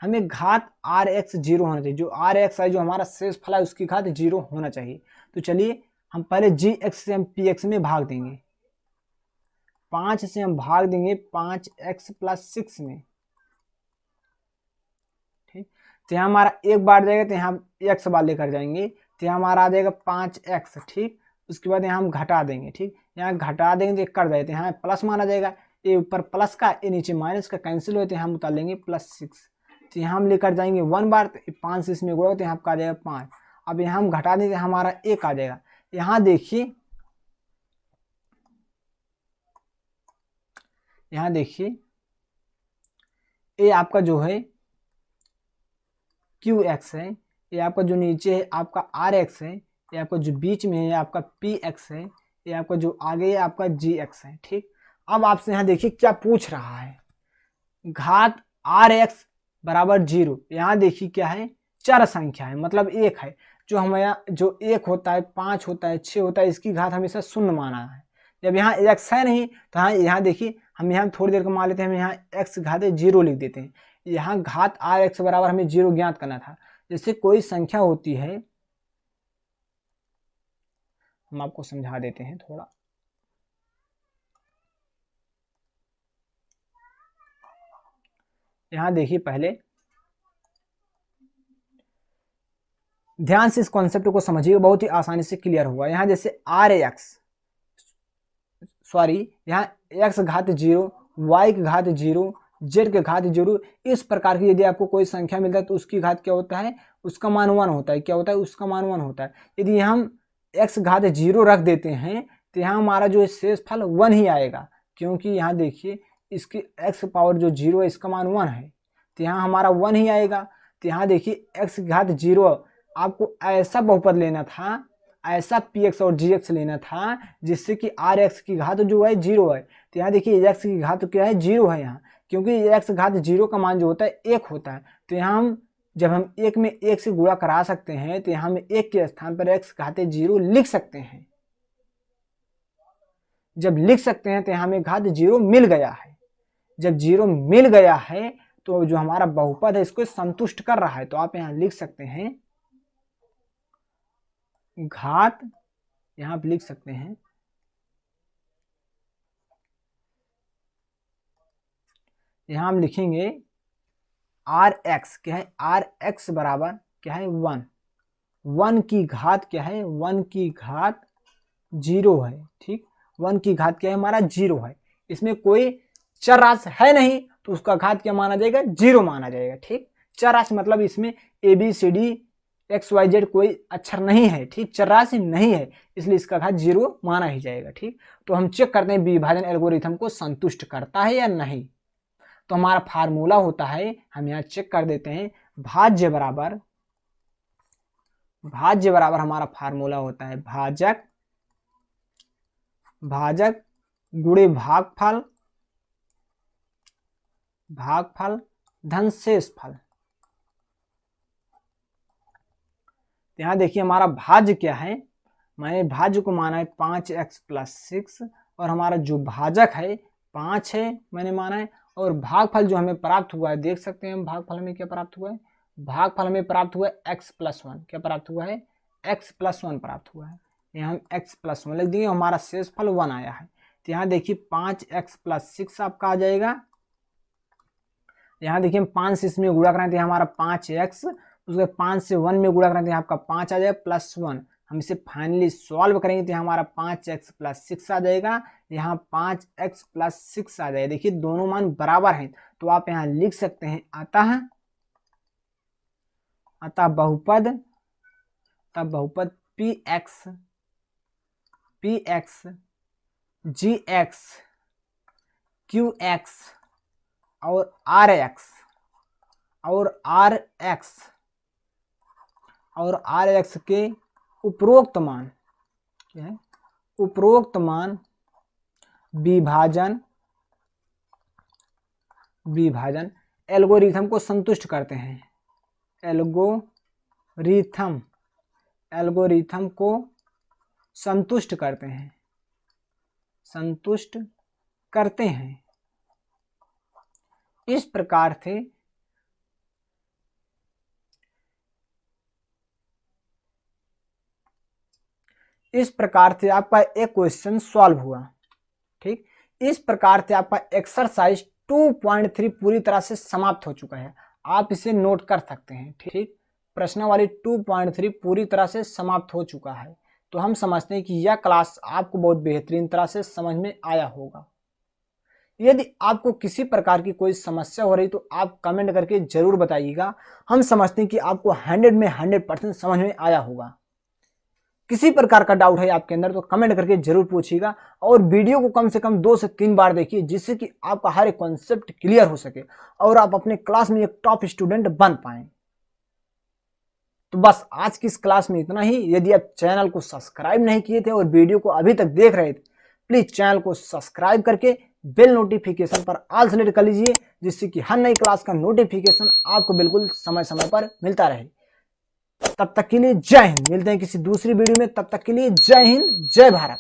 हमें घात rx 0 होना चाहिए, जो rx है, जो हमारा शेषफल है, उसकी घात 0 होना चाहिए। तो चलिए हम पहले gx से हम px में भाग देंगे, 5 से हम भाग देंगे 5x प्लस 6 में, ठीक। तो यहाँ हमारा एक बार जाएगा, तो यहाँ x बार लेकर जाएंगे, तो यहाँ हमारा आ जाएगा 5x, ठीक। उसके बाद यहाँ हम घटा देंगे। ठीक, यहाँ घटा देंगे तो कट जाते हैं, यहाँ प्लस माना जाएगा, ये ऊपर प्लस का ये नीचे माइनस का कैंसिल होते हैं, हम उतार लेंगे +6। तो यहाँ हम लेकर जाएंगे 1 बार, तो 5 से इसमें गुणा तो यहाँ आपका आ जाएगा 5। अब यहाँ हम घटा देंगे हमारा 1 आ जाएगा। यहाँ देखिए, यहाँ देखिए ये आपका जो है QX है, ये आपका जो नीचे है आपका RX है, ये आपका जो बीच में है आपका PX है, ये आपका जो आगे है आपका GX है। ठीक, अब आपसे यहाँ देखिए क्या पूछ रहा है, घात RX बराबर 0। यहाँ देखिए क्या है, चर संख्या है, मतलब 1 है। जो हमारा जो 1 होता है, 5 होता है, 6 होता है, इसकी घात हमेशा 0 माना है। जब यहाँ x है नहीं तो यहाँ देखिए हम यहाँ थोड़ी देर को मान लेते हैं, हम यहाँ x घात 0 लिख देते हैं। यहाँ घात RX बराबर हमें 0 ज्ञात करना था। जैसे कोई संख्या होती है, हम आपको समझा देते हैं थोड़ा। यहाँ देखिए, पहले ध्यान से इस कॉन्सेप्ट को समझिए, बहुत ही आसानी से क्लियर होगा। यहाँ जैसे यहाँ x घात 0, y की घात 0, z के घात 0, इस प्रकार की यदि आपको कोई संख्या मिलता है तो उसकी घात क्या होता है, उसका मान 1 होता है। क्या होता है, उसका मान 1 होता है। यदि हम x घात 0 रख देते हैं तो यहाँ हमारा जो शेष फल 1 ही आएगा, क्योंकि यहाँ देखिए इसकी x पावर जो 0 है इसका मान 1 है, तो यहाँ हमारा 1 ही आएगा। तो यहाँ देखिए x घात 0 आपको ऐसा बहुपद लेना था, ऐसा px और gx लेना था जिससे कि rx की घात जो है 0 है। तो यहाँ देखिए x की घात क्या है, 0 है यहाँ, क्योंकि x घात 0 का मान जो होता है 1 होता है। तो यहाँ हम जब हम 1 में 1 से गुणा करा सकते हैं तो यहाँ हम 1 के स्थान पर x घात 0 लिख सकते हैं। जब लिख सकते हैं तो यहाँ हमें घात 0 मिल गया है। जब 0 मिल गया है तो जो हमारा बहुपद है इसको संतुष्ट कर रहा है। तो आप यहाँ लिख सकते हैं घात, यहाँ आप लिख सकते हैं यहाँ हम लिखेंगे RX क्या है, RX बराबर क्या है 1। 1 की घात क्या है, 1 की घात 0 है। ठीक, 1 की घात क्या है हमारा 0 है। इसमें कोई चर राशि है नहीं तो उसका घात क्या माना जाएगा, 0 माना जाएगा। ठीक, चर राशि मतलब इसमें ABCD XYZ कोई अक्षर नहीं है। ठीक, चर राशि नहीं है, इसलिए इसका घात 0 माना ही जाएगा। ठीक, तो हम चेक करते हैं विभाजन एल्गोरिथम को संतुष्ट करता है या नहीं। तो हमारा फार्मूला होता है, हम यहाँ चेक कर देते हैं, भाज्य बराबर हमारा फार्मूला होता है भाजक गुणे भागफल धन शेष फल। यहाँ देखिए हमारा भाज्य क्या है, मैंने भाज्य को माना है 5x + 6 और हमारा जो भाजक है 5 है मैंने माना है, और भागफल जो हमें प्राप्त हुआ है देख सकते हैं हम भागफल हमें क्या प्राप्त हुआ है, भागफल हमें प्राप्त हुआ है x + 1। क्या प्राप्त हुआ है, x + 1 प्राप्त हुआ है। यहाँ हम x + 1 लिख देंगे, हमारा शेष फल 1 आया है। तो यहाँ देखिए 5x + 6 आपका आ जाएगा। यहाँ देखिए हम 5 से इसमें गुणा करें तो हमारा 5x, उसके 5 से 1 में गुणा करें तो आपका 5 आ जाएगा +1। हम इसे फाइनली सॉल्व करेंगे तो हमारा 5x + 6 आ जाएगा, यहाँ 5x + 6 आ जाएगा। देखिए दोनों मान बराबर हैं, तो आप यहाँ लिख सकते हैं अतः बहुपद px gx qx और rx के उपरोक्त मान विभाजन एल्गोरिथम को संतुष्ट करते हैं। एल्गोरिथम को संतुष्ट करते हैं। इस प्रकार से आपका एक क्वेश्चन सॉल्व हुआ। ठीक, इस प्रकार से आपका एक्सरसाइज 2.3 पूरी तरह से समाप्त हो चुका है। आप इसे नोट कर सकते हैं। ठीक, प्रश्नावली 2.3 पूरी तरह से समाप्त हो चुका है। तो हम समझते हैं कि यह क्लास आपको बहुत बेहतरीन तरह से समझ में आया होगा। यदि आपको किसी प्रकार की कोई समस्या हो रही तो आप कमेंट करके जरूर बताइएगा। हम समझते हैं कि आपको 100 में 100% समझ में आया होगा। किसी प्रकार का डाउट है आपके अंदर तो कमेंट करके जरूर पूछिएगा और वीडियो को कम से कम 2 से 3 बार देखिए, जिससे कि आपका हर एक कॉन्सेप्ट क्लियर हो सके और आप अपने क्लास में एक टॉप स्टूडेंट बन पाएं। तो बस आज की इस क्लास में इतना ही। यदि आप चैनल को सब्सक्राइब नहीं किए थे और वीडियो को अभी तक देख रहे थे, प्लीज चैनल को सब्सक्राइब करके बेल नोटिफिकेशन पर ऑल सेलेक्ट कर लीजिए, जिससे कि हर नई क्लास का नोटिफिकेशन आपको बिल्कुल समय समय पर मिलता रहे। तब तक के लिए जय हिंद। मिलते हैं किसी दूसरी वीडियो में, तब तक के लिए जय हिंद, जय भारत।